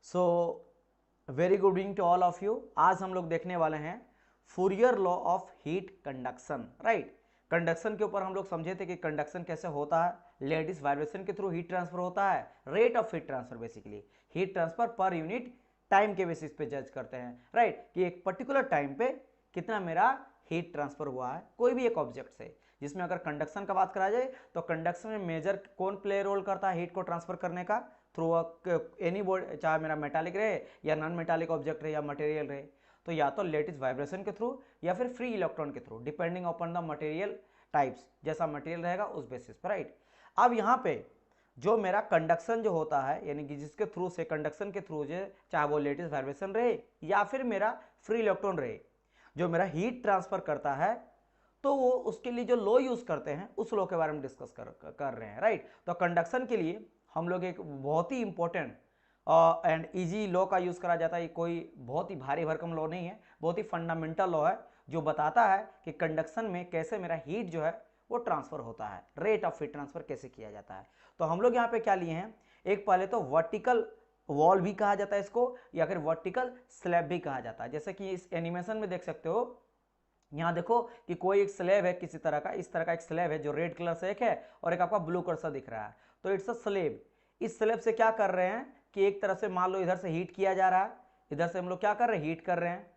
So very good evening to all of you. आज हम लोग देखने वाले हैं Fourier law of heat conduction. Right, conduction के ऊपर हम लोग समझे थे कि कंडक्शन कैसे होता है, लेटिस वाइब्रेशन के थ्रू हीट ट्रांसफर होता है, rate of heat transfer, basically heat transfer per unit time के बेसिस पे जज करते हैं। राइट, कि एक पर्टिकुलर टाइम पे कितना मेरा हीट ट्रांसफर हुआ है कोई भी एक ऑब्जेक्ट से। जिसमें अगर कंडक्शन का बात करा जाए तो कंडक्शन में मेजर कौन प्ले रोल करता है हीट को ट्रांसफर करने का, थ्रू एनी बोर्ड, चाहे मेरा मेटालिक रहे या नॉन मेटालिक ऑब्जेक्ट रहे या मटेरियल रहे, तो या तो लेटिस वाइब्रेशन के थ्रू या फिर फ्री इलेक्ट्रॉन के through, depending upon the material types, जैसा मटेरियल रहेगा उस बेसिस पर। राइट, अब यहाँ पे जो मेरा कंडक्शन जो होता है, यानी कि जिसके थ्रू से कंडक्शन के थ्रू जो चाहे वो लेटिस वाइब्रेशन रहे या फिर मेरा फ्री इलेक्ट्रॉन रहे, जो मेरा हीट ट्रांसफर करता है, तो वो उसके लिए जो लॉ यूज करते हैं उस लॉ के बारे में डिस्कस कर रहे हैं। राइट, तो कंडक्शन के लिए हम लोग एक बहुत ही इंपॉर्टेंट एंड इजी लॉ का यूज करा जाता है। कोई बहुत ही भारी भरकम लॉ नहीं है, बहुत ही फंडामेंटल लॉ है जो बताता है कि कंडक्शन में कैसे मेरा हीट जो है वो ट्रांसफर होता है, रेट ऑफ हीट ट्रांसफर कैसे किया जाता है। तो हम लोग यहाँ पे क्या लिए हैं, एक पहले तो वर्टिकल वॉल भी कहा जाता है इसको, या फिर वर्टिकल स्लैब भी कहा जाता है। जैसे कि इस एनिमेशन में देख सकते हो, यहाँ देखो कि कोई एक स्लेब है किसी तरह का, इस तरह का एक स्लेब है जो रेड कलर से एक है और एक आपका ब्लू कलर सा दिख रहा है, तो इट्स अ स्लेब। इस स्लेब से क्या कर रहे हैं कि एक तरह से मान लो इधर से हीट किया जा रहा है, इधर से हम लोग क्या कर रहे हैं, हीट कर रहे हैं,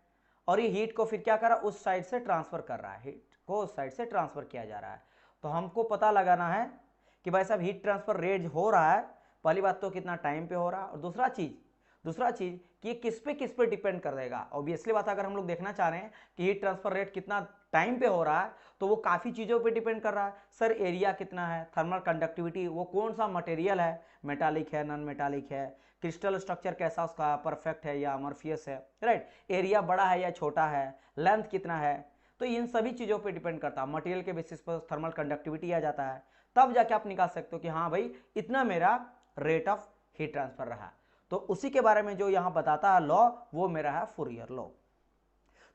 और ये हीट को फिर क्या कर रहा है, उस साइड से ट्रांसफर कर रहा है, हीट को उस साइड से ट्रांसफर किया जा रहा है। तो हमको पता लगाना है कि भाई साहब हीट ट्रांसफर रेट हो रहा है, पहली बात तो कितना टाइम पे हो रहा है, और दूसरा चीज कि ये किस पे डिपेंड कर देगा। ऑब्वियसली बात है, अगर हम लोग देखना चाह रहे हैं कि हीट ट्रांसफर रेट कितना टाइम पे हो रहा है, तो वो काफी चीजों पे डिपेंड कर रहा है। सर एरिया कितना है, थर्मल कंडक्टिविटी, वो कौन सा मटेरियल है, मेटालिक है, नॉन मेटालिक है, क्रिस्टल स्ट्रक्चर कैसा उसका, परफेक्ट है या अमॉर्फियस है, राइट, एरिया बड़ा है या छोटा है, लेंथ कितना है, तो इन सभी चीजों पे डिपेंड करता है। मटेरियल के बेसिस पर थर्मल कंडक्टिविटी आ जाता है, तब जाके आप निकाल सकते हो कि हाँ भाई इतना मेरा रेट ऑफ हीट ट्रांसफर रहा। तो उसी के बारे में जो यहां बताता है लॉ, वो मेरा है फूरियर लॉ।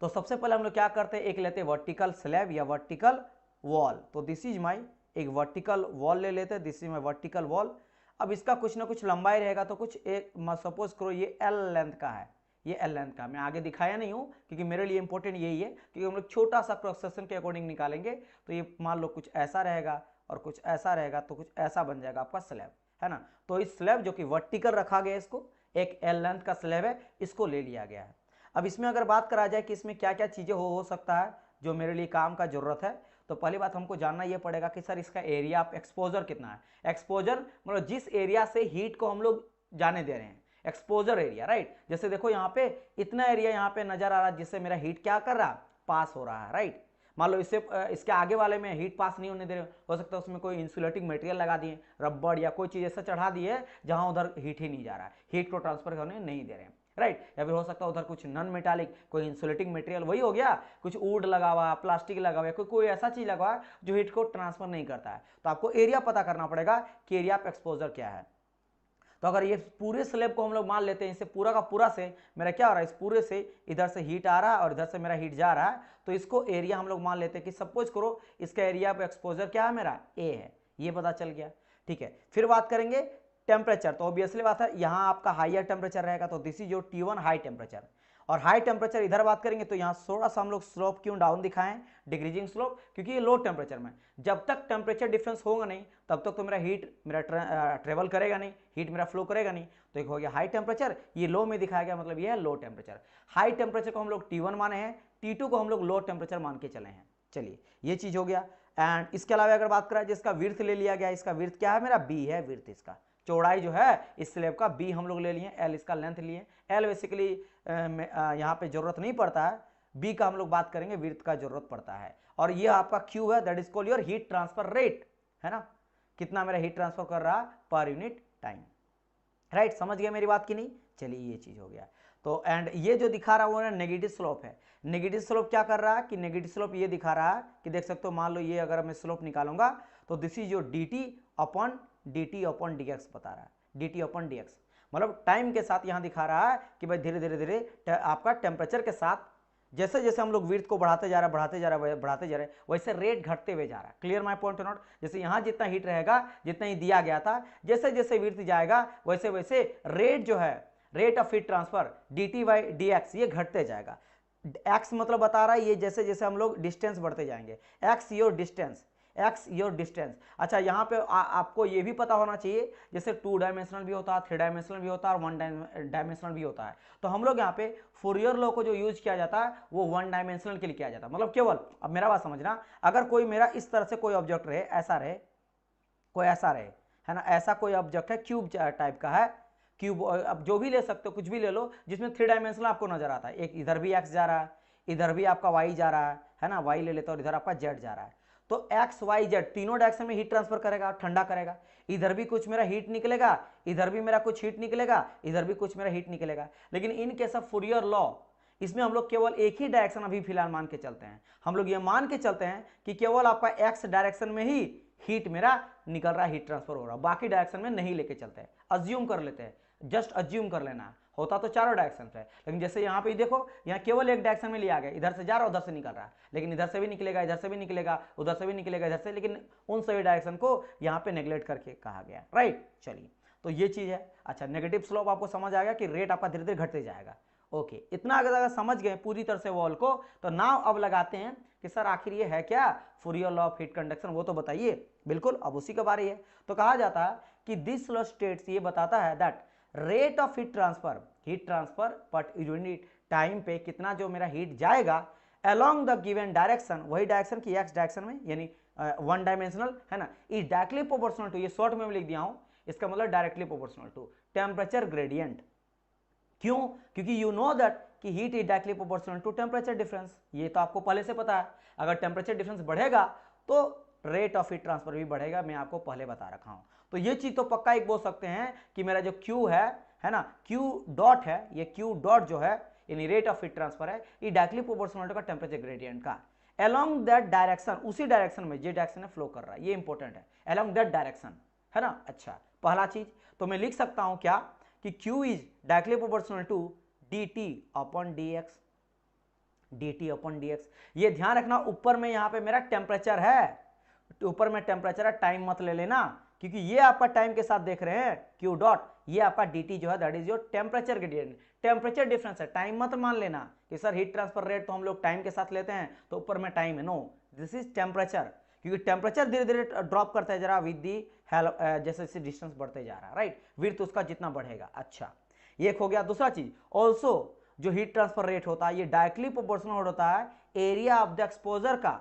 तो सबसे पहले हम लोग क्या करते हैं, एक लेते हैं वर्टिकल स्लैब या वर्टिकल वॉल। तो दिस इज माई एक वर्टिकल वॉल ले लेते हैं, this is my vertical wall. अब इसका कुछ ना कुछ लंबाई रहेगा, तो कुछ एक सपोज करो ये एल लेंथ का है, ये एल लेंथ का, मैं आगे दिखाया नहीं हूं क्योंकि मेरे लिए इंपॉर्टेंट यही है, क्योंकि हम लोग छोटा सा क्रॉस सेक्शन के अकॉर्डिंग निकालेंगे। तो ये मान लो कुछ ऐसा रहेगा और कुछ ऐसा रहेगा, तो कुछ ऐसा बन जाएगा आपका स्लैब, है ना। तो इस स्लैब जो कि वर्टिकल रखा गया, इसको एक एल लेंथ का स्लैब है, इसको ले लिया गया है। अब इसमें अगर बात करा जाए कि इसमें क्या क्या चीजें हो सकता है जो मेरे लिए काम का जरूरत है, तो पहली बात हमको जानना यह पड़ेगा कि सर इसका एरिया ऑफ एक्सपोजर कितना है। एक्सपोजर मतलब जिस एरिया से हीट को हम लोग जाने दे रहे हैं, एक्सपोजर एरिया। राइट, जैसे देखो यहाँ पे इतना एरिया यहाँ पे नजर आ रहा है जिससे मेरा हीट क्या कर रहा, पास हो रहा है। राइट, मान लो इसके आगे वाले में हीट पास नहीं होने दे रहे, हो सकता है उसमें कोई इंसुलेटिंग मटेरियल लगा दिए, रबड़ या कोई चीज ऐसा चढ़ा दिए जहां उधर हीट ही नहीं जा रहा है, हीट को ट्रांसफर करने नहीं दे रहे हैं। राइट, या फिर हो सकता है उधर कुछ नॉन मेटालिक कोई इंसुलेटिंग मटेरियल, वही हो गया, कुछ वुड लगा हुआ, प्लास्टिक लगा हुआ, कोई ऐसा चीज लगा हुआ जो हीट को ट्रांसफर नहीं करता है। तो आपको एरिया पता करना पड़ेगा कि एरिया ऑफ एक्सपोजर क्या है। तो अगर ये पूरे स्लैब को हम लोग मान लेते हैं, इसे पूरा का पूरा से मेरा क्या हो रहा है, इस पूरे से इधर से हीट आ रहा है और इधर से मेरा हीट जा रहा है, तो इसको एरिया हम लोग मान लेते हैं कि सपोज करो इसका एरिया ऑफ एक्सपोजर क्या है, मेरा ए है, ये पता चल गया। ठीक है, फिर बात करेंगे टेम्परेचर। तो ऑब्वियसली बात है यहाँ आपका हाईयर टेम्परेचर रहेगा, तो this is your T1 high temperature. और हाई टेम्परेचर इधर बात करेंगे तो यहाँ थोड़ा सा हम लोग स्लोप क्यों डाउन दिखाएं, डिक्रीजिंग स्लोप, क्योंकि ये लो टेम्परेचर में जब तक टेम्परेचर डिफरेंस होगा नहीं तब तक तो मेरा हीट ट्रेवल करेगा नहीं, हीट मेरा फ्लो करेगा नहीं। तो एक हो गया हाई टेम्परेचर, ये लो में दिखाया गया, मतलब ये है लो टेम्परेचर। हाई टेम्परेचर को हम लोग T1 माने हैं, T2 को हम लोग लो टेम्परेचर मान के चले हैं। चलिए ये चीज हो गया। एंड इसके अलावा अगर बात करें जिसका विर्थ ले लिया गया, इसका विर्थ क्या है, मेरा बी है विर्थ, इसका चौड़ाई जो है इस स्लैब का बी हम लोग ले लिए, एल इसका लेंथ लिए। एल बेसिकली यहाँ पे जरूरत नहीं पड़ता है, बी का हम लोग बात करेंगे, विर्थ का जरूरत पड़ता है। और ये आपका क्यू है, that is called your heat transfer rate, है ना, कितना मेरा हीट ट्रांसफर कर रहा पर यूनिट टाइम। राइट, समझ गया मेरी बात की नहीं। चलिए ये चीज हो गया। तो एंड ये जो दिखा रहा है वो नेगेटिव स्लोप है। नेगेटिव स्लोप क्या कर रहा है कि नेगेटिव स्लोप ये दिखा रहा है कि देख सकते हो, मान लो ये अगर मैं स्लोप निकालूंगा तो this is your dt upon dx बता रहा है, dt अपॉन dx मतलब टाइम के साथ यहाँ दिखा रहा है कि भाई धीरे धीरे धीरे आपका टेम्परेचर के साथ जैसे जैसे हम लोग विड्थ को बढ़ाते जा रहे वैसे रेट घटते हुए जा रहा है। Clear my point not. जैसे यहाँ जितना हीट रहेगा, जितना ही दिया गया था, जैसे जैसे विड्थ जाएगा वैसे वैसे रेट जो है rate of heat transfer dt by D x ये घटते जाएगा। x मतलब बता रहा है ये जैसे जैसे हम लोग डिस्टेंस बढ़ते जाएंगे, x your distance, x your distance. अच्छा यहाँ पे आपको ये भी पता होना चाहिए जैसे 2 डायमेंशनल भी होता है, 3 डायमेंशनल भी होता है और 1 डायमेंशनल भी होता है। तो हम लोग यहाँ पे फूरियर लॉ को जो यूज किया जाता है वो 1 डायमेंशनल के लिए किया जाता है। मतलब केवल, अब मेरा बात समझना, अगर कोई मेरा इस तरह से कोई ऑब्जेक्ट रहे, ऐसा रहे, कोई ऐसा रहे, है ना, ऐसा कोई ऑब्जेक्ट है क्यूब टाइप का है, क्यूब, अब जो भी ले सकते हो, कुछ भी ले लो जिसमें 3 डायमेंशनल आपको नजर आता है। एक इधर भी एक्स जा रहा है, इधर भी आपका वाई जा रहा है ना, वाई ले लेते हो, और इधर आपका जेड जा रहा है। तो एक्स वाई जेड तीनों डायरेक्शन में हीट ट्रांसफर करेगा, ठंडा करेगा। इधर भी कुछ मेरा हीट निकलेगा, इधर भी मेरा कुछ हीट निकलेगा, इधर भी कुछ मेरा हीट निकलेगा। लेकिन in case of Fourier law इसमें हम लोग केवल एक ही डायरेक्शन अभी फिलहाल मान के चलते हैं। हम लोग ये मान के चलते हैं कि केवल आपका एक्स डायरेक्शन में ही हीट मेरा निकल रहा है, हीट ट्रांसफर हो रहा है, बाकी डायरेक्शन में नहीं लेके चलते हैं। अज्यूम कर लेते हैं, जस्ट अज्यूम कर लेना, होता तो चारों डायरेक्शन से, लेकिन जैसे यहाँ पे देखो, यहाँ केवल एक डायरेक्शन में लिया गया, इधर से जा रहा है उधर से निकल रहा है, लेकिन इधर से भी निकलेगा, इधर से भी निकलेगा, उधर से भी निकलेगा, इधर से, लेकिन उन सभी डायरेक्शन को यहाँ पे नेग्लेक्ट करके कहा गया, राइट। चलिए, तो ये चीज है। अच्छा, नेगेटिव स्लोप आपको समझ आ गया कि रेट आपका धीरे धीरे घटते जाएगा। ओके, इतना अगर समझ गए पूरी तरह से वॉल को, तो नाउ अब लगाते हैं कि सर आखिर ये है क्या Fourier law of heat conduction, वो तो बताइए। बिल्कुल, अब उसी के बारे है। तो कहा जाता है कि दिस लॉ स्टेट्स, ये बताता है that rate of heat transfer per unit time पे कितना जो मेरा हीट जाएगा अलोंग द गिवन डायरेक्शन, वही डायरेक्शन की एक्स डायरेक्शन में, यानी 1 डायमेंशनल है ना, इज डायरेक्टली प्रोपोर्शनल टू, ये शॉर्ट में लिख दिया हूं, इसका मतलब directly proportional to temperature gradient. क्यों? क्योंकि यू नो दैट कि heat is directly proportional to temperature difference, ये तो आपको पहले से पता है। अगर टेम्परेचर डिफरेंस बढ़ेगा तो रेट ऑफ हीट ट्रांसफर भी बढ़ेगा, मैं आपको पहले बता रखा हूं। तो ये चीज तो पक्का एक बोल सकते हैं कि मेरा जो Q है ना, Q डॉट है, ये Q डॉट जो है यानी रेट ऑफ हीट ट्रांसफर है, ये डायरेक्टली प्रोपोर्शनल टू का टेम्परेचर ग्रेडियंट का अलोंग दैट डायरेक्शन, उसी डायरेक्शन में जे डायरेक्शन में फ्लो कर रहा है, ये इंपॉर्टेंट है, अलोंग दैट डायरेक्शन, है ना। अच्छा, पहला चीज तो मैं लिख सकता हूं क्या कि Q is directly proportional to dt upon dx, dt upon dx। ये ध्यान रखना, ऊपर में यहाँ पे मेरा टेम्परेचर है, ऊपर में टेम्परेचर है, टाइम मत ले लेना, क्योंकि ये आपका टाइम के साथ देख रहे हैं Q डॉट, ये आपका dt जो है that is your temperature gradient, temperature difference है, टाइम मत मान लेना कि सर हीट ट्रांसफर रेट तो हम लोग टाइम के साथ लेते हैं तो ऊपर में टाइम है, नो, दिस इज टेम्परेचर, क्योंकि टेम्परेचर धीरे धीरे ड्रॉप करता है जरा विद दी जैसे जैसे डिस्टेंस बढ़ते जा रहा है, राइट, विड्थ उसका जितना बढ़ेगा। अच्छा, ये हो गया। दूसरा चीज, ऑल्सो जो हीट ट्रांसफर रेट होता है ये डायरेक्टली प्रोपोर्शनल होता है एरिया ऑफ द एक्सपोजर का,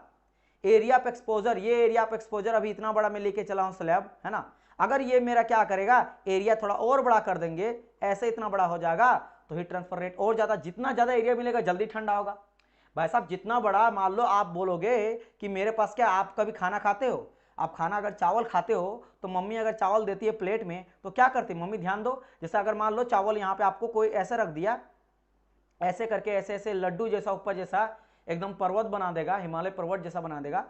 एरिया ऑफ एक्सपोजर, ये एरिया ऑफ एक्सपोजर अभी इतना बड़ा मैं लेके चला हूं स्लैब, है ना, अगर ये मेरा क्या करेगा, एरिया थोड़ा और बड़ा कर देंगे, ऐसे इतना बड़ा हो जाएगा, तो हीट ट्रांसफर रेट और ज्यादा, जितना ज्यादा एरिया मिलेगा जल्दी ठंडा होगा। भाई साहब, जितना बड़ा, मान लो आप बोलोगे कि मेरे पास क्या, आप कभी खाना खाते हो, आप खाना अगर चावल खाते हो तो मम्मी अगर चावल देती है प्लेट में तो क्या करती है मम्मी, ध्यान दो, जैसे अगर मान लो चावल यहाँ पे आपको कोई ऐसे रख दिया, ऐसे करके ऐसे ऐसे लड्डू जैसा ऊपर जैसा एकदम पर्वत बना देगा, हिमालय पर्वत जैसा बना देगा,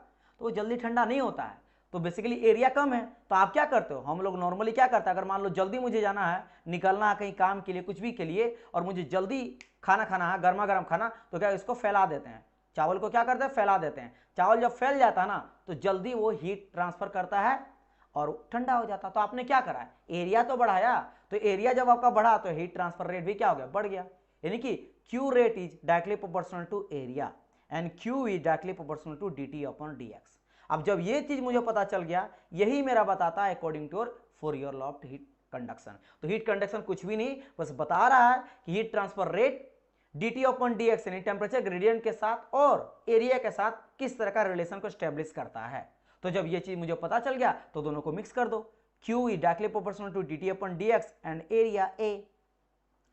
तो वो जल्दी ठंडा नहीं होता है। तो बेसिकली एरिया कम है, तो आप क्या करते हो, हम लोग नॉर्मली क्या करते हैं, अगर मान लो जल्दी मुझे जाना है, निकलना है कहीं काम के लिए, कुछ भी के लिए, और मुझे जल्दी खाना खाना है, गर्मा गर्म खाना, तो क्या इसको फैला देते हैं, चावल को क्या करते हैं, फैला देते हैं। चावल जब फैल जाता है ना तो जल्दी वो हीट ट्रांसफर करता है और ठंडा हो जाता। तो आपने क्या करा, एरिया तो बढ़ाया, तो एरिया जब आपका बढ़ा तो हीट ट्रांसफर रेट भी क्या हो गया, बढ़ गया। यानी कि Q rate is directly proportional to area and Q is directly proportional to dt upon dx। अब जब ये चीज मुझे पता चल गया, यही मेरा बताता है according to Fourier law of heat conduction. तो हीट कंडक्शन कुछ भी नहीं, बस बता रहा है कि heat transfer rate dt upon dx यानी टेम्परेचर ग्रेडियंट के साथ और एरिया के साथ किस तरह का रिलेशन को स्टेब्लिश करता है। तो जब ये चीज मुझे पता चल गया तो दोनों को मिक्स कर दो, Q is directly proportional to dt upon dx and area A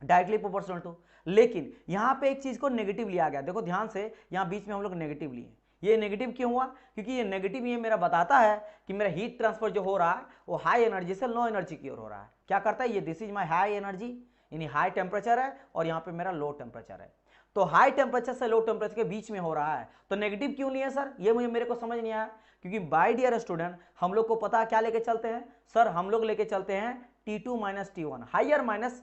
directly proportional to. लेकिन यहां पे एक चीज को नेगेटिव लिया गया, देखो ध्यान से, यहां बीच में हम लोग नेगेटिव लिए। ये नेगेटिव क्यों हुआ, क्योंकि ये नेगेटिव ये मेरा बताता है कि मेरा हीट ट्रांसफर जो हो रहा है वो हाई एनर्जी से लो एनर्जी की ओर हो रहा है। क्या करता है ये, this is my high energy, यानी हाई टेम्परेचर है, और यहाँ पे मेरा लो टेम्परेचर है, तो हाई टेम्परेचर से लो टेम्परेचर के बीच में हो रहा है। तो नेगेटिव क्यों लिए सर, ये मुझे मेरे को समझ नहीं आया, क्योंकि बाय डियर स्टूडेंट हम लोग को पता क्या लेके चलते हैं सर, हम लोग लेके चलते हैं T2 minus T1, higher minus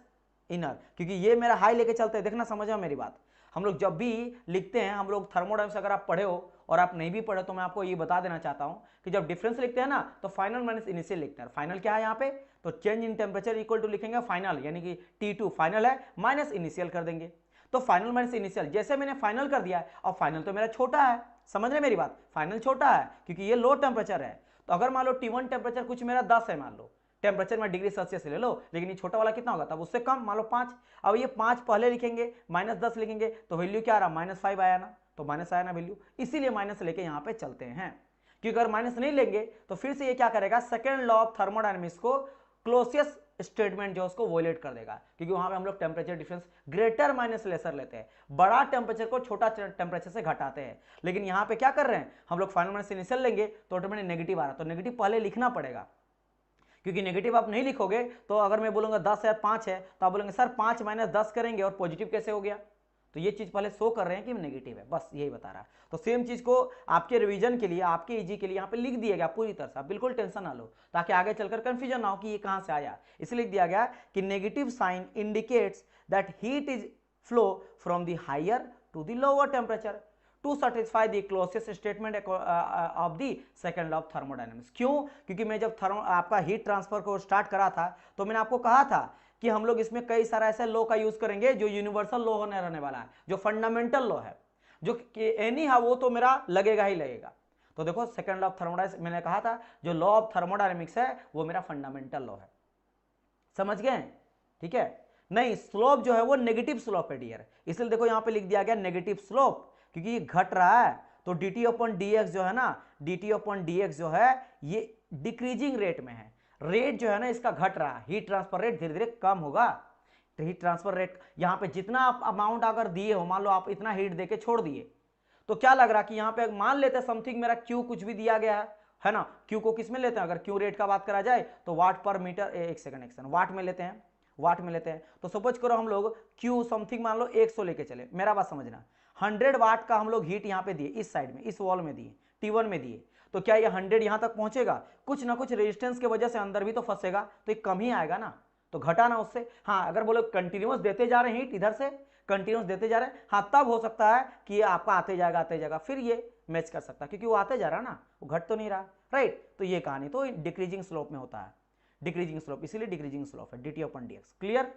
inner, क्योंकि ये मेरा हाई लेके चलते हैं। देखना, समझो मेरी बात, हम लोग जब भी लिखते हैं, हम लोग थर्मोडायनामिक्स अगर आप पढ़े हो और आप नहीं भी पढ़े तो मैं आपको ये बता देना चाहता हूं कि जब डिफरेंस लिखते हैं ना तो फाइनल माइनस इनिशियल लिखते हैं। फाइनल क्या है यहाँ पे, तो change in temperature equal to लिखेंगे फाइनल, यानी कि T2 फाइनल है माइनस इनिशियल कर देंगे। तो फाइनल माइनस इनिशियल, जैसे मैंने फाइनल कर दिया और फाइनल तो मेरा छोटा है, समझ रहे मेरी बात, फाइनल छोटा है क्योंकि ये लो टेम्परेचर है। तो अगर मान लो T1 टेम्परेचर कुछ मेरा 10 है, मान लो टेम्परेचर में डिग्री सेल्सियस ले लो, लेकिन ये छोटा वाला कितना होगा तब उससे कम, मान लो 5। अब ये 5 पहले लिखेंगे, माइनस 10 लिखेंगे तो वैल्यू क्या आ रहा, -5 आया ना, तो माइनस आया ना वैल्यू, इसीलिए माइनस लेके यहाँ पे चलते हैं। क्योंकि अगर माइनस नहीं लेंगे तो फिर से ये क्या करेगा, सेकेंड लॉ ऑफ थर्मोडायनेमिक्स को, क्लोसियस स्टेटमेंट जो उसको वोलेट कर देगा, क्योंकि वहां पे हम लोग temperature difference greater minus lesser लेते हैं, बड़ा टेम्परेचर को छोटा टेम्परेचर से घटाते हैं। लेकिन यहाँ पे क्या कर रहे हैं हम लोग, फाइनल माइनस इनिशियल लेंगे तो ऑटोमेटिक नेगेटिव आ रहा, तो नेगेटिव पहले लिखना पड़ेगा, क्योंकि नेगेटिव आप नहीं लिखोगे तो अगर मैं बोलूंगा 10 है 5 है तो आप बोलेंगे सर 5 माइनस 10 करेंगे और पॉजिटिव कैसे हो गया, तो ये चीज पहले शो कर रहे हैं कि नेगेटिव है, बस यही बता रहा है। तो सेम चीज को आपके रिवीजन के लिए, आपके इजी के लिए यहाँ पे लिख दिया गया पूरी तरह से, आप बिल्कुल टेंशन ना लो ताकि आगे चलकर कंफ्यूजन ना हो कि ये कहां से आया। इसलिए लिख दिया गया कि negative sign indicates that heat is flow from the higher to the lower temperature to satisfy the closest statement of the second law of thermodynamics. क्यों, क्योंकि मैं जब आपका हीट ट्रांसफर को स्टार्ट करा था तो मैंने आपको कहा था कि हम लोग इसमें कई सारा ऐसे लॉ का यूज करेंगे जो यूनिवर्सल लॉ होने रहने वाला है, जो फंडामेंटल लॉ है, जो एनी हा वो तो मेरा लगेगा ही लगेगा। तो देखो सेकंड लॉ ऑफ थर्मोडायनेमिक्स मैंने कहा था, जो लॉ ऑफ थर्मोडायनेमिक्स है वो मेरा फंडामेंटल लॉ है, समझ गए, ठीक है। नहीं, स्लोप जो है वो नेगेटिव स्लोप है डियर, इसलिए देखो यहां पे लिख दिया गया नेगेटिव स्लोप, क्योंकि ये घट रहा है। तो dt अपॉन dx जो है ना, dt अपॉन dx जो है ये डिक्रीजिंग रेट में है, रेट जो है ना इसका घट रहा है, हीट ट्रांसफर रेट धीरे धीरे कम होगा। तो हीट ट्रांसफर रेट यहाँ पे जितना आप अमाउंट अगर दिए हो, मान लो आप इतना हीट देके छोड़ दिए, तो क्या लग रहा कि यहाँ पे मान लेते हैं समथिंग मेरा Q कुछ भी दिया गया है ना, Q को किस में लेते हैं, अगर Q रेट का बात करा जाए तो वाट पर मीटर, एक सेकंड वाट में लेते हैं, वाट में लेते हैं। तो सपोज करो हम लोग Q समथिंग मान लो 100 लेके चले, मेरा बात समझना, 100 वाट का हम लोग हीट यहाँ पे दिए, इस साइड में इस वॉल में दिए, T1 में दिए, तो क्या ये 100 यहाँ तक पहुंचेगा, कुछ ना कुछ रेजिस्टेंस की वजह से अंदर भी तो फंसेगा, तो ये कम ही आएगा ना, तो घटा ना उससे। हाँ, अगर बोलो कंटिन्यूअस देते जा रहे हैं हीट, इधर से कंटिन्यूअस देते जा रहे हैं, हाँ तब हो सकता है कि आपका आते जाएगा, फिर ये मैच कर सकता है, क्योंकि वो आते जा रहा है ना, वो घट तो नहीं रहा, राइट। तो ये कहानी तो डिक्रीजिंग स्लोप में होता है, डिक्रीजिंग स्लोप, इसीलिए डिक्रीजिंग स्लोप है, dt upon dx, clear.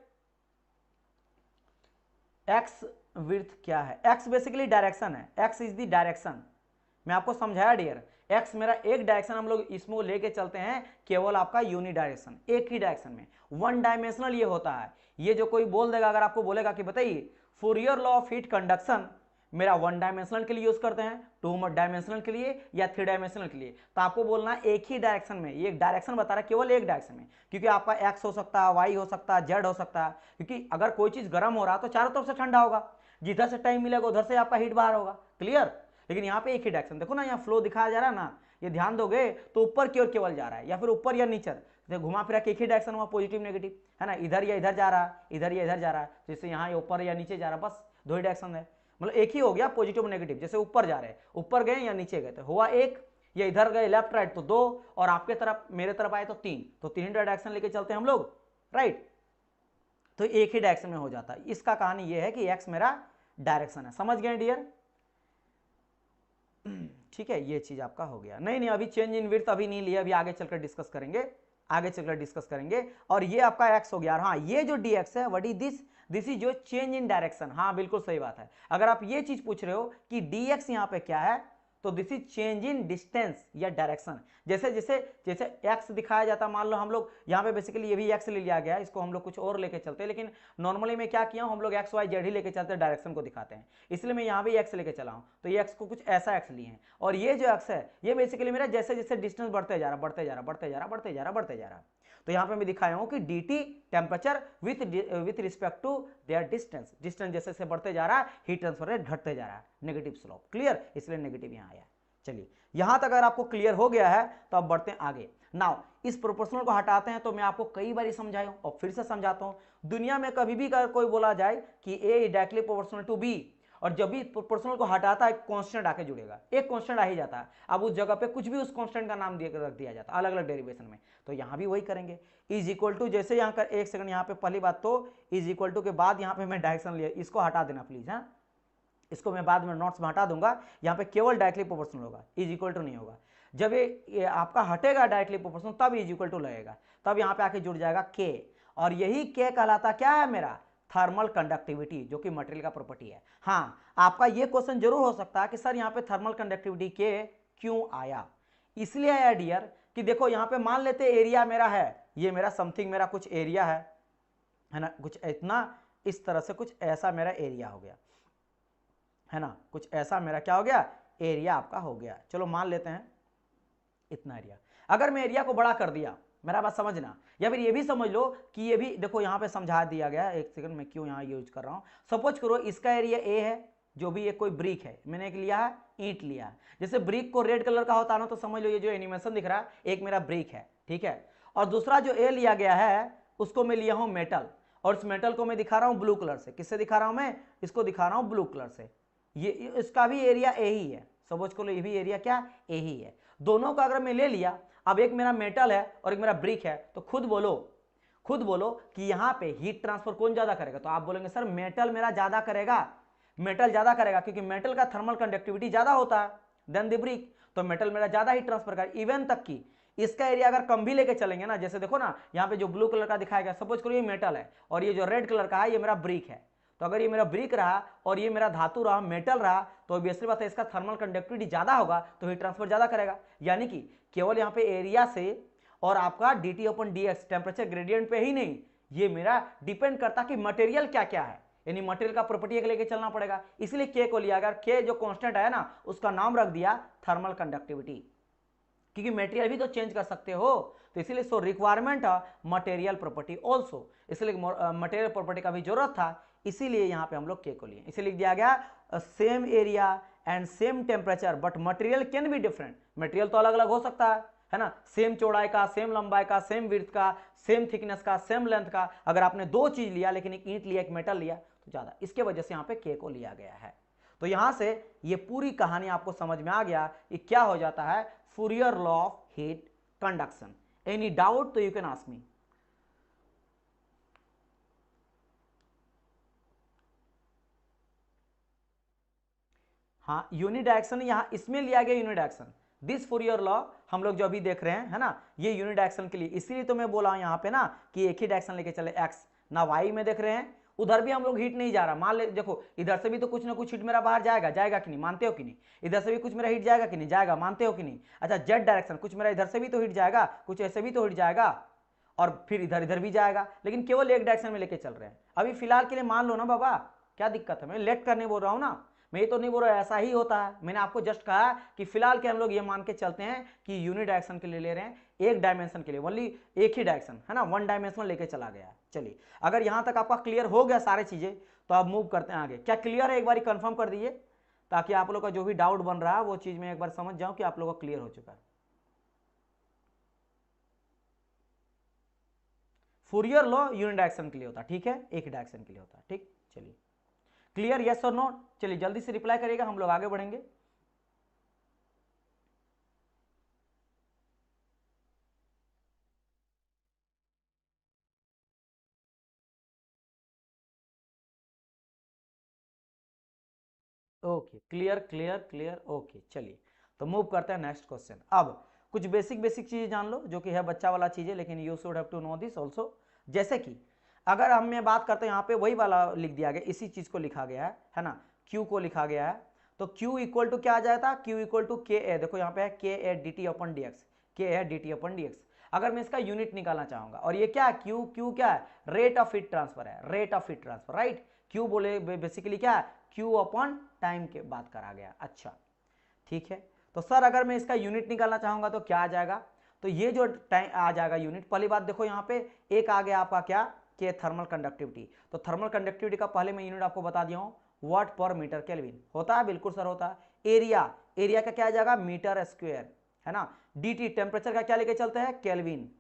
X width क्या है, एक्स बेसिकली डायरेक्शन है, एक्स इज द डायरेक्शन, मैं आपको समझाया डियर, एक्स मेरा एक डायरेक्शन, हम लोग इसमें लेके चलते हैं केवल आपका यूनि डायरेक्शन, एक ही डायरेक्शन में, वन डायमेंशनल ये होता है। ये जो कोई बोल देगा, अगर आपको बोलेगा कि बताइए Fourier law of heat conduction मेरा वन डायमेंशनल के लिए यूज करते हैं, टू डायमेंशनल के लिए या थ्री डायमेंशनल के लिए, तो आपको बोलना एक ही डायरेक्शन में, ये डायरेक्शन बता रहा है केवल एक डायरेक्शन में, क्योंकि आपका एक्स हो सकता है, वाई हो सकता है, जेड हो सकता है, क्योंकि अगर कोई चीज गर्म हो रहा है तो चारों तरफ से ठंडा होगा, जिधर से टाइम मिलेगा उधर से आपका हीट बाहर होगा, क्लियर। लेकिन यहाँ पे एक ही डायरेक्शन, देखो ना यहाँ फ्लो दिखाया जा रहा है ना, ये ध्यान दोगे तो ऊपर की ओर केवल जा रहा है, या फिर ऊपर या नीचे, घुमा फिरा के एक ही डायरेक्शन हुआ, पॉजिटिव नेगेटिव है ना, इधर या इधर जा रहा है, इधर या इधर जा रहा है, जैसे यहाँ ऊपर या नीचे जा रहा है, बस दो ही डायरेक्शन है, मतलब एक ही हो गया पॉजिटिव नेगेटिव, जैसे ऊपर जा रहे हैं, ऊपर गए या नीचे गए तो हुआ एक, या इधर गए लेफ्ट राइट तो दो, और आपके तरफ मेरे तरफ आए तो तीन, तो तीन डायरेक्शन लेके चलते हैं हम लोग, राइट। तो एक ही डायरेक्शन में हो जाता है। इसका कहानी यह है कि एक्स मेरा डायरेक्शन है, समझ गए डियर, ठीक है। ये चीज आपका हो गया, नहीं अभी चेंज इन विड्थ अभी नहीं लिया, अभी आगे चलकर डिस्कस करेंगे, आगे चलकर डिस्कस करेंगे। और ये आपका एक्स हो गया, हाँ ये जो dx है व्हाट इज दिस इज जो चेंज इन डायरेक्शन, हाँ बिल्कुल सही बात है। अगर आप ये चीज पूछ रहे हो कि dx यहाँ पे क्या है, तो this is change in distance या डायरेक्शन, जैसे जैसे जैसे x दिखाया जाता, मान लो हम लोग यहाँ पे बेसिकली ये भी x ले लिया गया, इसको हम लोग कुछ और लेके चलते हैं, लेकिन नॉर्मली मैं क्या किया हूँ, हम लोग x y z ही लेके चलते हैं, डायरेक्शन को दिखाते हैं, इसलिए मैं यहाँ भी x लेके चला हूँ, तो ये x को कुछ ऐसा x लिए हैं, और ये जो x है ये बेसिकली मेरा जैसे जैसे डिस्टेंस बढ़ते जा रहा, बढ़ते जा रहा, बढ़ते जा रहा, बढ़ते जा रहा, बढ़ते जा रहा, तो यहाँ पे मैं दिखाया हूँ कि dt temperature with respect to their distance, distance जैसे जैसे बढ़ते जा रहा है हीट ट्रांसफर रेट घटते जा रहा है, नेगेटिव स्लोप, क्लियर, इसलिए नेगेटिव यहाँ आया। चलिए यहां तक अगर आपको क्लियर हो गया है तो अब बढ़ते हैं आगे। नाउ इस प्रोपोर्शनल को हटाते हैं, तो मैं आपको कई बार समझाया हूं और फिर से समझाता हूं, दुनिया में कभी भी अगर कोई बोला जाए कि A is directly proportional to B, और जब भी प्रोपोर्शनल को हटाता है एक कांस्टेंट आके जुड़ेगा, एक कांस्टेंट आ ही जाता है, अब उस जगह पे कुछ भी उस कांस्टेंट का नाम रख दिया जाता है अलग अलग डेरिवेशन में, तो यहां भी वही करेंगे, इज इक्वल टू, जैसे यहाँ कर एक सेकंड, यहाँ पे पहली बात तो इज इक्वल टू के बाद यहाँ पे मैं डायरेक्शन लिया, इसको हटा देना प्लीज, हाँ इसको मैं बाद में नोट्स में हटा दूंगा, यहाँ पे केवल डायरेक्टली प्रोपोर्शनल होगा, इज इक्वल टू नहीं होगा। जब ये आपका हटेगा डायरेक्टली प्रोपोर्शनल तब इज इक्वल टू लगेगा, तब यहाँ पे आके जुड़ जाएगा के, और यही के कहलाता क्या है मेरा, थर्मल कंडक्टिविटी, जो कि मटेरियल का प्रॉपर्टी है। हाँ, आपका ये क्वेश्चन जरूर हो सकता है कि सर यहाँ पे थर्मल कंडक्टिविटी के क्यों आया, इसलिए आया डियर कि देखो यहाँ पे मान लेते एरिया मेरा है, ये मेरा समथिंग मेरा कुछ एरिया है ना, कुछ इतना इस तरह से कुछ ऐसा मेरा एरिया हो गया है ना, कुछ ऐसा मेरा क्या हो गया, एरिया आपका हो गया। चलो मान लेते हैं इतना एरिया। अगर मैं एरिया को बड़ा कर दिया, मेरा बात समझना, या फिर ये भी समझ लो कि ये भी देखो यहाँ पे समझा दिया गया है, एक सेकंड मैं क्यों यहाँ यूज कर रहा हूँ। सपोज करो इसका एरिया ए है, जो भी एक कोई ब्रिक है, मैंने एक लिया है, ईंट लिया है। जैसे ब्रिक को रेड कलर का होता है ना, तो समझ लो ये जो एनिमेशन दिख रहा है एक मेरा ब्रिक है, ठीक है। और दूसरा जो ए लिया गया है उसको मैं लिया हूँ मेटल, और इस मेटल को मैं दिखा रहा हूँ ब्लू कलर से। किससे दिखा रहा हूँ मैं, इसको दिखा रहा हूँ ब्लू कलर से। ये इसका भी एरिया ए ही है, सपोज करो ये भी एरिया क्या, ए ही है। दोनों का अगर मैं ले लिया, अब एक मेरा मेटल है और एक मेरा ब्रिक है, तो खुद बोलो कि यहाँ पे हीट ट्रांसफर कौन ज्यादा करेगा, तो आप बोलेंगे सर मेटल मेरा ज्यादा करेगा, मेटल ज्यादा करेगा, क्योंकि मेटल का थर्मल कंडक्टिविटी ज्यादा होता है देन द ब्रिक, तो मेटल मेरा ज्यादा हीट ट्रांसफर करेगा। इवन तक कि इसका एरिया अगर कम भी लेके चलेंगे ना, जैसे देखो ना यहाँ पे जो ब्लू कलर का दिखाया गया, सपोज करो ये मेटल है और ये जो रेड कलर का है ये मेरा ब्रिक है, तो अगर ये मेरा ब्रिक रहा और ये मेरा धातु रहा, मेटल रहा, तो ऑब्वियसली बात है इसका थर्मल कंडक्टिविटी ज्यादा होगा, तो हीट ट्रांसफर ज्यादा करेगा। यानी कि केवल यहाँ पे एरिया से और आपका dt अपन dx टेम्परेचर ग्रेडियंट पे ही नहीं, ये मेरा डिपेंड करता कि मटेरियल क्या क्या है, यानी मटेरियल का प्रॉपर्टी लेके चलना पड़ेगा। इसलिए के को लिया, अगर के जो कांस्टेंट है ना उसका नाम रख दिया थर्मल कंडक्टिविटी, क्योंकि मटेरियल भी तो चेंज कर सकते हो, तो इसीलिए सो रिक्वायरमेंट मटेरियल प्रॉपर्टी ऑल्सो, इसलिए मटेरियल प्रॉपर्टी का भी जरूरत था, इसीलिए यहाँ पे हम लोग के को लिए। इसीलिए लिख दिया गया same area and same temperature but material can be different, material तो अलग अलग हो सकता है ना, सेम चौड़ाई का, सेम लंबाई का, सेम विड्थ का, सेम थिकनेस का, सेम लेंथ का। अगर आपने दो चीज लिया, लेकिन एक ईंट लिया एक मेटल लिया, तो ज्यादा, इसके वजह से यहाँ पे के को लिया गया है। तो यहां से ये पूरी कहानी आपको समझ में आ गया कि क्या हो जाता है Fourier law of heat conduction. Any doubt तो यू कैन आस्क मी। हाँ, यूनिडायरेक्शन यहाँ इसमें लिया गया यूनिडायरेक्शन, दिस फूरियर लॉ हम लोग जो अभी देख रहे हैं है ना, ये यूनिडायरेक्शन के लिए, इसीलिए तो मैं बोला हूं यहाँ पे ना कि एक ही डायरेक्शन लेके चले, एक्स ना वाई में देख रहे हैं। उधर भी हम लोग हीट नहीं जा रहा, मान ले देखो इधर से भी तो कुछ ना कुछ हीट मेरा बाहर जाएगा, जाएगा कि नहीं, मानते हो कि नहीं, इधर से भी कुछ मेरा हीट जाएगा कि नहीं, जाएगा, मानते हो कि नहीं। अच्छा, जेड डायरेक्शन, कुछ मेरा इधर से भी तो हीट जाएगा, कुछ ऐसे भी तो हीट जाएगा, और फिर इधर इधर भी जाएगा, लेकिन केवल एक डायरेक्शन में लेके चल रहे हैं। अभी फिलहाल के लिए मान लो ना बाबा, क्या दिक्कत है, मैं लेट करने बोल रहा हूँ ना, मैं ये तो नहीं बोल रहा ऐसा ही होता है, मैंने आपको जस्ट कहा कि फिलहाल के हम लोग ये मान के चलते हैं कि यूनिट डायरेक्शन के लिए ले रहे हैं, एक डायमेंशन के लिए ओनली, एक ही डायरेक्शन है ना, वन डायमेंशनल लेके चला गया। चलिए, अगर यहां तक आपका क्लियर हो गया सारी चीजें, तो आप मूव करते हैं आगे। क्या क्लियर है, एक बार कंफर्म कर दीजिए, ताकि आप लोग का जो भी डाउट बन रहा है वो चीज मैं एक बार समझ जाऊं कि आप लोगों का क्लियर हो चुका है। फूरियर लॉ यूनिट डायरेक्शन के लिए होता है, ठीक है, एक डायरेक्शन के लिए होता है, ठीक। चलिए, क्लियर, यस और नो। चलिए जल्दी से रिप्लाई करिएगा, हम लोग आगे बढ़ेंगे। Okay, clear clear clear, okay. चलिए, तो मूव करते हैं नेक्स्ट क्वेश्चन। अब कुछ बेसिक बेसिक चीजें जान लो, जो कि है बच्चा वाला चीजें, लेकिन you should have to know this also. जैसे कि अगर हम मैं बात करते हैं, यहाँ पे वही वाला लिख दिया गया, इसी चीज को लिखा गया है ना, क्यू को लिखा गया है, तो क्यू इक्वल टू क्या आ जाता है, क्यू इक्वल टू के ए, देखो यहाँ पे है के A D T upon D x, के है D T upon D x. अगर मैं इसका यूनिट निकालना चाहूंगा, और ये क्या है, क्यू, क्यू क्या है, रेट ऑफ हीट ट्रांसफर है, rate of heat transfer, right. Q बोले बेसिकली क्या है, क्यू अपॉन टाइम के बात करा गया। अच्छा, ठीक है, तो सर अगर मैं इसका यूनिट निकालना चाहूंगा तो क्या आ जाएगा, तो ये जो टाइम आ जाएगा यूनिट, पहली बात देखो यहाँ पे एक आ गया आपका क्या, के थर्मल कंडक्टिविटी, तो थर्मल कंडक्टिविटी का पहले मैं यूनिट आपको बता दिया हूं, वाट पर मीटर केल्विन होता है, बिल्कुल सर होता है। एरिया, एरिया का क्या आ जाएगा, मीटर स्क्वायर, है ना। dt टेम्परेचर का क्या लेके चलते हैं, केल्विन,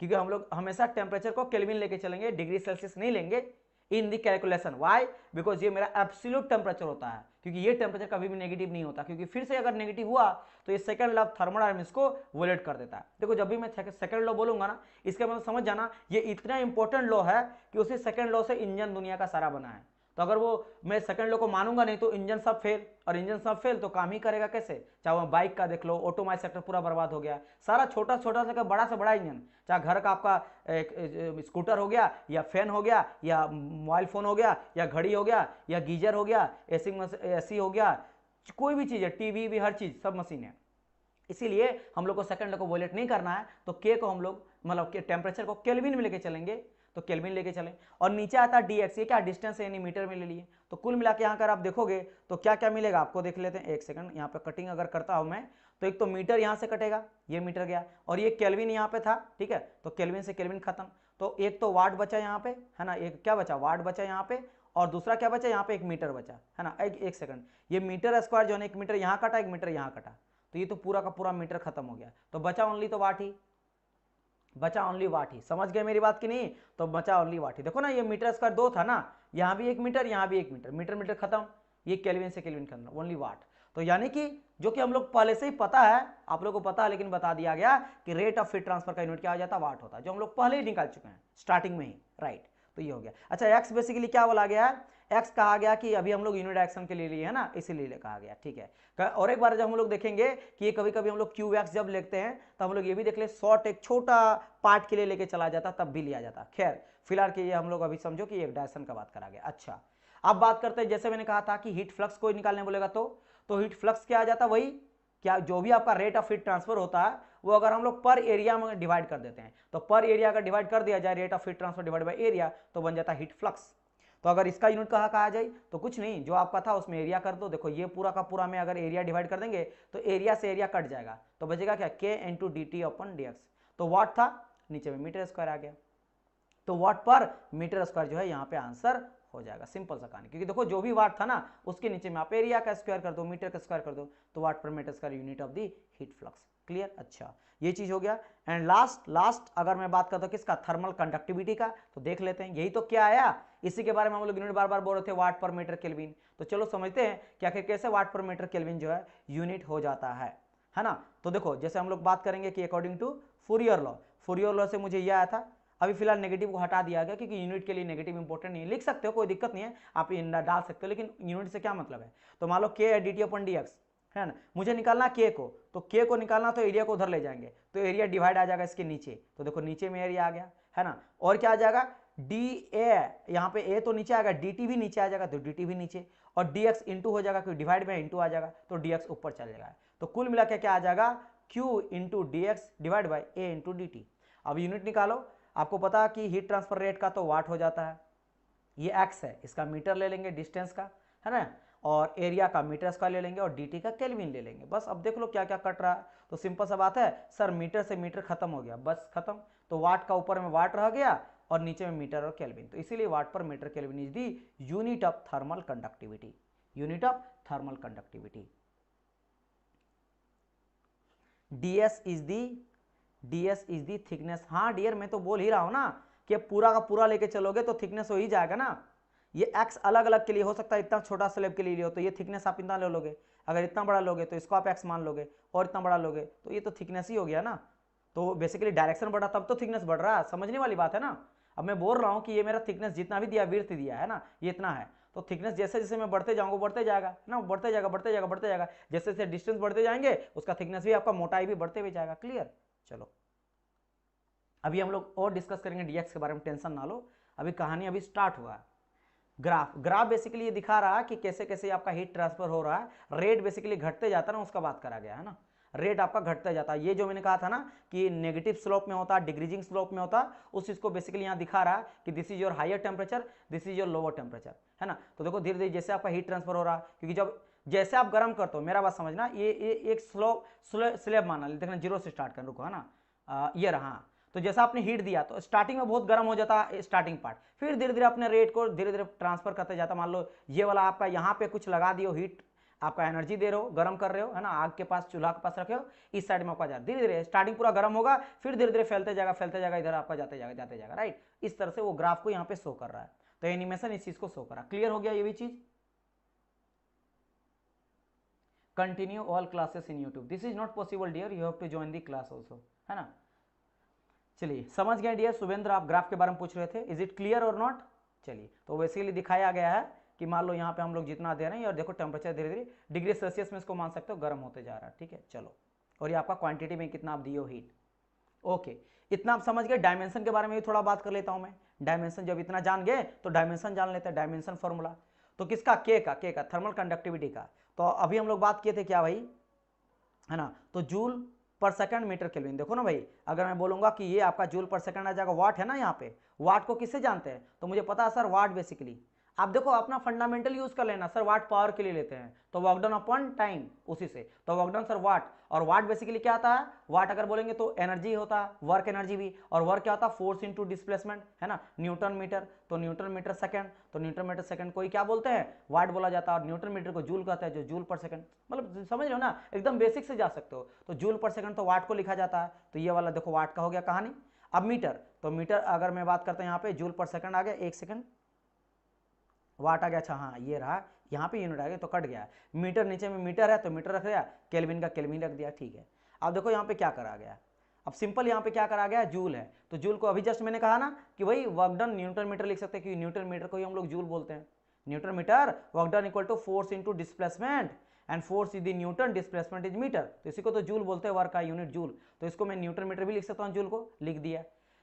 क्योंकि हम लोग हमेशा टेम्परेचर को केल्विन लेके चलेंगे, डिग्री सेल्सियस नहीं लेंगे इन दी कैलकुलेशन। वाई, बिकॉज ये मेरा एब्सोल्यूट टेम्परेचर होता है, क्योंकि ये टेम्परेचर कभी भी नेगेटिव नहीं होता, क्योंकि फिर से अगर नेगेटिव हुआ तो ये सेकंड लॉ ऑफ थर्मोडायनामिक्स को वोलेट कर देता है। देखो जब भी मैं सेकंड लॉ बोलूंगा ना, इसके मतलब समझ जाना ये इतना इंपॉर्टेंट लॉ है कि उसी सेकंड लॉ से इंजन दुनिया का सारा बना है। तो अगर वो मैं सेकंड लॉ को मानूंगा नहीं तो इंजन सब फेल, और इंजन सब फेल तो काम ही करेगा कैसे। चाहे वो बाइक का देख लो, ऑटोमाइज सेक्टर पूरा बर्बाद हो गया, सारा छोटा छोटा से बड़ा इंजन, चाहे घर का आपका स्कूटर हो गया, या फैन हो गया, या मोबाइल फोन हो गया, या घड़ी हो गया, या गीजर हो गया, एसी हो गया, कोई भी चीज़ है, टीवी भी, हर चीज़ सब मशीन है। इसीलिए हम लोग को सेकंड लॉ को वोलेट नहीं करना है, तो के को हम लोग मतलब टेम्परेचर को केल्विन में लेके चलेंगे, तो केल्विन लेके चलें। और नीचे आता है dx, ये क्या डिस्टेंस है यानी मीटर में ले लिए। तो कुल मिला के यहाँ कर आप देखोगे तो क्या क्या मिलेगा आपको, देख लेते हैं एक सेकंड। यहाँ पे कटिंग अगर करता हूँ मैं, तो एक तो मीटर यहाँ से कटेगा, ये मीटर गया, और ये केल्विन यहाँ पे था, ठीक है, तो केल्विन से केल्विन खत्म। तो एक तो वाट बचा यहाँ पे, है ना, एक क्या बचा, वाट बचा यहाँ पे, और दूसरा क्या बचा, यहाँ पे एक मीटर बचा, है ना। एक सेकंड, ये मीटर स्क्वायर जो है, एक मीटर यहाँ कटा, एक मीटर यहाँ कटा, तो ये तो पूरा का पूरा मीटर खत्म हो गया, तो बचा ओनली तो वाट ही, बचा ओनली वाट ही। समझ गए मेरी बात की नहीं, तो बचा ओनली वाट ही। देखो ना, ये मीटर स्क्वायर 2 था ना, यहाँ भी 1 मीटर, यहाँ भी 1 मीटर, मीटर मीटर खत्म, ये केल्विन से केल्विन खत्म, ओनली वाट। तो यानी कि जो कि हम लोग पहले से ही पता है, आप लोगों को पता है, लेकिन बता दिया गया कि रेट ऑफ हीट ट्रांसफर का यूनिट क्या हो जाता है, वाट होता है, जो हम लोग पहले ही निकाल चुके हैं स्टार्टिंग में ही, राइट। तो ये हो गया। अच्छा, एक्स बेसिकली क्या बोला गया है, एक्स कहा गया कि अभी हम लोग यूनिट डायरेक्शन के लिए लिए है ना, इसीलिए कहा गया, ठीक है। और एक बार जब हम लोग देखेंगे कि ये कभी कभी हम लोग क्यू एक्स जब लिखते हैं, तो हम लोग ये भी देख ले, शॉर्ट एक छोटा पार्ट के लिए लेके चला जाता, तब भी लिया जाता। खैर फिलहाल के ये हम लोग अभी समझो कि एक डायरेक्शन का बात करा गया। अच्छा, अब बात करते हैं, जैसे मैंने कहा था कि हीट फ्लक्स को निकालने बोलेगा, तो हीट फ्लक्स क्या आ जाता, वही क्या, जो भी आपका रेट ऑफ हीट ट्रांसफर होता है, वो अगर हम लोग पर एरिया में डिवाइड कर देते हैं, तो पर एरिया अगर डिवाइड कर दिया जाए, rate of heat transfer divide by area, तो बन जाता है हीट फ्लक्स। तो अगर इसका यूनिट कहा जाए, तो कुछ नहीं, जो आपका था उसमें एरिया कर दो। देखो ये पूरा का पूरा में अगर एरिया डिवाइड कर देंगे, तो एरिया से एरिया कट जाएगा, तो बचेगा क्या, के into D T upon D x. तो वाट था, नीचे में मीटर स्क्वायर आ गया, तो वाट पर मीटर स्क्वायर जो है यहाँ पे आंसर हो जाएगा। सिंपल सा कहानी, क्योंकि देखो जो भी वाट था ना, उसके नीचे में आप एरिया का स्क्वायर कर दो, मीटर का स्क्वायर कर दो, तो watt per metre square unit of the heat flux. Clear. अच्छा, ये चीज हो गया। एंड लास्ट अगर मैं बात करता हूँ किसका, थर्मल कंडक्टिविटी का, तो देख लेते हैं, यही तो क्या आया, इसी के बारे में हम लोग यूनिट बार बार बोल रहे थे, वाट पर मीटर केल्विन। तो चलो समझते हैं कि आखिर कैसे वाट पर मीटर केल्विन जो है यूनिट हो जाता है ना। तो देखो जैसे हम लोग बात करेंगे कि अकॉर्डिंग टू फूरियर लॉ से मुझे यह आया था। अभी फिलहाल नेगेटिव को हटा दिया गया, क्योंकि यूनिट के लिए नेगेटिव इंपॉर्टेंट नहीं है, लिख सकते हो कोई दिक्कत नहीं है, आप डाल सकते हो, लेकिन यूनिट से क्या मतलब है। तो मान लो के D T upon D x है ना, मुझे निकालना के को, तो के को निकालना तो एरिया को उधर ले जाएंगे, तो एरिया डिवाइड आ जाएगा इसके नीचे, तो देखो नीचे में एरिया आ गया, है ना। और क्या आ जाएगा, डी ए, यहाँ पे ए तो नीचे आएगा, डी टी भी नीचे आ जाएगा, तो डी टी भी नीचे, और डी एक्स इंटू हो जाएगा, क्योंकि डिवाइड में इंटू आ जाएगा, तो डी एक्स ऊपर चल जाएगा। तो कुल मिला के क्या आ जाएगा, Q into D x divide by A into D T. अब यूनिट निकालो, आपको पता कि हीट ट्रांसफर रेट का तो वाट हो जाता है, ये एक्स है, इसका मीटर ले लेंगे डिस्टेंस का, है ना, और एरिया का मीटर स्क्वायर ले लेंगे, और dt का केल्विन ले लेंगे। बस अब देख लो क्या क्या कट रहा है, तो सिंपल सा बात है सर, मीटर से मीटर खत्म हो गया, बस खत्म। तो वाट का ऊपर में वाट रह गया, और नीचे में मीटर और केल्विन, तो इसीलिए watt per metre kelvin is the unit of thermal conductivity, unit of thermal conductivity. ds is the thickness. हाँ डियर, मैं तो बोल ही रहा हूं ना कि पूरा का पूरा लेके चलोगे तो थिकनेस हो ही जाएगा ना। ये x अलग अलग के लिए हो सकता है, इतना छोटा स्लैब के लिए लियो तो ये थिकनेस आप इतना ले लोगे, अगर इतना बड़ा लोगे तो इसको आप x मान लोगे, और इतना बड़ा लोगे तो ये तो थिकनेस ही हो गया ना। तो बेसिकली डायरेक्शन बढ़ा तब तो थिकनेस बढ़ रहा है, समझने वाली बात है ना। अब मैं बोल रहा हूँ कि ये मेरा थिकनेस जितना भी दिया, विड्थ दिया है ना, ये इतना है, तो थिकनेस जैसे जैसे मैं बढ़ते जाऊंगा बढ़ते जाएगा ना, बढ़ते जाएगा बढ़ते जाएगा बढ़ते जाएगा, जैसे जैसे डिस्टेंस बढ़ते जाएंगे उसका थिकनेस भी, आपका मोटाई भी बढ़ते हुए जाएगा। क्लियर। चलो अभी हम लोग और डिस्कस करेंगे डीएक्स के बारे में, टेंशन ना लो, अभी कहानी अभी स्टार्ट हुआ है। ग्राफ बेसिकली ये दिखा रहा है कि कैसे कैसे आपका हीट ट्रांसफर हो रहा है, रेट बेसिकली घटते जाता है ना, उसका बात करा गया है ना, रेट आपका घटते जाता है। ये जो मैंने कहा था ना कि नेगेटिव स्लोप में होता है, डिक्रीजिंग स्लोप में होता है, उस चीज को बेसिकली यहाँ दिखा रहा है कि this is your higher temperature, this is your lower temperature, है ना। तो देखो धीरे धीरे जैसे आपका हीट ट्रांसफर हो रहा है, क्योंकि जब जैसे आप गर्म करते हो, मेरा बात समझना, ये एक स्लैब माना, देखना जीरो से स्टार्ट कर, रुको, है ना, ये रहा। तो जैसा आपने हीट दिया तो स्टार्टिंग में बहुत गर्म हो जाता है स्टार्टिंग पार्ट, फिर धीरे धीरे अपने रेट को धीरे धीरे ट्रांसफर करते जाता। मान लो ये वाला आपका यहाँ पे कुछ लगा दियो, हीट आपका एनर्जी दे रहे हो, गर्म कर रहे हो, है ना, आग के पास, चूल्हा के पास रखे हो, इस साइड में आपका जाता, धीरे धीरे स्टार्टिंग पूरा गर्म होगा, फिर धीरे धीरे फैलते जाएगा इधर आपका जाते जाएगा, राइट। इस तरह से वो ग्राफ को यहाँ पे शो कर रहा है, तो एनिमेशन इस चीज को शो कर रहा है। क्लियर हो गया ये भी चीज। Continue all classes in YouTube, this is not possible dear, you have to join the class also, है ना। चलिए समझ गए डियर। शुभेंद्र आप ग्राफ के बारे में पूछ रहे थे, इज इट क्लियर और नॉट। चलिए तो बेसिकली दिखाया गया है कि मान लो यहाँ पे हम लोग जितना दे रहे हैं और देखो टेम्परेचर धीरे धीरे डिग्री सेल्सियस में इसको मान सकते हो गर्म होते जा रहा है, ठीक है। चलो, और ये आपका क्वांटिटी में कितना आप दिए हो हीट। ओके, इतना आप समझ गए। डायमेंशन के बारे में भी थोड़ा बात कर लेता हूं मैं। डायमेंशन जब इतना जान गए तो डायमेंशन जान लेते हैं। डायमेंशन फॉर्मूला तो किसका, के का थर्मल कंडक्टिविटी का। तो अभी हम लोग बात किए थे क्या भाई, है ना, तो जूल पर सेकंड मीटर केल्विन। देखो ना भाई, अगर मैं बोलूंगा कि ये आपका जूल पर सेकंड आ जाएगा, वाट है ना यहाँ पे, वाट को किससे जानते हैं, तो मुझे पता है सर वाट बेसिकली। आप देखो अपना फंडामेंटल यूज कर लेना सर, वाट पावर के लिए लेते हैं तो वर्क डन अपॉन टाइम, उसी से तो वर्क डन सर वाट। और वाट बेसिकली क्या आता है, वाट अगर बोलेंगे तो एनर्जी होता है, वर्क एनर्जी भी, और वर्क क्या होता है, फोर्स इनटू डिस्प्लेसमेंट, है ना, न्यूटन मीटर, तो न्यूटन मीटर सेकंड, तो न्यूटन मीटर सेकंड को ही क्या बोलते हैं, वाट बोला जाता है, और न्यूटन मीटर को जूल कहते हैं, जो जूल पर सेकंड, मतलब समझ लो ना, एकदम बेसिक से जा सकते हो। तो जूल पर सेकंड तो वाट को लिखा जाता है, तो ये वाला देखो वाट का हो गया कहानी। अब मीटर, तो मीटर अगर मैं बात करता हूँ यहाँ पे जूल पर सेकंड आ गया, एक सेकंड, वाट आ गया, अच्छा हाँ ये रहा, यहाँ पे यूनिट आ गया तो कट गया, मीटर नीचे में मीटर है तो मीटर रख दिया, केल्विन का केल्विन रख दिया, ठीक है। अब देखो यहाँ पे क्या करा गया, अब सिंपल यहाँ पे क्या करा गया, जूल है, तो जूल को अभी जस्ट मैंने कहा ना कि भाई वर्क डन न्यूटन मीटर लिख सकते हैं, क्योंकि न्यूटन मीटर को ही हम लोग जूल बोलते हैं। Newton metre work done equal to force into displacement, and force is the newton, displacement is metre, तो इसी को तो जूल बोलते हैं, वर्क का यूनिट जूल, तो इसको मैं न्यूटन मीटर भी लिख सकता हूँ, जूल को लिख दिया।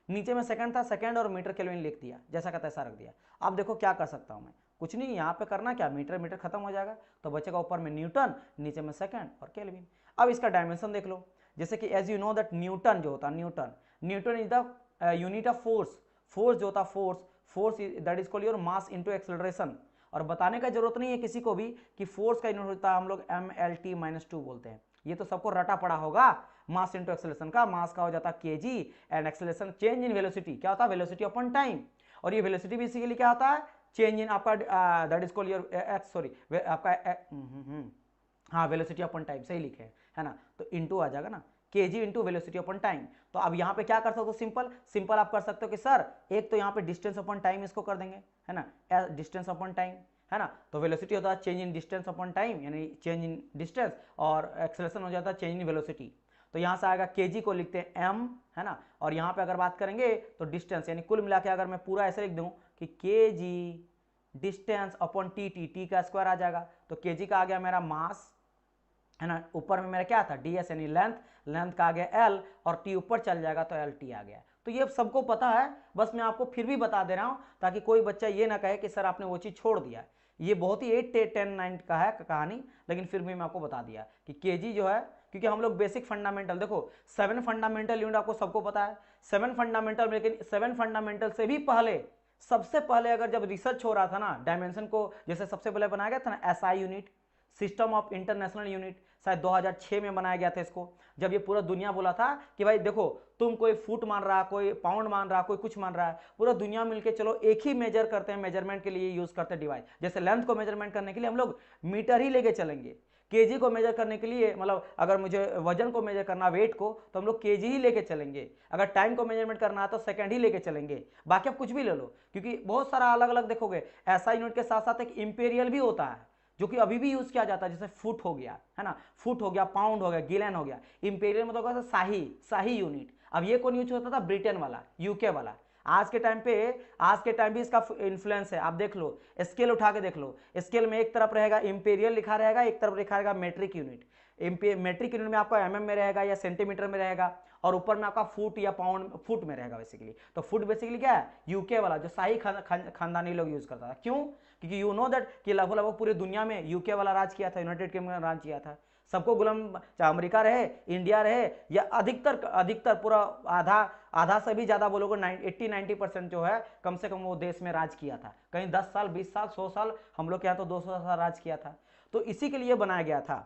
नीचे में सेकंड था, सेकंड और मीटर केल्विन लिख दिया, जैसा कहता है ऐसा रख दिया। अब देखो क्या कर सकता हूँ मैं, कुछ नहीं, यहाँ पे करना क्या, मीटर मीटर खत्म हो जाएगा, तो बचेगा ऊपर में न्यूटन, नीचे में सेकंड और केल्विन। अब इसका डायमेंशन देख लो, जैसे कि as you know that newton जो होता है, newton is the unit of force, force जो होता है force that is called your mass into acceleration. और बताने का जरूरत नहीं है किसी को भी कि फोर्स का यूनिट होता है हम लोग MLT-2 बोलते हैं, ये तो सबको रटा पड़ा होगा। मास इनटू एक्सेलरेशन का, मास का हो जाता है kg, and acceleration change in velocity, क्या होता है, वेलोसिटी अपॉन टाइम, और ये वेलोसिटी बेसिकली क्या होता है, चेंज इन आपका दैट इज कॉल्ड योर आपका हाँ वेलोसिटी अपॉन टाइम, सही लिखे है ना, तो इनटू आ जाएगा ना, KG into velocity upon time. तो अब यहाँ पे क्या कर सकते हो, सिंपल आप कर सकते हो कि सर एक तो यहाँ पे डिस्टेंस अपॉन टाइम इसको कर देंगे, है ना, डिस्टेंस अपॉन टाइम, है ना, तो वेलोसिटी होता है change in distance upon time, यानी चेंज इन डिस्टेंस, और एक्सेलरेशन हो जाता है चेंज इन वेलोसिटी। तो यहाँ से आएगा केजी को लिखते हैं m, है ना, और यहाँ पे अगर बात करेंगे तो डिस्टेंस, यानी कुल मिला के अगर मैं पूरा ऐसे लिख दूँ कि केजी डिस्टेंस अपॉन टी का स्क्वायर आ जाएगा, तो केजी का आ गया मेरा मास, है ना, ऊपर में मेरा क्या था ds यानी लेंथ का आ गया l, और t ऊपर चल जाएगा तो lt आ गया। तो ये सबको पता है, बस मैं आपको फिर भी बता दे रहा हूं ताकि कोई बच्चा ये ना कहे कि सर आपने वो चीज छोड़ दिया। ये बहुत ही 8, 10, 9 का है कहानी, लेकिन फिर भी मैं आपको बता दिया कि केजी जो है, क्योंकि हम लोग बेसिक फंडामेंटल, देखो 7 फंडामेंटल यूनिट आपको सबको पता है, 7 फंडामेंटल, लेकिन 7 फंडामेंटल से भी पहले, सबसे पहले अगर जब रिसर्च हो रहा था ना डायमेंशन को, जैसे सबसे पहले बनाया गया था ना SI unit, system of international unit, शायद 2006 में बनाया गया था इसको, जब ये पूरा दुनिया बोला था कि भाई देखो तुम कोई फुट मान रहा, कोई पाउंड मान रहा, कोई कुछ मान रहा है, पूरा दुनिया मिलके चलो एक ही मेजर करते हैं, मेजरमेंट के लिए यूज करते हैं डिवाइस। जैसे लेंथ को मेजरमेंट करने के लिए हम लोग मीटर ही लेके चलेंगे, केजी को मेजर करने के लिए, मतलब अगर मुझे वजन को मेजर करना, वेट को, तो हम लोग केजी ही लेके चलेंगे, अगर टाइम को मेजरमेंट करना है तो सेकंड ही लेके चलेंगे, बाकी आप कुछ भी ले लो, क्योंकि बहुत सारा अलग अलग देखोगे। ऐसा यूनिट के साथ साथ एक इंपेरियल भी होता है जो कि अभी भी यूज किया जाता है, जैसे फुट हो गया, है ना, फुट हो गया, पाउंड हो गया, गिलन हो गया। इंपेरियल मतलब होगा शाही यूनिट। अब ये कौन यूज होता था, ब्रिटेन वाला, यूके वाला। आज के टाइम भी इसका इन्फ्लुएंस है, आप देख लो, स्केल उठा के देख लो, स्केल में एक तरफ रहेगा इंपेरियल लिखा रहेगा, एक तरफ लिखा रहेगा मेट्रिक यूनिट। मेट्रिक यूनिट में आपका mm में रहेगा या सेंटीमीटर में रहेगा, और ऊपर में आपका फुट या पाउंड, फुट में रहेगा बेसिकली। तो फुट बेसिकली क्या है, यूके वाला, जो शाही खानदानी लोग यूज करता था। क्यों, क्योंकि यू नो दैट कि लगभग पूरी दुनिया में यूके वाला राज किया था, यूनाइटेड किंगडम राज किया था, सबको गुलाम, चाहे अमेरिका रहे, इंडिया रहे, या अधिकतर पूरा आधा से भी ज्यादा बोलोगे 80-90% जो है कम से कम वो देश में राज किया था। कहीं 10 साल, 20 साल, 100 साल, हम लोग के यहाँ तो 200 साल राज किया था। तो इसी के लिए बनाया गया था,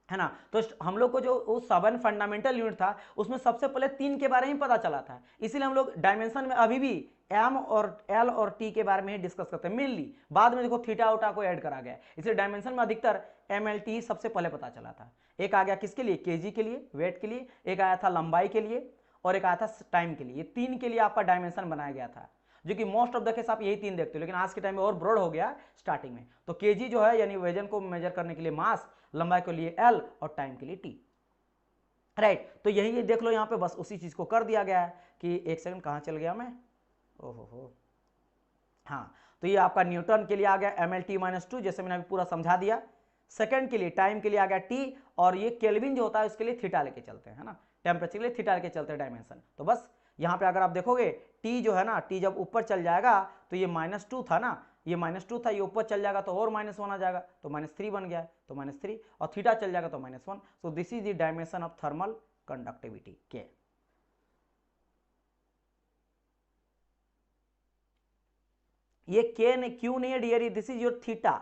है ना। तो हम लोग को जो वो 7 फंडामेंटल यूनिट था उसमें सबसे पहले 3 के बारे में पता चला था, इसीलिए हम लोग डायमेंशन में अभी भी एम और एल और टी के बारे में ही डिस्कस करते हैं मेनली। बाद में देखो थीटा उटा को ऐड करा गया, इसलिए डायमेंशन में अधिकतर एम एल टी सबसे पहले पता चला था। एक आ गया किसके लिए, केजी के लिए, वेट के लिए, एक आया था लंबाई के लिए, और एक आया था टाइम के लिए। ये 3 के लिए आपका डायमेंशन बनाया गया था, जो कि मोस्ट ऑफ द केस आप यही 3 देखते हो, लेकिन आज के टाइम में और ब्रॉड हो गया स्टार्टिंग में। तो केजी जो है यानी वजन को मेजर करने के लिए मास, लंबाई के लिए एल, और टाइम के लिए टी, राइट। तो यही देख लो यहाँ पे बस उसी चीज को कर दिया गया है कि एक सेकंड कहाँ चल गया मैं, ओहो हो, हाँ। तो ये आपका न्यूटन के लिए आ गया mLT-2, जैसे मैंने अभी पूरा समझा दिया। सेकंड के लिए टाइम के लिए आ गया T, और ये केल्विन जो होता है उसके लिए थीटा लेके चलते हैं, है ना, टेम्परेचर के लिए थीटा लेके चलते हैं डायमेंशन। तो बस यहाँ पे अगर आप देखोगे T जो है ना, T जब ऊपर चल जाएगा तो ये -2 था ना, ये -2 था, ये ऊपर चल जाएगा तो और -1 आ जाएगा, तो -3 बन गया, तो -3, और थीटा चल जाएगा तो -1। So this is the dimension of thermal conductivity k. ये के नहीं, क्यू नहीं है dear, this is your theta,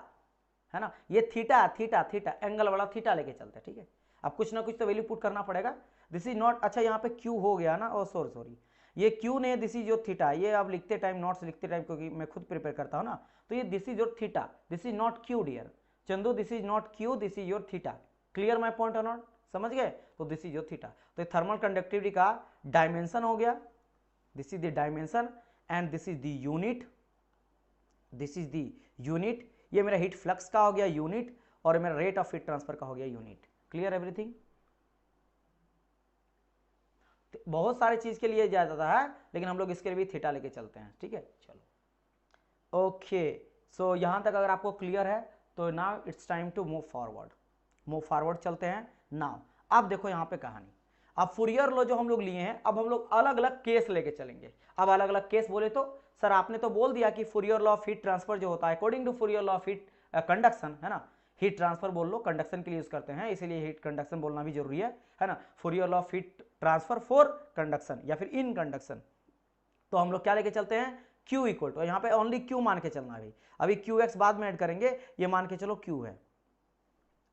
है ना, ये थीटा थीटा थीटा एंगल वाला थीटा लेके चलते हैं, ठीक है। अब कुछ ना कुछ तो वैल्यू पुट करना पड़ेगा। दिस इज नॉट, अच्छा यहाँ पे क्यू हो गया ना, ओ सॉरी, ये क्यू नहीं है, दिस इज योर थीटा। ये आप लिखते टाइम, नोट्स लिखते टाइम, क्योंकि मैं खुद प्रिपेयर करता हूँ ना, तो ये this is your theta, this is not Q dear Chandu, this is not Q, this is your theta. Clear my point और नॉट, समझ गए? तो दिस इज योर थीटा। तो थर्मल कंडक्टिविटी का डायमेंशन हो गया, this is the dimension and this is the unit, this is the unit. ये मेरा हीट फ्लक्स का हो गया यूनिट, और मेरा रेट ऑफ हीट ट्रांसफर का हो गया यूनिट। Clear everything? बहुत सारी चीज के लिए जाया जाता है, लेकिन हम लोग इसके लिए भी थीटा लेके चलते हैं, ठीक है। चलो ओके, सो यहां तक अगर आपको क्लियर है तो now it's time to move forward चलते हैं। नाउ अब देखो यहाँ पे कहानी, अब फूरियर लॉ जो हम लोग लिए हैं, अब हम लोग अलग अलग केस लेके चलेंगे। अब अलग अलग केस बोले तो सर आपने तो बोल दिया कि Fourier law of heat transfer जो होता है according to Fourier law of heat conduction, है ना, हीट ट्रांसफर बोल लो, कंडक्शन के लिए यूज करते हैं, इसीलिए हीट कंडक्शन बोलना भी जरूरी है ना। Fourier law of heat transfer for conduction या फिर इन कंडक्शन, तो हम लोग क्या लेके चलते हैं, Q इक्वल टू, यहाँ पे ओनली Q मान के चलना है, अभी QX बाद में ऐड करेंगे, ये मान के चलो Q है,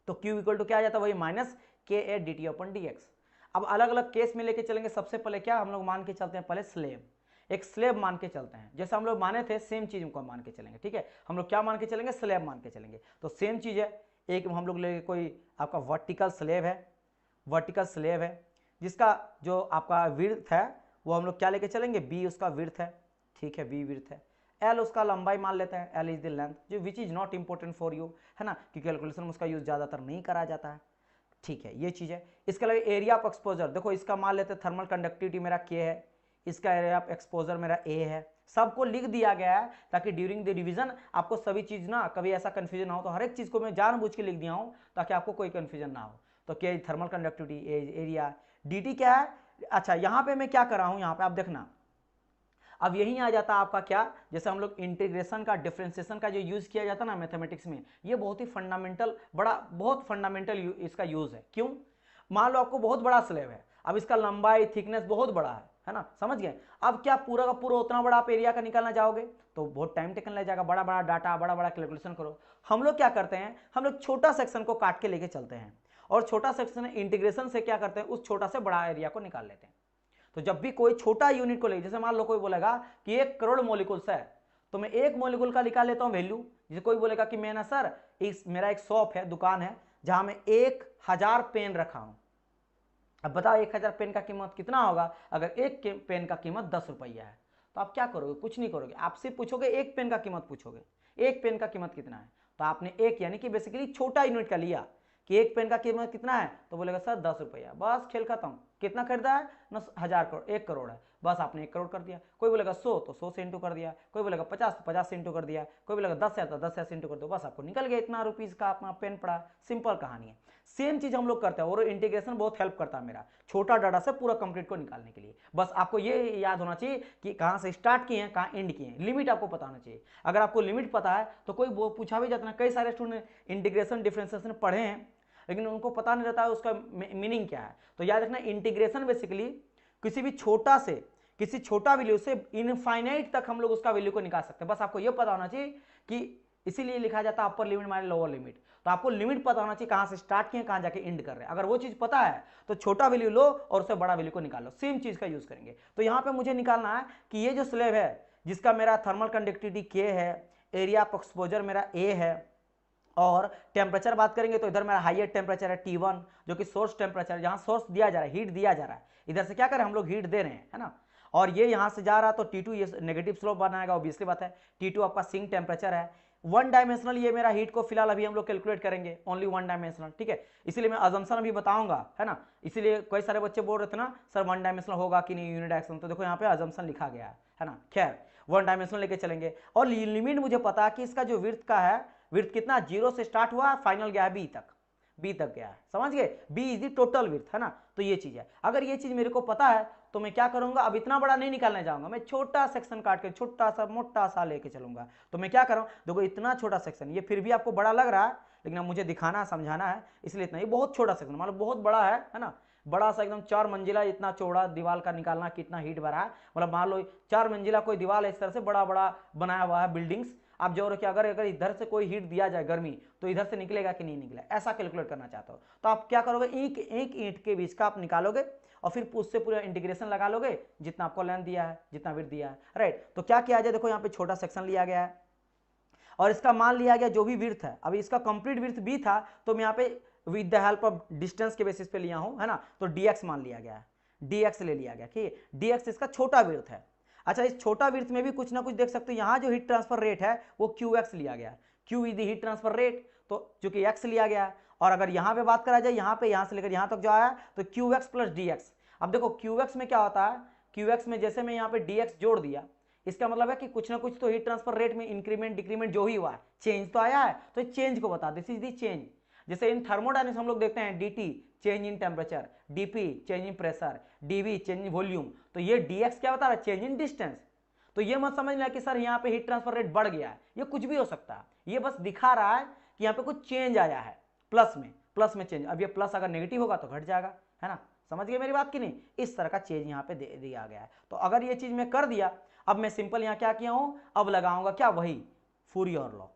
तो Q इक्वल टू क्या आ जाता है, वही माइनस KA/dT/dx। अब अलग अलग केस में लेके चलेंगे। सबसे पहले क्या हम लोग मान के चलते हैं, पहले स्लेब, एक स्लेब मान के चलते हैं, जैसे हम लोग माने थे सेम चीज को मान के चलेंगे, ठीक है। हम लोग क्या मान के चलेंगे, स्लेब मान के चलेंगे। तो सेम चीज है, एक हम लोग लेंगे कोई आपका वर्टिकल स्लेब है, जिसका जो आपका विड्थ है वो हम लोग क्या लेके चलेंगे, B उसका विड्थ है, ठीक है, B विड्थ है, L उसका लंबाई मान लेते हैं, L इज द लेंथ, जो which is not important for you, है ना, क्योंकि कैलकुलेशन में उसका यूज ज्यादातर नहीं करा जाता है, ठीक है, ये चीज है। इसके अलावा एरिया ऑफ एक्सपोजर, देखो इसका मान लेते हैं थर्मल कंडक्टिविटी मेरा K है, इसका एरिया ऑफ एक्सपोजर मेरा A है, सबको लिख दिया गया है ताकि ड्यूरिंग द रिवीजन आपको सभी चीज ना कभी ऐसा कंफ्यूजन ना हो, तो हर एक चीज को मैं जानबूझ के लिख दिया हूं ताकि आपको कोई कंफ्यूजन ना हो। तो क्या थर्मल कंडक्टिविटी एरिया, dt क्या है। अच्छा यहाँ पे मैं क्या कर रहा हूं, यहाँ पे आप देखना, अब यही आ जाता है आपका क्या, जैसे हम लोग इंटीग्रेशन का, डिफरेंशिएशन का जो यूज किया जाता है ना मैथमेटिक्स में, ये बहुत ही फंडामेंटल, बहुत फंडामेंटल इसका यूज है। क्यों, मान लो आपको बहुत बड़ा स्लैब है, अब इसका लंबाई थिकनेस बहुत बड़ा है ना, समझ गए। अब क्या पूरा का पूरा उतना बड़ा आप एरिया का निकालना चाहोगे तो बहुत टाइम टेकन लग जाएगा, बड़ा बड़ा डाटा, बड़ा बड़ा कैलकुलेशन करो। हम लोग क्या करते हैं, हम लोग छोटा सेक्शन को काट के लेके चलते हैं, और छोटा सेक्शन इंटीग्रेशन से क्या करते हैं, उस छोटा से बड़ा एरिया को निकाल लेते हैं। तो जब भी कोई छोटा यूनिट को ले, जैसे मान लो कोई बोलेगा कि 1 करोड़ मॉलिक्यूल्स है, तो मैं 1 मॉलिक्यूल का निकाल लेता हूं वैल्यू। जैसे कोई बोलेगा कि मैं ना सर मेरा एक शॉप है, दुकान है, जहां मैं 1000 पेन रखा हूं। अब बताओ 1000 पेन का कीमत कितना होगा, अगर एक पेन का कीमत 10 रुपया है, तो आप क्या करोगे, कुछ नहीं करोगे, आपसे पूछोगे एक पेन का कीमत पूछोगे, एक पेन का कीमत कितना है, तो आपने एक यानी कि बेसिकली छोटा यूनिट का लिया कि एक पेन का कीमत कितना है, तो बोलेगा सर 10 रुपया, बस खेल खत्म। कितना खरीदा है ना, 1000 करोड़, 1 करोड़ है, बस आपने 1 करोड़ कर दिया। कोई बोलेगा 100 तो 100 से इंटू कर दिया, कोई बोलेगा 50 तो 50 से इंटू कर दिया, कोई बोलेगा 10 है तो 10 से इंटू कर दो, बस आपको निकल गया इतना रुपीज का अपना पेन पड़ा। सिंपल कहानी है, सेम चीज हम लोग करते हैं, और इंटीग्रेशन बहुत हेल्प करता है मेरा छोटा डाटा से पूरा कंप्लीट को निकालने के लिए। बस आपको ये याद होना चाहिए कि कहां से स्टार्ट किए हैं, कहां एंड किए हैं, लिमिट आपको पता होना चाहिए। अगर आपको लिमिट पता है तो कोई पूछा भी जाता है, कई सारे स्टूडेंट इंटीग्रेशन डिफरेंशिएशन पढ़े हैं लेकिन उनको पता नहीं रहता है उसका मीनिंग क्या है। तो याद रखना, इंटीग्रेशन बेसिकली किसी भी छोटा से किसी छोटा वैल्यू से इनफाइनाइट तक हम लोग उसका वैल्यू को निकाल सकते हैं। बस आपको यह पता होना चाहिए कि इसीलिए लिखा जाता है upper limit minus lower limit. तो आपको लिमिट पता होना चाहिए कहां से स्टार्ट किए कहां जाके एंड कर रहे हैं। अगर वो चीज पता है तो छोटा वैल्यू लो और उससे बड़ा वैल्यू को निकालो, सेम चीज का यूज करेंगे। तो यहां पे मुझे निकालना है कि ये जो स्लैब है जिसका मेरा थर्मल कंडक्टिविटी K है, एरिया ऑफ एक्सपोजर मेरा A है, और टेम्परेचर बात करेंगे तो इधर मेरा हाईएर टेम्परेचर है T1 जो कि सोर्स टेम्परेचर, जहां सोर्स दिया जा रहा है, हीट दिया जा रहा है, इधर से क्या करें हम लोग हीट दे रहे हैं, है ना। और ये यहां से जा रहा तो T2 ये नेगेटिव स्लोप बनाएगा, ऑब्वियसली बात है। T2 आपका सिंक टेम्परेचर है, 1 डायमेंशनल ये मेरा हीट को फिलहाल अभी हम लोग कैलकुलेट करेंगे, ओनली 1 डायमेंशनल, ठीक है। इसीलिए मैं अजम्पशन अभी बताऊंगा, है ना। इसीलिए कई सारे बच्चे बोल रहे थे ना सर 1 डायमेंशनल होगा कि नहीं यूनिट एक्शन, तो देखो यहाँ पे अजम्पशन लिखा गया है ना। खैर वन डायमेंशनल लेके चलेंगे। और लिमिट मुझे पता है कि इसका जो विड्थ का है, विड्थ कितना, 0 से स्टार्ट हुआ, फाइनल गया है बी तक, बी तक गया है, समझ गए, B is the total width, है ना। तो ये चीज है, अगर ये चीज मेरे को पता है तो मैं क्या करूंगा, अब इतना बड़ा नहीं निकालने जाऊंगा, मैं छोटा सेक्शन काट के छोटा सा मोटा सा लेके चलूंगा। तो मैं क्या करूँ, देखो इतना छोटा सेक्शन, ये फिर भी आपको बड़ा लग रहा है, लेकिन अब मुझे दिखाना समझाना है, इसलिए इतना, ये बहुत छोटा सेक्शन, मतलब बहुत बड़ा है ना, बड़ा सा एकदम 4 मंजिला इतना चौड़ा दीवार का निकालना कितना हीट भरा है, मतलब मान लो 4 मंजिला कोई दीवार है, इस तरह से बड़ा बड़ा बनाया हुआ है बिल्डिंग्स, आप जो रखिए, अगर इधर से कोई हीट दिया जाए गर्मी, तो इधर से निकलेगा कि नहीं निकलेगा, ऐसा कैलकुलेट करना चाहते हो। तो आप क्या करोगे, एक ईंट के बीच का आप निकालोगे और फिर उससे पूरा इंटीग्रेशन लगा लोगे, जितना आपको लेंथ दिया है, जितना विड्थ दिया है, राइट। तो क्या किया जाए, देखो यहाँ पे छोटा सेक्शन लिया गया है और इसका मान लिया गया जो भी विड्थ है, अभी इसका कंप्लीट विड्थ भी था, तो मैं यहाँ पे with the help of distance के बेसिस पे लिया हूं, है ना, तो dx मान लिया गया है, dx ले लिया गया, ठीक है, dx इसका छोटा विड्थ है। अच्छा, इस छोटा विड्थ में भी कुछ ना कुछ देख सकते हो, यहाँ जो हीट ट्रांसफर रेट है वो qx लिया गया है, q is the heat transfer rate, तो चूंकि x लिया गया है, और अगर यहाँ पे बात करा जाए, यहाँ पे यहाँ से लेकर यहाँ तक जो आया तो qx प्लस dx। अब देखो qx में क्या होता है, qx में जैसे मैं यहाँ पे dx जोड़ दिया, इसका मतलब है कि कुछ ना कुछ तो हीट ट्रांसफर रेट में इंक्रीमेंट डिक्रीमेंट जो ही हुआ है, चेंज तो आया है, तो चेंज को बता, दिस इज द चेंज। जैसे इन थर्मोडायनेमिक्स हम लोग देखते हैं dt change in temperature, dp change in pressure, dv change in volume, तो ये dx क्या बता रहा है, चेंज इन डिस्टेंस। तो ये मत समझना कि सर यहाँ पे हीट ट्रांसफर रेट बढ़ गया है, ये कुछ भी हो सकता है, ये बस दिखा रहा है कि यहाँ पे कुछ चेंज आया है, प्लस में चेंज। अब ये प्लस अगर नेगेटिव होगा तो घट जाएगा, है ना, समझ गए मेरी बात की नहीं, इस तरह का चेंज यहाँ पे दे दिया गया है। तो अगर ये चीज मैं कर दिया, अब मैं सिंपल यहाँ क्या किया हूं, अब लगाऊंगा क्या, वही फूरियर लॉ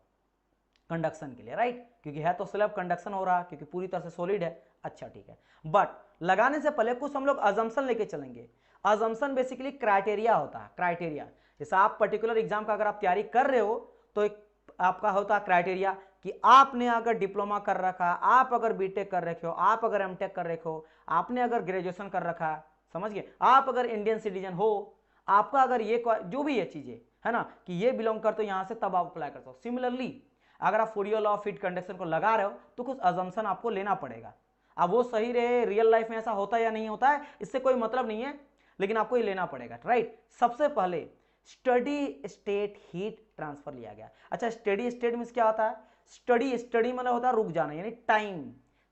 कंडक्शन के लिए, राइट, क्योंकि है तो स्लैब कंडक्शन हो रहा है, क्योंकि पूरी तरह से सॉलिड है। अच्छा ठीक है, बट लगाने से पहले कुछ हम लोग अजम्पशन लेके चलेंगे। अजम्पशन बेसिकली क्राइटेरिया होता है, क्राइटेरिया, जैसे आप पर्टिकुलर एग्जाम का अगर आप तैयारी कर रहे हो तो एक आपका होता है क्राइटेरिया कि आपने अगर डिप्लोमा कर रखा, आप अगर बीटेक कर रखे हो, आप अगर एमटेक कर रखे हो, आपने अगर ग्रेजुएशन कर रखा है, समझ गए, आप अगर इंडियन सिटीजन हो, आपका अगर ये जो भी ये चीजें है ना कि ये बिलोंग करते हो यहां से, तब आप अप्लाई करते हो। सिमिलरली अगर आप Fourier law of heat conduction को लगा रहे हो तो कुछ अजम्पशन आपको लेना पड़ेगा। अब वो सही रहे, रियल लाइफ में ऐसा होता है या नहीं होता है, इससे कोई मतलब नहीं है, लेकिन आपको ये लेना पड़ेगा, राइट। सबसे पहले स्टडी स्टेट हीट ट्रांसफर लिया गया। अच्छा, स्टडी स्टेट मींस क्या होता है, स्टडी मतलब होता है रुक जाना, यानी टाइम,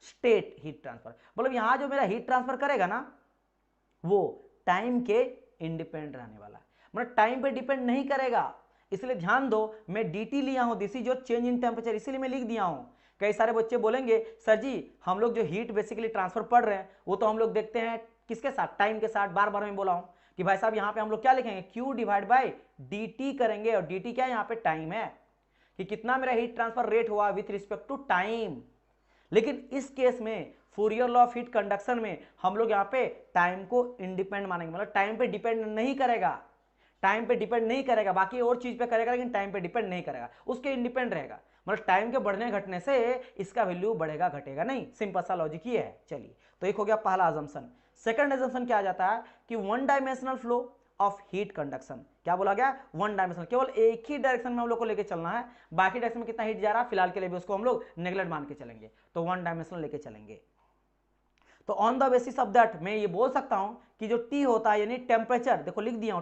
स्टेट हीट ट्रांसफर मतलब यहां जो मेरा हीट ट्रांसफर करेगा ना वो टाइम के इंडिपेंडेंट रहने वाला, मतलब टाइम पे डिपेंड नहीं करेगा। इसलिए ध्यान दो, मैं dt लिया हूं, this is your change in temperature, इसीलिए मैं लिख दिया हूं। कई सारे बच्चे बोलेंगे सर जी हम लोग जो हीट बेसिकली ट्रांसफर पढ़ रहे हैं वो तो हम लोग देखते हैं किसके साथ, टाइम के साथ। बार बार मैं बोला हूं कि भाई साहब यहाँ पे हम लोग क्या लिखेंगे, q डिवाइड बाई dt करेंगे, और dt क्या है, यहाँ पे टाइम है कि कितना मेरा हीट ट्रांसफर रेट हुआ विथ रिस्पेक्ट टू टाइम। लेकिन इस केस में Fourier law of heat conduction में हम लोग यहाँ पे टाइम को इंडिपेंडेंट मानेंगे, मतलब टाइम पे डिपेंड नहीं करेगा, टाइम पे डिपेंड नहीं करेगा, बाकी और चीज पे करेगा लेकिन टाइम पे डिपेंड नहीं करेगा, उसके इंडिपेंडेंट रहेगा। मतलब टाइम के बढ़ने घटने से इसका वैल्यू बढ़ेगा घटेगा नहीं, सिंपल सा लॉजिक ये है। चलिए, तो एक हो गया पहला अजम्पशन। सेकंड अजम्पशन क्या आ जाता है कि one dimensional flow of heat conduction. क्या बोला गया, वन डायमेंशनल, केवल एक ही डायरेक्शन में हम लोग को लेके चलना है, बाकी डायरेक्शन में कितना हीट जा रहा है फिलहाल के लिए भी उसको हम लोग नेगलेक्ट मान के चलेंगे, तो वन डायमेंशनल लेके चलेंगे। तो on the basis of that मैं ये बोल सकता हूं कि जो T होता है यानी टेम्परेचर, देखो लिख दिया हूं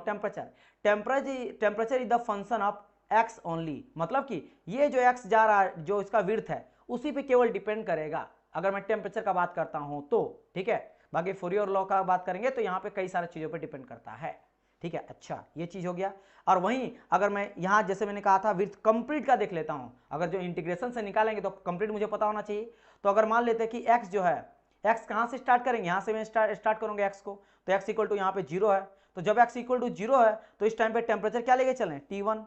temperature is the function of x only, मतलब कि ये जो x जा रहा है, जो इसका विड्थ है उसी पे केवल डिपेंड करेगा अगर मैं टेम्परेचर का बात करता हूं तो, ठीक है। बाकी फूरियर लॉ का बात करेंगे तो यहाँ पे कई सारी चीजों पे डिपेंड करता है, ठीक है। अच्छा, ये चीज हो गया। और वहीं अगर मैं यहाँ जैसे मैंने कहा था विड्थ कंप्लीट का देख लेता हूं, अगर जो इंटीग्रेशन से निकालेंगे तो कंप्लीट मुझे पता होना चाहिए। तो अगर मान लेते हैं कि x जो है, x कहाँ से स्टार्ट करेंगे, यहाँ से मैं स्टार्ट करूंगा x को, तो x इक्वल टू यहाँ पे 0 है, तो जब x इक्वल टू 0 है तो इस टाइम पे टेम्परेचर क्या लेके चलें, T1।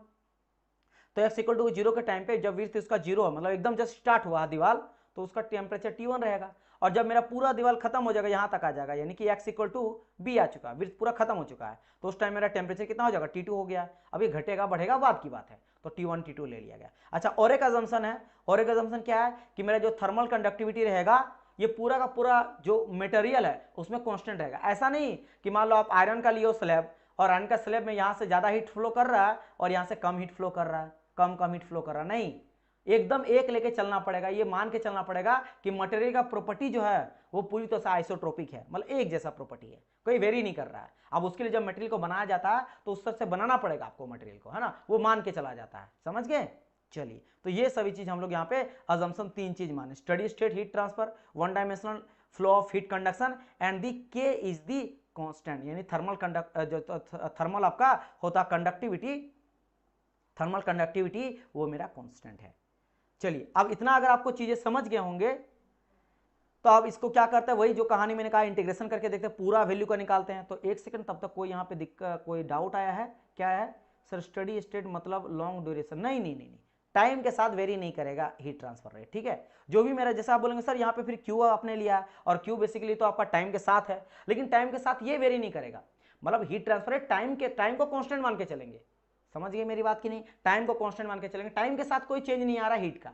तो x इक्वल टू 0 के टाइम पे जब विड्थ इसका 0 है, मतलब एकदम जस्ट स्टार्ट हुआ दीवार, तो उसका टेम्परेचर T1 रहेगा। और जब मेरा पूरा दीवार खत्म हो जाएगा, यहाँ तक आ जाएगा, यानी कि x इक्वल टू b आ चुका है, विड्थ पूरा खत्म हो चुका है, तो उस टाइम मेरा टेम्परेचर कितना हो जाएगा, T2 हो गया। अब ये घटेगा बढ़ेगा बात की बात है, तो T1 T2 ले लिया गया। अच्छा, और एक अजम्पशन है, और एक अजम्पशन क्या है कि मेरा जो थर्मल कंडक्टिविटी रहेगा ये पूरा का पूरा जो मटेरियल है उसमें कांस्टेंट रहेगा। ऐसा नहीं कि मान लो आप आयरन का लियो स्लैब, और आयरन का स्लैब में यहाँ से ज्यादा हीट फ्लो कर रहा है और यहाँ से कम हीट फ्लो कर रहा है, कम हीट फ्लो कर रहा है, नहीं, एकदम एक लेके चलना पड़ेगा, ये मान के चलना पड़ेगा कि मटेरियल का प्रॉपर्टी जो है वो पूरी तरह से आइसोट्रोपिक है, मतलब एक जैसा प्रॉपर्टी है, कोई वेरी नहीं कर रहा है। अब उसके लिए जब मटेरियल को बनाया जाता है तो उस तरह से बनाना पड़ेगा आपको मटेरियल को, है ना, वो मान के चला जाता है, समझ गए। चलिए, तो ये सभी चीज हम लोग यहाँ पे अजम्पशन 3 चीज माने, steady state heat transfer, one dimensional flow of heat conduction and the के इज दी कांस्टेंट, यानी थर्मल जो थर्मल आपका होता कंडक्टिविटी, थर्मल कंडक्टिविटी वो मेरा कांस्टेंट है। चलिए, अब इतना अगर आपको चीजें समझ गए होंगे तो अब इसको क्या करते हैं, वही जो कहानी मैंने कहा, इंटीग्रेशन करके देखते हैं, पूरा वैल्यू का निकालते हैं। तो एक सेकंड, तब तक कोई यहाँ पे दिक्कत, कोई डाउट आया है? क्या है सर, स्टडी स्टेट मतलब लॉन्ग ड्यूरेशन? नहीं नहीं नहीं, टाइम के साथ वेरी नहीं करेगा हीट ट्रांसफर रेट, ठीक है। जो भी मेरा, जैसा आप बोलेंगे सर यहाँ पे फिर क्यू आपने लिया, और क्यू बेसिकली तो आपका टाइम के साथ है, लेकिन टाइम के साथ ये वेरी नहीं करेगा, मतलब हीट ट्रांसफर रेट टाइम को कांस्टेंट मान के चलेंगे, समझ गए मेरी बात की नहीं? टाइम को कांस्टेंट मान के चलेंगे, टाइम के साथ कोई चेंज नहीं आ रहा हीट का,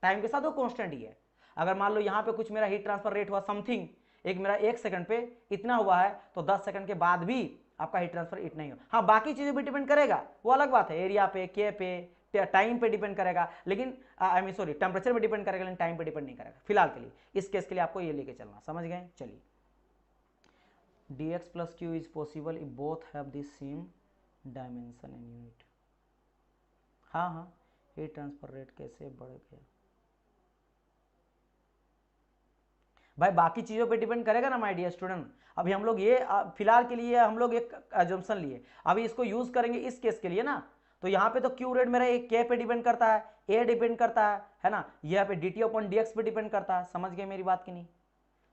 टाइम के साथ वो कांस्टेंट ही है। अगर मान लो यहाँ पे कुछ मेरा हीट ट्रांसफर रेट हुआ समथिंग, एक मेरा 1 सेकंड पे इतना हुआ है, तो 10 सेकंड के बाद भी आपका हीट ट्रांसफर इतना ही हो। हाँ, बाकी चीजें भी डिपेंड करेगा, वो अलग बात है, एरिया पे, के पे, टाइम पे डिपेंड करेगा, लेकिन आई मीन सॉरी, टेम्परेचर पे डिपेंड करेगा, लेकिन टाइम पे डिपेंड नहीं करेगा फिलहाल के लिए। इस केस के लिए आपको ये लेके चलना, समझ गए। चलिए, dx plus q is possible if both have the same dimension in unit। हाँ हाँ, हीट ट्रांसफर रेट कैसे बढ़ गया भाई, बाकी चीजों पे डिपेंड करेगा ना माय डियर स्टूडेंट। अभी हम लोग ये फिलहाल के लिए हम लोग एक अजम्पशन लिए, अभी इसको यूज करेंगे इस केस के लिए ना। तो यहाँ पे तो क्यू रेट मेरा एक के पे डिपेंड करता है, ए डिपेंड करता है ना, यहाँ पे D T upon D x पे डिपेंड करता है, समझ गए मेरी बात की नहीं?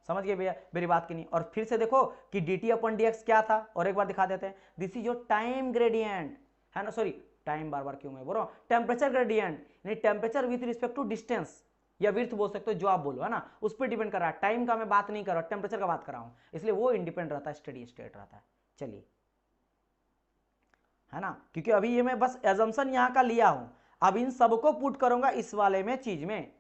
समझ गए भैया मेरी बात की नहीं? और फिर से देखो कि D T upon D x क्या था, और एक बार दिखा देते हैं, this is your time gradient, है ना, सॉरी टाइम बार बार क्यों मैं बोल रहा हूँ, टेम्परेचर ग्रेडियंट, यानी temperature with respect to distance या विर्थ बोल सकते हो, जो आप बोलो, है ना, उस पर डिपेंड कर रहा है। टाइम का मैं बात नहीं कर रहा, टेम्परेचर का बात कर रहा हूं, इसलिए वो इंडिपेंडेंट रहता है, स्टडी स्टेट रहता है। चलिए, है ना, क्योंकि अभी ये मैं बस एजम्पशन यहां का लिया हूं, अब इन सबको पुट करूंगा इस वाले में चीज में,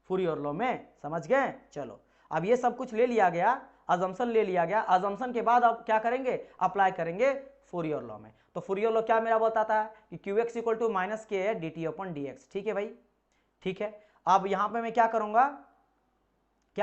फूरियर लॉ में, समझ गए। चलो, अब ये सब कुछ ले लिया गया, अजम्पशन ले लिया गया, अजम्पशन के बाद अब क्या करेंगे, अप्लाई करेंगे फूरियर लॉ में। तो फूरियर लॉ क्या मेरा बताता है कि Q X equal to minus K है D T upon D X, ठीक है भाई, ठीक है। अब यहां पे मैं क्या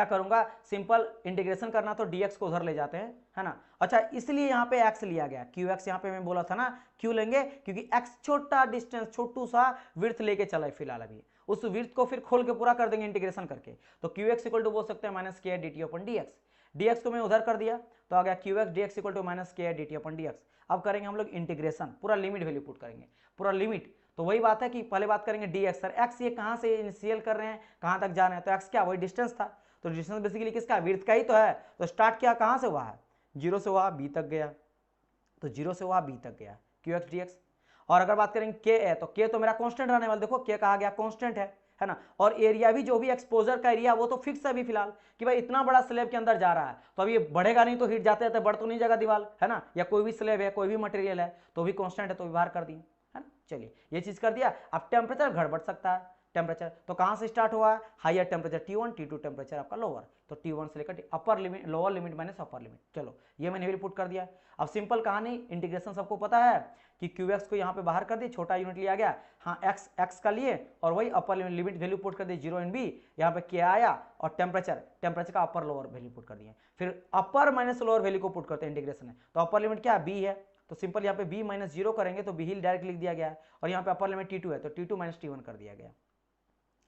करूंगा, सिंपल इंटीग्रेशन करना, तो dx को उधर ले जाते हैं, है ना। अच्छा, इसलिए यहां पे x लिया गया, qx यहां पे मैं बोला था ना, क्यों लेंगे, क्योंकि x छोटा डिस्टेंस, छोटू सा विड्थ लेके चला है फिलहाल, अभी उस विड्थ को फिर खोल के पूरा कर देंगे इंटीग्रेशन करके। तो qx इक्वल टू बोल सकते हैं minus K D T upon D x, dx को मैं उधर कर दिया तो आ गया qx dx equal to minus K D T upon D X. अब करेंगे हम लोग इंटीग्रेशन, पूरा लिमिट वैल्यू पुट करेंगे, पूरा लिमिट। तो वही बात है कि पहले बात करेंगे dx, सर x ये कहां से इनिशियल कर रहे हैं, कहां तक जा रहे हैं, तो x क्या, वही डिस्टेंस था, तो डिस्टेंस बेसिकली किसका, विड्थ का ही तो है। तो स्टार्ट किया कहां से हुआ है, 0 से हुआ b तक गया, तो 0 से हुआ b तक गया qx dx। और अगर बात करेंगे k है, तो k तो मेरा कांस्टेंट रहने वाला, देखो k कहा गया कांस्टेंट है ना। और एरिया भी, जो भी एक्सपोजर का एरिया वो तो फिक्स है अभी फिलहाल, कि भाई इतना बड़ा स्लैब के अंदर जा रहा है, तो अभी ये बढ़ेगा नहीं, तो हीट जाते जाते बढ़ तो नहीं जाएगा दीवार, है ना, या कोई भी स्लैब है, कोई भी मटेरियल है, तो भी कांस्टेंट है, तो भी बाहर कर दिए, है ना। चलिए, ये चीज कर दिया। अब टेम्परेचर घट बढ़ सकता है, टेम्परेचर तो कहां से स्टार्ट हुआ है, higher temperature T1, T2 temperature आपका लोअर, तो T1 से लेकर upper limit, lower limit minus upper limit. चलो, ये मैंने पुट कर दिया। अब सिंपल कहानी, इंटीग्रेशन सबको पता है कि QX को यहाँ पे बाहर कर दिए, छोटा यूनिट लिया गया, हाँ x का लिए, और वही अपर लिमिट वैल्यू पुट कर दी 0 एंड b, यहाँ पे K आया, और टेम्परेचर का अपर लोअर वैल्यू पुट कर दिए। फिर अपर माइनस लोअर वैल्यू को पुट करते हैं इंटीग्रेशन में, तो अपर लिमिट क्या है, b है, तो सिंपल यहाँ पे b माइनस 0 करेंगे तो b ही डायरेक्ट लिख दिया गया है, और यहाँ पे अपर लिमिट T2 है, तो T2 माइनस T1 कर दिया गया,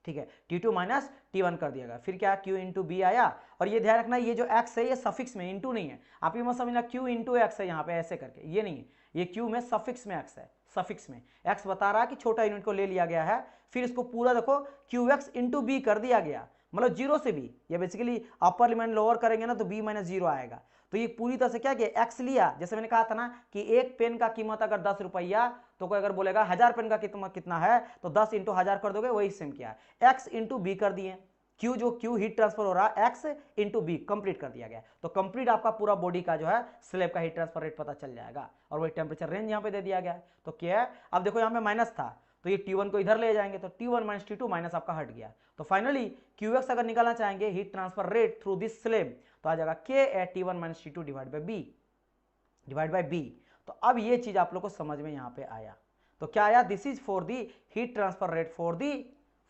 ठीक है, T2 माइनस T1 कर दिया गया। फिर क्या, Q इंटू बी आया, और ये ध्यान रखना, ये जो x है ये सफिक्स में, इंटू नहीं है, आप ये मत समझना Q इंटू एक्स है यहाँ पे ऐसे करके, ये नहीं है, ये Q में सफिक्स में x है, सफिक्स में x बता रहा है कि छोटा यूनिट को ले लिया गया है, फिर इसको पूरा देखो QX इंटू बी कर दिया गया, मतलब 0 से b, ये बेसिकली अपर लिमिट लोअर करेंगे ना तो b माइनस 0 आएगा। तो ये पूरी तरह से क्या किया, x लिया, जैसे मैंने कहा था ना कि एक पेन का कीमत अगर 10 रुपया, तो कोई अगर बोलेगा 1000 पेन का कीमत कितना है, तो 10 इंटू 1000 कर दोगे, वही सेम किया, x इंटू बी कर दिए, Q जो Q हीट ट्रांसफर हो रहा है x इंटू बी कंप्लीट कर दिया गया, तो कंप्लीट आपका पूरा बॉडी का जो है स्लैब का हीट ट्रांसफर रेट पता चल जाएगा, और वही टेम्परेचर रेंज यहाँ पे दे दिया गया है। तो क्या है, अब देखो यहाँ पे माइनस था, तो ये T1 को इधर ले जाएंगे, तो T1 माइनस T2 माइनस आपका हट गया, तो फाइनली QX अगर निकालना चाहेंगे heat transfer rate through this slab, तो आ जाएगा K at T1 minus T2 divide by B। तो अब ये चीज आप लोग को समझ में यहाँ पे आया, तो क्या आया, this is for the heat transfer rate for the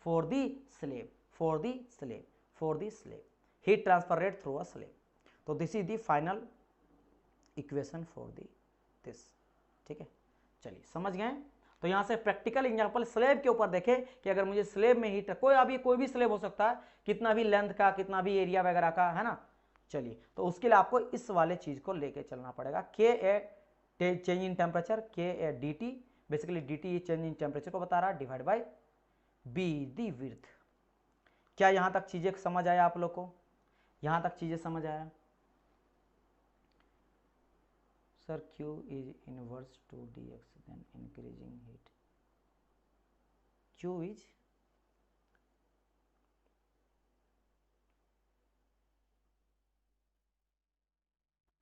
for the slab, for the slab, for the slab, heat transfer rate through a slab. तो this is the final equation for the this. ठीक है, चलिए समझ गए। तो यहाँ से practical example slab के ऊपर देखें कि अगर मुझे स्लेब में हीट, कोई अभी कोई भी स्लेब हो सकता है, कितना भी लेंथ का, कितना भी एरिया वगैरह का, है ना। चलिए, तो उसके लिए आपको इस वाले चीज को लेके चलना पड़ेगा, के ए चेंज इन टेम्परेचर, के A D T, basically D T change in temperature को बता रहा है, divide by be the width. क्या यहां तक चीजें समझ आया आप लोग को? यहां तक चीजें समझ आया? Sir Q is inverse to dx then increasing heat, Q is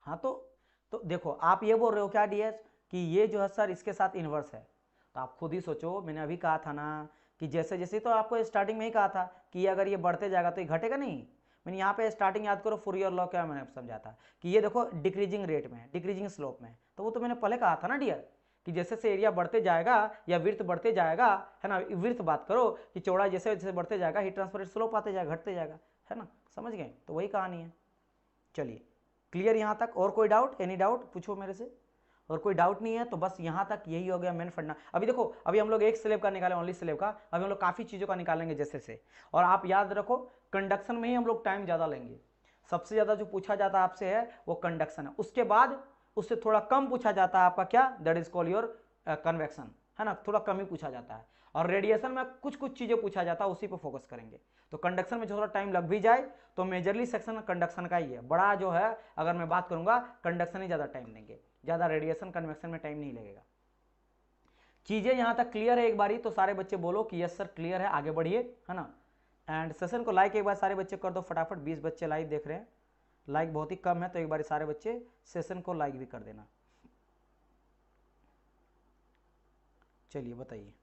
हाँ, तो देखो आप ये बोल रहे हो क्या ds कि ये जो है सर इसके साथ इन्वर्स है, तो आप खुद ही सोचो, मैंने अभी कहा था ना कि जैसे जैसे, तो आपको स्टार्टिंग में ही कहा था कि अगर ये बढ़ते जाएगा तो ये घटेगा नहीं। मैंने यहाँ पे स्टार्टिंग याद करो, फूरियर लॉ क्या मैंने समझा था कि ये देखो डिक्रीजिंग रेट में, डिक्रीजिंग स्लोप में, तो वो तो मैंने पहले कहा था ना डियर कि जैसे से एरिया बढ़ते जाएगा या विड्थ बढ़ते जाएगा, है ना, विड्थ बात करो कि चौड़ा जैसे जैसे बढ़ते जाएगा हीट ट्रांसफर रेट स्लोप आते जाएगा, घटते जाएगा, है ना, समझ गए। तो वही कहानी है। चलिए क्लियर यहाँ तक? और कोई डाउट, एनी डाउट पूछो मेरे से। और कोई डाउट नहीं है तो बस यहाँ तक यही हो गया मेन फंडा। अभी देखो, अभी हम लोग एक स्लेब का निकाले, ओनली स्लेब का, अभी हम लोग काफ़ी चीज़ों का निकालेंगे जैसे से। और आप याद रखो कंडक्शन में ही हम लोग टाइम ज़्यादा लेंगे, सबसे ज़्यादा जो पूछा जाता है आपसे है वो कंडक्शन है, उसके बाद उससे थोड़ा कम पूछा जाता है आपका क्या, that is call your convection, है ना, थोड़ा कम ही पूछा जाता है। और रेडिएशन में कुछ कुछ चीज़ें पूछा जाता है, उसी पर फोकस करेंगे। तो कंडक्शन में जो थोड़ा टाइम लग भी जाए तो मेजरली सेक्शन कंडक्शन का ही है, बड़ा जो है अगर मैं बात करूंगा कंडक्शन ही ज़्यादा टाइम लेंगे, ज़्यादा रेडिएशन कन्वेक्शन में टाइम नहीं लगेगा। चीज़ें यहाँ तक क्लियर है एक बारी? तो सारे बच्चे बोलो कि यस सर क्लियर है, आगे बढ़िए, है ना। एंड सेशन को लाइक एक बार सारे बच्चे कर दो फटाफट, 20 बच्चे लाइव देख रहे हैं, लाइक बहुत ही कम है, तो एक बार सारे बच्चे सेशन को लाइक भी कर देना। चलिए बताइए।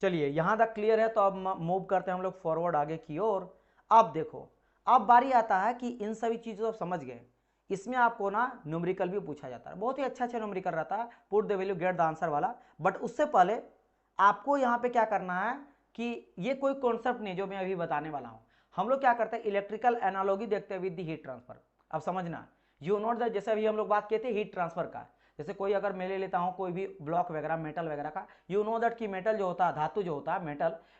चलिए यहाँ तक क्लियर है, तो अब मूव करते हैं हम लोग फॉरवर्ड आगे की ओर। अब देखो, अब बारी आता है कि इन सभी चीज़ों को समझ गए, इसमें आपको ना न्यूमेरिकल भी पूछा जाता है, बहुत ही अच्छा अच्छा न्यूमेरिकल रहता है, put the value get the answer वाला। बट उससे पहले आपको यहाँ पे क्या करना है कि ये कोई कॉन्सेप्ट नहीं जो मैं अभी बताने वाला हूँ, हम लोग क्या करते हैं इलेक्ट्रिकल एनालॉजी देखते हैं विद द हीट ट्रांसफर। अब समझना, यू नोट दैट, जैसे अभी हम लोग बात किए थे हीट ट्रांसफर का, जैसे कोई अगर मैं ले लेता हूँ कोई भी ब्लॉक वगैरह मेटल वगैरह का, यू नो दैट कि मेटल जो होता है, धातु जो होता है,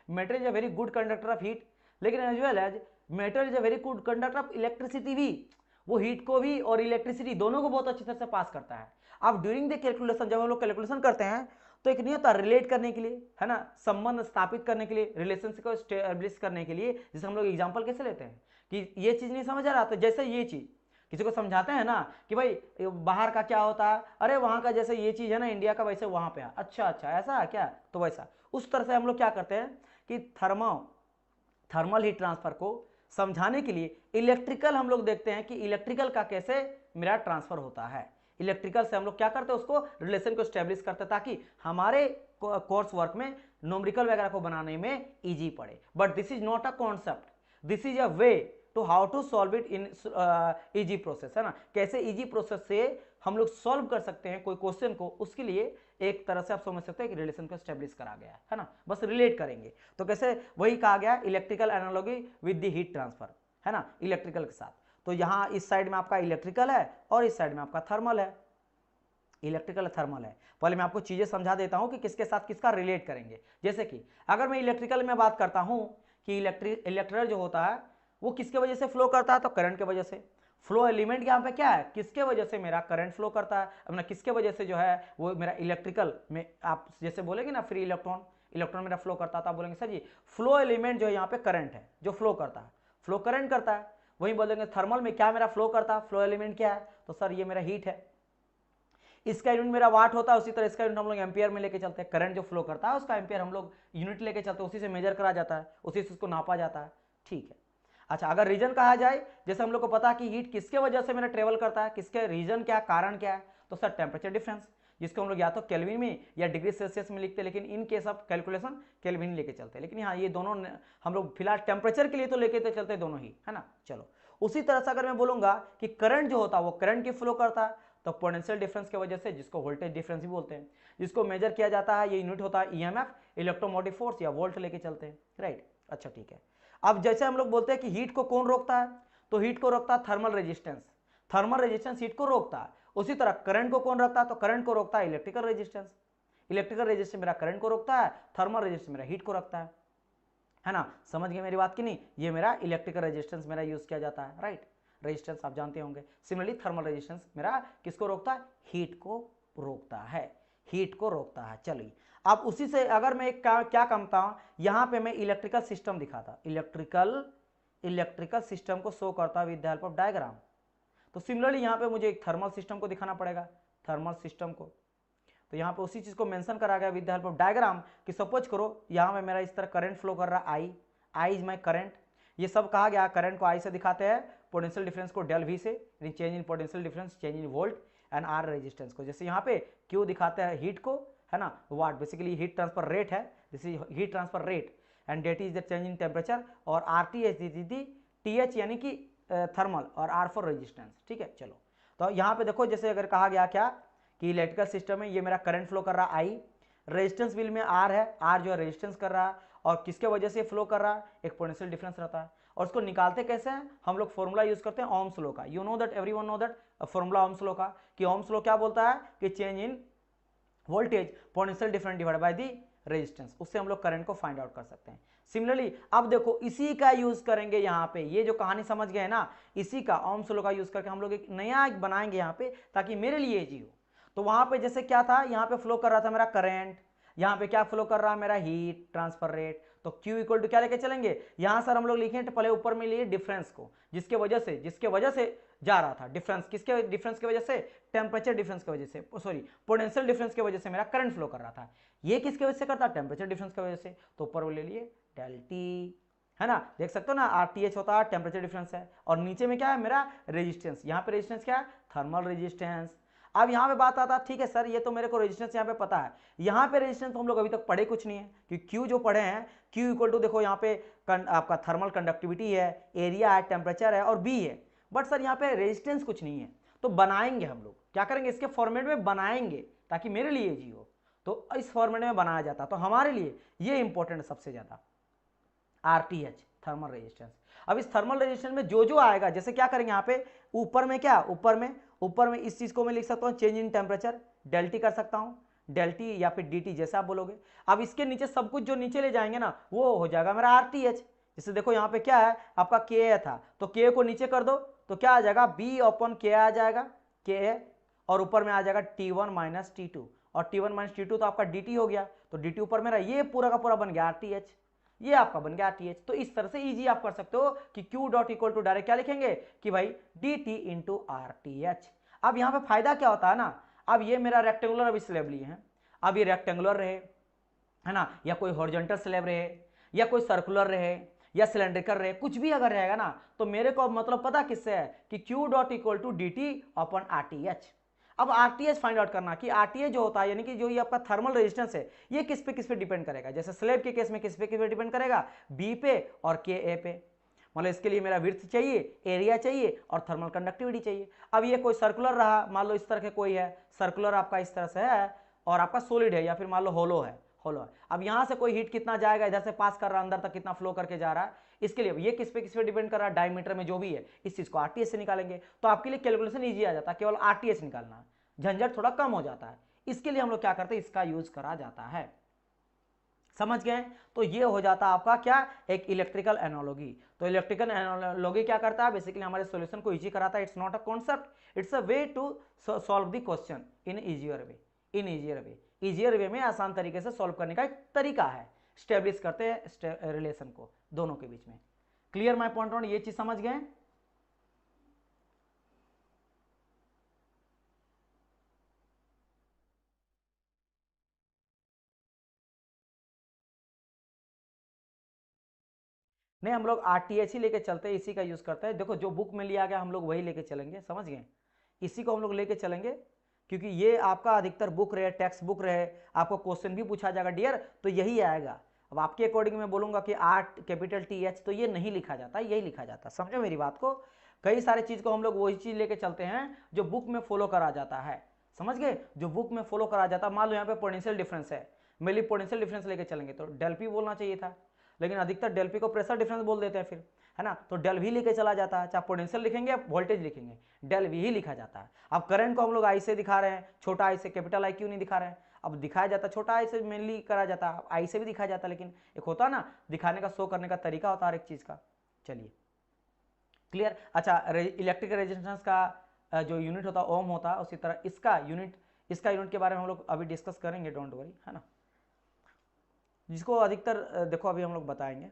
metal is a very good conductor of heat, लेकिन as well as metal is a very good conductor of electricity भी, वो हीट को भी और इलेक्ट्रिसिटी दोनों को बहुत अच्छी तरह से पास करता है। अब ड्यूरिंग द कैलकुलेशन, जब हम लोग कैलकुलेशन करते हैं तो एक नहीं होता रिलेट करने के लिए, है ना, संबंध स्थापित करने के लिए, रिलेशनशिप को स्टेब्लिश करने के लिए, जैसे हम लोग एग्जांपल कैसे लेते हैं कि ये चीज नहीं समझ आ रहा, तो जैसे ये चीज किसी को समझाते हैं ना कि भाई बाहर का क्या होता है, अरे वहां का जैसे ये चीज है ना इंडिया का, वैसे वहां पे अच्छा अच्छा ऐसा है क्या, तो वैसा उस तरह से हम लोग क्या करते हैं कि थर्मल हीट ट्रांसफर को समझाने के लिए इलेक्ट्रिकल हम लोग देखते हैं कि इलेक्ट्रिकल का कैसे मेरा ट्रांसफर होता है, इलेक्ट्रिकल से हम लोग क्या करते हैं उसको रिलेशन को स्टेब्लिश करते हैं ताकि हमारे कोर्स वर्क में न्यूमेरिकल वगैरह को बनाने में इजी पड़े। But this is not a concept, this is a way to how to solve it in easy process, है ना, कैसे इजी प्रोसेस से हम लोग सॉल्व कर सकते हैं कोई क्वेश्चन को, उसके लिए एक तरह से आप समझ सकते हैं कि रिलेशन को स्टेब्लिश करा गया है ना, बस रिलेट करेंगे। तो कैसे वही कहा गया electrical analogy with the heat transfer, है ना, इलेक्ट्रिकल के साथ। तो यहां इस साइड में आपका इलेक्ट्रिकल है और इस साइड में आपका थर्मल है, इलेक्ट्रिकल थर्मल है। पहले मैं आपको चीजें समझा देता हूं कि किसके साथ किसका रिलेट करेंगे। जैसे कि अगर मैं इलेक्ट्रिकल में बात करता हूं कि इलेक्ट्रिकल जो होता है वो किसके वजह से फ्लो करता है, तो करंट के वजह से। फ्लो एलिमेंट यहाँ पे क्या है, किसके वजह से मेरा करंट फ्लो करता है, अपना किसके वजह से जो है वो मेरा इलेक्ट्रिकल में, आप जैसे बोलेंगे ना फ्री इलेक्ट्रॉन, इलेक्ट्रॉन मेरा फ्लो करता था, बोलेंगे सर जी फ्लो एलिमेंट जो है यहाँ पे करंट है, जो फ्लो करता है, फ्लो करंट करता है। वही बोलेंगे थर्मल में क्या मेरा फ्लो करता है, फ्लो एलिमेंट क्या है, तो सर ये मेरा हीट है। इसका यूनिट मेरा वाट होता है, उसी तरह इसका यूनिट हम लोग एम्पियर में लेके चलते हैं, करंट जो फ्लो करता है उसका एम्पियर हम लोग यूनिट लेके चलते हैं, उसी से मेजर करा जाता है, उसी से उसको नापा जाता है, ठीक है। अच्छा, अगर रीजन कहा जाए, जैसे हम लोग को पता है कि हीट किसके वजह से मेरा ट्रेवल करता है, किसके रीजन क्या, कारण क्या है, तो सर टेम्परेचर डिफरेंस, जिसको हम लोग या तो केल्विन में या डिग्री सेल्सियस में लिखते हैं, लेकिन in case of calculation kelvin लेके चलते हैं, लेकिन हाँ ये दोनों हम लोग फिलहाल टेम्परेचर के लिए तो लेके तो चलते दोनों ही, है ना। चलो, उसी तरह से अगर मैं बोलूंगा कि करंट जो होता है वो करंट की फ्लो करता है, तो पोटेंशियल डिफरेंस की वजह से, जिसको वोल्टेज डिफरेंस भी बोलते हैं, जिसको मेजर किया जाता है, ये यूनिट होता है ईएमएफ, इलेक्ट्रोमोटिव फोर्स या वोल्ट लेके चलते हैं, राइट। अच्छा ठीक है। अब जैसे हम लोग बोलते हैं कि हीट को कौन रोकता है, तो हीट को रोकता है thermal resistance, thermal resistance heat को रोकता है। उसी तरह करंट को कौन रोकता है, तो करंट को रोकता है इलेक्ट्रिकल रेजिस्टेंस, इलेक्ट्रिकल रेजिस्टेंस मेरा करंट को रोकता है, थर्मल रेजिस्टेंस मेरा हीट को रखता है ना। समझ गए मेरी बात की नहीं, ये मेरा इलेक्ट्रिकल रेजिस्टेंस मेरा यूज किया जाता है, राइट। रेजिस्टेंस आप जानते होंगे। सिमिलरली थर्मल रेजिस्टेंस मेरा किसको रोकता है, हीट को रोकता है, हीट को रोकता है। चलिए अब उसी से अगर मैं क्या करता हूं, यहां पे मैं इलेक्ट्रिकल सिस्टम दिखाता, इलेक्ट्रिकल सिस्टम को शो करता with the help of diagram. तो सिमिलरली यहां पे मुझे एक थर्मल सिस्टम को दिखाना पड़ेगा, थर्मल सिस्टम को, तो यहाँ पे उसी चीज को मेंशन करा गया with the help of diagram कि सपोज करो यहाँ पे मेरा इस तरह करंट फ्लो कर रहा है, आई इज माई करंट, ये सब कहा गया, करंट को आई से दिखाते हैं, पोटेंशियल डिफरेंस को डेल वी से, change in potential difference, change in volt, and R resistance को, जैसे यहाँ पे क्यू दिखाते हैं हीट को, है ना, what basically heat transfer rate है, this is heat transfer rate, and that is the change in temperature, और R T H the T H यानी कि थर्मल, और आर फॉर रेजिस्टेंस, ठीक है। चलो तो यहाँ पे देखो, जैसे अगर कहा गया क्या कि इलेक्ट्रिकल सिस्टम में ये मेरा करंट फ्लो कर रहा है आई, रेजिस्टेंस बिल में आर है, आर जो है रेजिस्टेंस कर रहा है, और किसके वजह से फ्लो कर रहा है, एक पोटेंशियल डिफरेंस रहता है। और उसको निकालते कैसे हैं, हम लोग फॉर्मूला यूज करते हैं ओम्स लॉ का, you know that, everyone know that formula Ohm's law का, कि ओम्स लॉ क्या बोलता है कि change in voltage potential difference divide by the resistance, उससे हम लोग करंट को फाइंड आउट कर सकते हैं। सिमिलरली अब देखो इसी का यूज करेंगे यहाँ पे, ये जो कहानी समझ गए ना, इसी का ओम्स लॉ का यूज करके हम लोग एक नया बनाएंगे यहाँ पे, ताकि मेरे लिए इजी हो। तो वहां पे जैसे क्या था, यहाँ पे फ्लो कर रहा था मेरा करंट, यहाँ पे क्या फ्लो कर रहा है मेरा हीट ट्रांसफर रेट, तो Q इक्वल टू क्या लेके चलेंगे, यहां सर हम लोग लिखे पहले ऊपर में लिए डिफरेंस को, जिसके वजह से जा रहा था डिफरेंस, किसके डिफरेंस की वजह से, टेम्परेचर डिफरेंस की वजह से, सॉरी पोटेंशियल डिफरेंस की वजह से मेरा करंट फ्लो कर रहा था, ये किसकी वजह से करता, टेम्परेचर डिफरेंस की वजह से, तो ऊपर ले लिए डेल टी, है ना, देख सकते हो ना, RTH होता है टेम्परेचर डिफरेंस है, और नीचे में क्या है मेरा रेजिस्टेंस, यहाँ पे रेजिस्टेंस क्या है, थर्मल रेजिस्टेंस। अब यहाँ पे बात आता है, ठीक है सर ये तो मेरे को रेजिस्टेंस यहाँ पे पता है, यहाँ पे रेजिस्टेंस तो हम लोग अभी तक पढ़े कुछ नहीं है, कि Q जो पढ़े हैं, Q इक्वल टू देखो यहाँ पे आपका थर्मल कंडक्टिविटी है, एरिया है, टेम्परेचर है, और B है, बट सर यहाँ पे रेजिस्टेंस कुछ नहीं है, तो बनाएंगे हम लोग, क्या करेंगे, इसके फॉर्मेट में बनाएंगे, ताकि मेरे लिए इजी हो, तो इस फॉर्मेट में बनाया जाता, तो हमारे लिए ये इंपॉर्टेंट है सबसे ज्यादा, RTH थर्मल रेजिस्टेंस। अब इस थर्मल रेजिस्टेंस में जो आएगा, जैसे क्या करेंगे यहाँ पे ऊपर में क्या, ऊपर में इस चीज को मैं लिख सकता हूँ change in temperature, del T कर सकता हूँ, डेल टी या फिर डी टी जैसे आप बोलोगे। अब इसके नीचे सब कुछ जो नीचे ले जाएंगे ना, वो हो जाएगा मेरा RTH। जैसे देखो यहाँ पे क्या है आपका Ka था, तो Ka को नीचे कर दो तो क्या आ जाएगा, B अपॉन Ka आ जाएगा, Ka, और ऊपर में आ जाएगा T1 माइनस T2, और T1 माइनस T2 तो आपका dt हो गया, तो dt ऊपर मेरा ये पूरा का पूरा बन गया RTH, ये आपका बन गया RTH। तो इस तरह से इजी आप कर सकते हो कि Q dot equal to direct क्या लिखेंगे कि भाई dt इंटू RTH। अब यहाँ पे फायदा क्या होता है ना, अब ये मेरा रेक्टेंगुलर अभी स्लैब लिए हैं, अब ये रेक्टेंगुलर रहे, है ना, या कोई हॉरिजॉन्टल स्लैब रहे, या कोई सर्कुलर रहे, या सिलेंड्रिकल रहे, कुछ भी अगर रहेगा ना, तो मेरे को मतलब पता किससे है कि Q dot equal to dt upon RTH। अब RTH फाइंड आउट करना कि RTH जो होता है, यानी कि जो ये आपका थर्मल रेजिस्टेंस है, ये किस पे डिपेंड करेगा, जैसे स्लैब के केस में किस पे डिपेंड करेगा, B पे और Ka पे, मतलब इसके लिए मेरा विड्थ चाहिए, एरिया चाहिए, और थर्मल कंडक्टिविटी चाहिए। अब ये कोई सर्कुलर रहा, मान लो इस तरह के कोई है सर्कुलर आपका इस तरह से है, और आपका सॉलिड है, या फिर मान लो होलो है, अब यहां से कोई हीट कितना जाएगा, इधर से पास कर रहा है, अंदर तक कितना फ्लो करके जा रहा है, इसके लिए ये किस पे डिपेंड कर रहा है, डायमीटर में जो भी है, इस चीज को RTH से निकालेंगे, तो आपके लिए कैलकुलेशन इजी आ जाता है, केवल RTH निकालना, झंझट थोड़ा कम हो जाता है। इसके लिए हम लोग क्या करते हैं, इसका यूज करा जाता है, समझ गए। तो ये हो जाता है आपका क्या, एक इलेक्ट्रिकल एनालॉजी। तो इलेक्ट्रिकल एनालॉजी क्या करता है, बेसिकली हमारे सॉल्यूशन को इजी कराता है। It's not a concept, it's a way to solve the question in easier way, easier way में आसान तरीके से सॉल्व करने का एक तरीका है, स्टेब्लिश करते हैं रिलेशन को दोनों के बीच में। क्लियर माय पॉइंट, ये चीज समझ गए। नहीं, हम लोग RTH ही लेके चलते हैं, इसी का यूज करते हैं। देखो जो बुक में लिया गया हम लोग वही लेके चलेंगे, समझ गए, इसी को हम लोग लेके चलेंगे, क्योंकि ये आपका अधिकतर बुक रहे, टेक्स्ट बुक रहे, आपको क्वेश्चन भी पूछा जाएगा डियर, तो यही आएगा। अब आपके अकॉर्डिंग मैं बोलूंगा कि R कैपिटल TH, तो ये नहीं लिखा जाता, यही लिखा जाता, समझो मेरी बात को। कई सारे चीज को हम लोग वही चीज लेके चलते हैं जो बुक में फॉलो करा जाता है, समझ गए, जो बुक में फॉलो करा जाता है। मान लो यहाँ पे पोटेंशियल डिफरेंस है, मेरे लिए पोटेंशियल डिफरेंस लेके चलेंगे तो डेल पी बोलना चाहिए था, लेकिन अधिकतर डेल पी को प्रेशर डिफरेंस बोल देते हैं फिर, है ना, तो डेल वी लेके चला जाता है, चाहे पोटेंशियल लिखेंगे या वोल्टेज लिखेंगे डेल वी ही लिखा जाता है। अब करंट को हम लोग आई से दिखा रहे हैं, छोटा आई से, कैपिटल आई क्यों नहीं दिखा रहे हैं, अब दिखाया जाता छोटा आई से मेनली करा जाता है, आई से भी दिखाया जाता है, लेकिन एक होता ना दिखाने का, शो करने का तरीका होता है हर एक चीज का। चलिए क्लियर। अच्छा, इलेक्ट्रिक रेजिस्टेंस का जो यूनिट होता है ओम होता है, उसी तरह इसका यूनिट के बारे में हम लोग अभी डिस्कस करेंगे, डोंट वरी, है ना, जिसको अधिकतर देखो अभी हम लोग बताएंगे,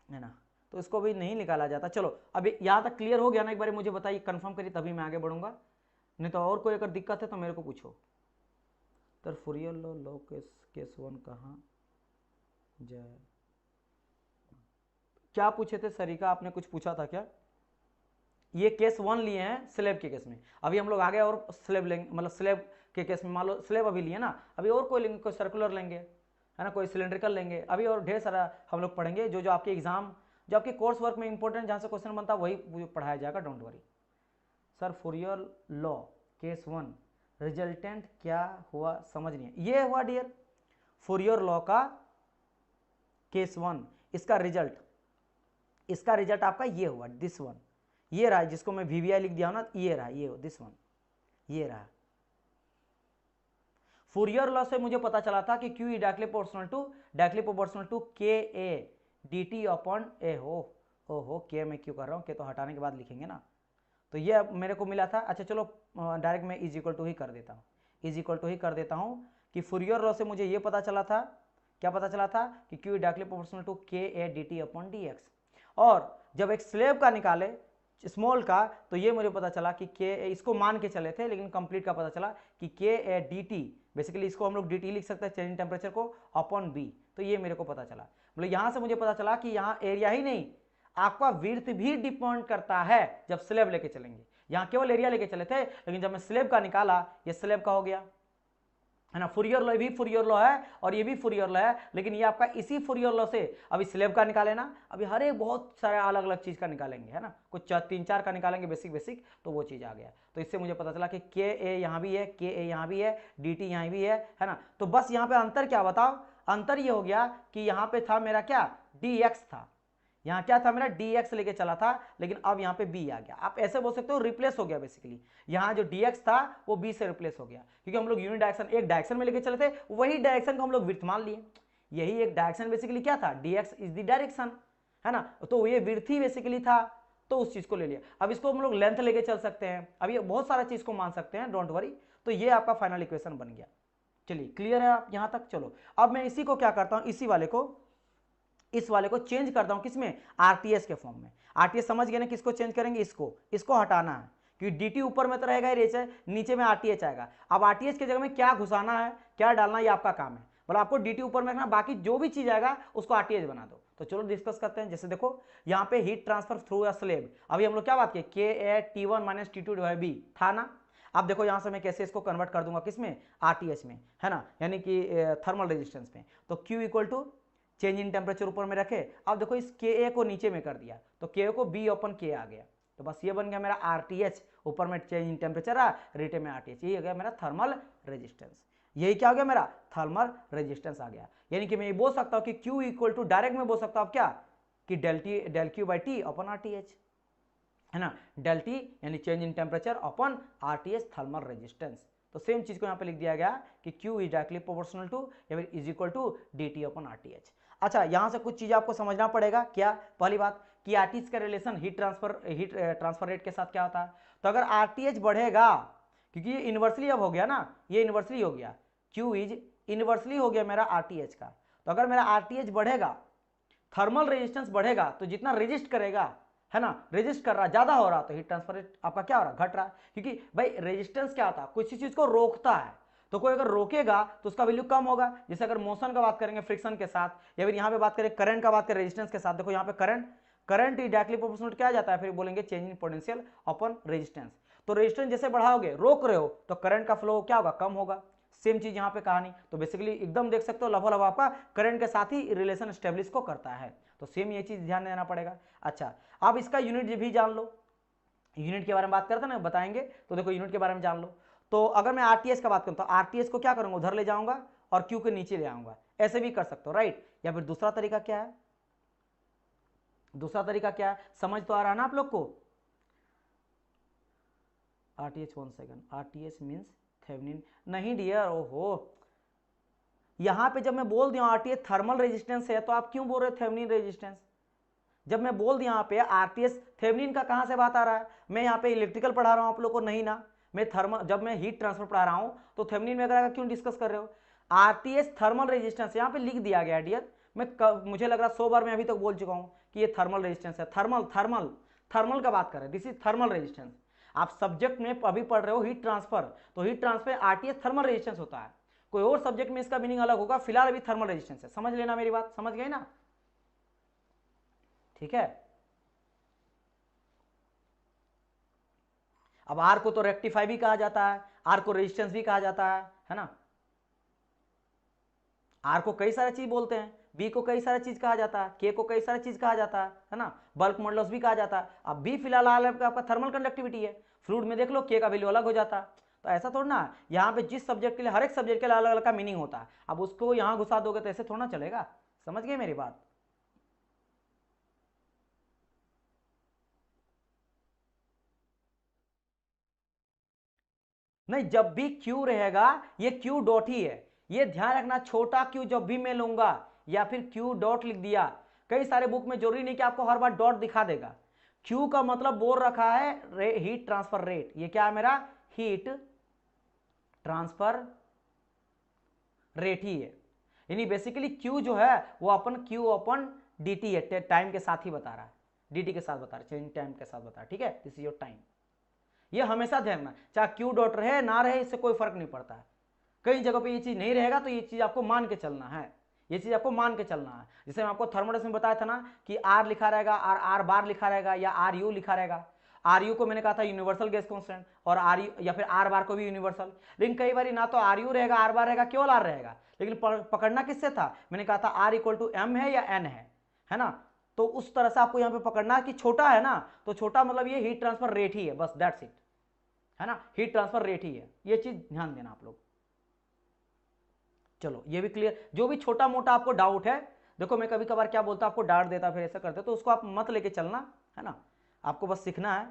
है ना, तो इसको भी नहीं निकाला जाता। चलो अभी यहाँ तक क्लियर हो गया ना, एक बार मुझे बताइए, कंफर्म करिए तभी मैं आगे बढ़ूंगा, नहीं तो और कोई अगर दिक्कत है तो मेरे को पूछो। तो फूरियर लॉ केस 1 कहाँ जाए, क्या पूछे थे सरिका, आपने कुछ पूछा था क्या? ये केस 1 लिए हैं स्लेब के केस में, अभी हम लोग आगे और स्लेब लेंगे, मतलब स्लेब के केस में मान लो स्लेब अभी लिए ना, अभी और कोई लेंगे, कोई सर्कुलर लेंगे, है ना, कोई सिलेंड्रिकल लेंगे, अभी और ढेर सारा हम लोग पढ़ेंगे, जो जो आपके एग्जाम, जो आपके कोर्स वर्क में इंपॉर्टेंट जहाँ से क्वेश्चन बनता है वही पढ़ाया जाएगा, don't worry. Sir Fourier law case 1 resultant क्या हुआ समझ नहीं है, ये हुआ डियर फूरियर लॉ का केस 1, इसका रिजल्ट आपका ये हुआ, दिस वन, ये रहा, जिसको मैं वीवीआई लिख दिया ना, ये रहा, ये दिस वन, ये रहा। फूरियर लॉ से मुझे पता चला था कि Q E directly proportional to K A D T upon A हो के मैं क्यों कर रहा हूँ, के तो हटाने के बाद लिखेंगे ना, तो ये मेरे को मिला था। अच्छा चलो डायरेक्ट मैं इज इक्वल टू ही कर देता हूँ, कि फूरियर लॉ से मुझे ये पता चला था, क्या पता चला था कि Q E directly proportional to K A D T upon D X, और जब एक स्लेब का निकाले स्मॉल का, तो ये मुझे पता चला कि के, इसको मान के चले थे लेकिन कंप्लीट का पता चला कि के ए डी टी, बेसिकली इसको हम लोग डी टी लिख सकते हैं, चेंज इन टेम्परेचर को, अपॉन बी, तो ये मेरे को पता चला। मतलब यहाँ से मुझे पता चला कि यहाँ एरिया ही नहीं, आपका विड्थ भी डिपेंड करता है जब स्लेब लेके चलेंगे, यहाँ केवल एरिया लेके चले थे, लेकिन जब मैं स्लेब का निकाला, ये स्लेब का हो गया, है ना, फूरियर लॉ भी फूरियर लॉ है और ये भी फूरियर लॉ है, लेकिन ये आपका इसी फूरियर लॉ से अभी स्लेब का निकाले ना, अभी हर एक बहुत सारे अलग अलग चीज का निकालेंगे, है ना, कुछ 3-4 का निकालेंगे बेसिक, तो वो चीज आ गया। तो इससे मुझे पता चला कि के ए यहाँ भी है, के ए यहाँ भी है, डी टी यहाँ भी है ना, तो बस यहाँ पे अंतर क्या बताओ, अंतर ये हो गया कि यहाँ पे था मेरा क्या, डी एक्स था, यहाँ क्या था मेरा dx लेके चला था, लेकिन अब यहाँ पे b आ गया, आप ऐसे बोल सकते हो रिप्लेस हो गया, बेसिकली यहाँ जो dx था वो b से रिप्लेस हो गया, क्योंकि हम लोग यूनिट डायरेक्शन एक डायरेक्शन में लेके चले थे, वही डायरेक्शन को हम लोग विड्थ मान लिए, यही एक डायरेक्शन बेसिकली क्या था, dx इज द डायरेक्शन, है ना, तो ये विड्थ ही बेसिकली था, तो उस चीज को ले लिया। अब इसको हम लोग लेंथ लेके चल सकते हैं, अब ये बहुत सारा चीज को मान सकते हैं, डोंट वरी, तो ये आपका फाइनल इक्वेशन बन गया। चलिए क्लियर है आप यहाँ तक। चलो अब मैं इसी को क्या करता हूँ, इस वाले को चेंज करता हूं किसमें, आरटीएस के फॉर्म में। आरटीएस समझ गए ना, किसको चेंज करेंगे, इसको हटाना है, क्योंकि डीटी ऊपर में तो रहेगा ही, नीचे में आरटीएच आएगा। अब आरटीएस की जगह में क्या घुसाना है, क्या डालना है, ये आपका काम है, मतलब आपको डीटी ऊपर में रखना, बाकी जो भी चीज आएगा उसको आरटीएच बना दो। तो चलो डिस्कस करते हैं। जैसे देखो यहाँ पे heat transfer through a slab, अभी हम लोग क्या बात किए, K A T one minus T two divide B था ना। अब देखो यहाँ से मैं कैसे इसको कन्वर्ट कर दूंगा किसमें, आरटीएच में, है ना, यानी कि थर्मल रेजिस्टेंस में। तो Q equal to change in temperature ऊपर में रखे, अब देखो इस के ए को नीचे में कर दिया, तो के को बी ओपन के आ गया, तो बस ये बन गया मेरा आरटीएच, ऊपर में चेंज इन टेम्परेचर आ, रीटे में आरटीएच, ये हो गया मेरा थर्मल रेजिस्टेंस। यही क्या हो गया मेरा, थर्मल रेजिस्टेंस आ गया। यानी कि मैं ये बोल सकता हूँ कि Q इक्वल टू, डायरेक्ट में बोल सकता हूँ क्या, कि del Q by T upon RTH, है ना, डेल टी यानी change in temperature upon RTH thermal resistance. तो सेम चीज को यहाँ पे लिख दिया गया कि Q is directly proportional to या फिर is equal to D T upon RTH. अच्छा, यहां से कुछ चीजें आपको समझना पड़ेगा। क्या, पहली बात कि आरटीएच का रिलेशन हीट ट्रांसफर रेट के साथ क्या होता है, तो अगर आरटीएच बढ़ेगा, क्योंकि ये इन्वर्सली अब हो गया ना, ये इन्वर्सली हो गया, Q इज इन्वर्सली हो गया मेरा आरटीएच का, तो अगर मेरा आरटीएच बढ़ेगा, थर्मल रेजिस्टेंस बढ़ेगा, तो जितना रेजिस्ट करेगा, है ना, रेजिस्ट कर रहा, ज्यादा हो रहा, तो हीट ट्रांसफर रेट आपका क्या हो रहा, घट रहा, क्योंकि भाई रेजिस्टेंस क्या होता है, किसी चीज को रोकता है, तो कोई अगर रोकेगा तो उसका वैल्यू कम होगा। जैसे अगर मोशन का बात करेंगे फ्रिक्शन के साथ, या फिर यहाँ पे बात करें करंट का, बात करें रेजिस्टेंस के साथ, देखो यहाँ पे करंट डायरेक्टली प्रोपोर्शनल क्या जाता है, फिर बोलेंगे change in potential upon resistance. तो रेजिस्टेंस जैसे बढ़ाओगे, रोक रहे हो, तो करंट का फ्लो क्या होगा, कम होगा। सेम चीज यहाँ पे कहानी, तो बेसिकली एकदम देख सकते हो लगभग आपका करंट के साथ ही रिलेशन स्टेब्लिश को करता है। तो सेम ये चीज ध्यान देना पड़ेगा। अच्छा, अब इसका यूनिट भी जान लो, यूनिट के बारे में बात करते ना बताएंगे, तो देखो यूनिट के बारे में जान लो। तो अगर मैं आरटीएस का बात करूं तो आरटीएस को क्या करूंगा, उधर ले जाऊंगा और क्यू के नीचे ले आऊंगा, ऐसे भी कर सकते हो, राइट। या फिर दूसरा तरीका क्या है, दूसरा तरीका क्या है, समझ तो आ रहा है ना आप लोग को। RTS 1 second, RTS means Thevenin नहीं डियर, ओहो यहां पे जब मैं बोल दिया आरटीएस थर्मल रेजिस्टेंस है, तो आप क्यों बोल रहे थेवेनिन रेजिस्टेंस। जब मैं बोल दिया यहाँ पे आरटीएस थेवेनिन का कहां से बात आ रहा है, मैं यहाँ पे इलेक्ट्रिकल पढ़ा रहा हूं आप लोग को, नहीं ना, मैं थर्मल, जब मैं हीट ट्रांसफर पढ़ा रहा हूं तो थेवेनिन वगैरह का क्यों डिस्कस कर रहे हो। आरटीएस थर्मल रेजिस्टेंस यहाँ पे लिख दिया गया डियर, मुझे लग रहा 100 बार मैं अभी तक बोल चुका हूं कि ये थर्मल रेजिस्टेंस है, थर्मल थर्मल थर्मल का बात कर रहे हैं, दिस इज थर्मल रेजिस्टेंस। आप सब्जेक्ट में अभी पढ़ रहे हो हीट ट्रांसफर, तो heat transfer RTS thermal resistance होता है, कोई और सब्जेक्ट में इसका मीनिंग अलग होगा, फिलहाल अभी थर्मल रेजिस्टेंस है, समझ लेना मेरी बात, समझ गए ना, ठीक है। अब आर को तो रेक्टिफाई भी कहा जाता है, आर को रेजिस्टेंस भी कहा जाता है ना, आर को कई सारी चीज बोलते हैं, बी को कई सारी चीज कहा जाता है, के को कई सारी चीज कहा जाता है ना, बल्क मॉडुलस भी कहा जाता है। अब बी फिलहाल आपका थर्मल कंडक्टिविटी है, फ्लूइड में देख लो के का वैल्यू अलग हो जाता है, तो ऐसा थोड़ा ना, यहाँ पे जिस सब्जेक्ट के लिए, हर एक सब्जेक्ट के लिए अलग अलग का मीनिंग होता है, अब उसको यहाँ घुसा दोगे तो ऐसे थोड़ा चलेगा, समझ गए मेरी बात। नहीं, जब भी क्यू रहेगा ये क्यू डॉट ही है, ये ध्यान रखना, छोटा क्यू जब भी मैं लूंगा या फिर क्यू डॉट लिख दिया, कई सारे बुक में जरूरी नहीं कि आपको हर बार डॉट दिखा देगा, क्यू का मतलब बोल रखा है हीट ट्रांसफर रेट, ये क्या है मेरा हीट ट्रांसफर रेट ही है, यानी बेसिकली क्यू जो है वो अपन क्यू अपन dt है, टाइम के साथ ही बता रहा है, dt के साथ बता रहा है, चेंज टाइम के साथ बता रहा है, ठीक है, दिस इज योर टाइम। ये हमेशा ध्यान रखना, चाहे क्यू डॉट रहे ना रहे, इससे कोई फर्क नहीं पड़ता है, कई जगह पे ये चीज नहीं रहेगा तो ये चीज आपको मान के चलना है, ये चीज आपको मान के चलना है। जैसे मैं आपको थर्मोडस में बताया था ना कि आर लिखा रहेगा, आर आर बार लिखा रहेगा या आर यू लिखा रहेगा, आर यू को मैंने कहा था यूनिवर्सल गैस कांस्टेंट, और आर यू या फिर आर बार को भी यूनिवर्सल, लेकिन कई बार ना तो आर यू रहेगा, आर बार रहेगा, केवल आर रहेगा, लेकिन पकड़ना किससे था, मैंने कहा था आर इक्वल टू एम है या एन है ना, तो उस तरह से आपको यहाँ पे पकड़ना कि छोटा है ना, तो छोटा मतलब ये हीट ट्रांसफर रेट ही है, बस दैट्स इट, है ना, हीट ट्रांसफर रेट ही है, ये चीज ध्यान देना आप लोग। चलो ये भी क्लियर, जो भी छोटा मोटा आपको डाउट है, देखो मैं कभी कभार क्या बोलता आपको डांट देता फिर ऐसा करते, तो उसको आप मत लेके चलना, है ना, आपको बस सीखना है,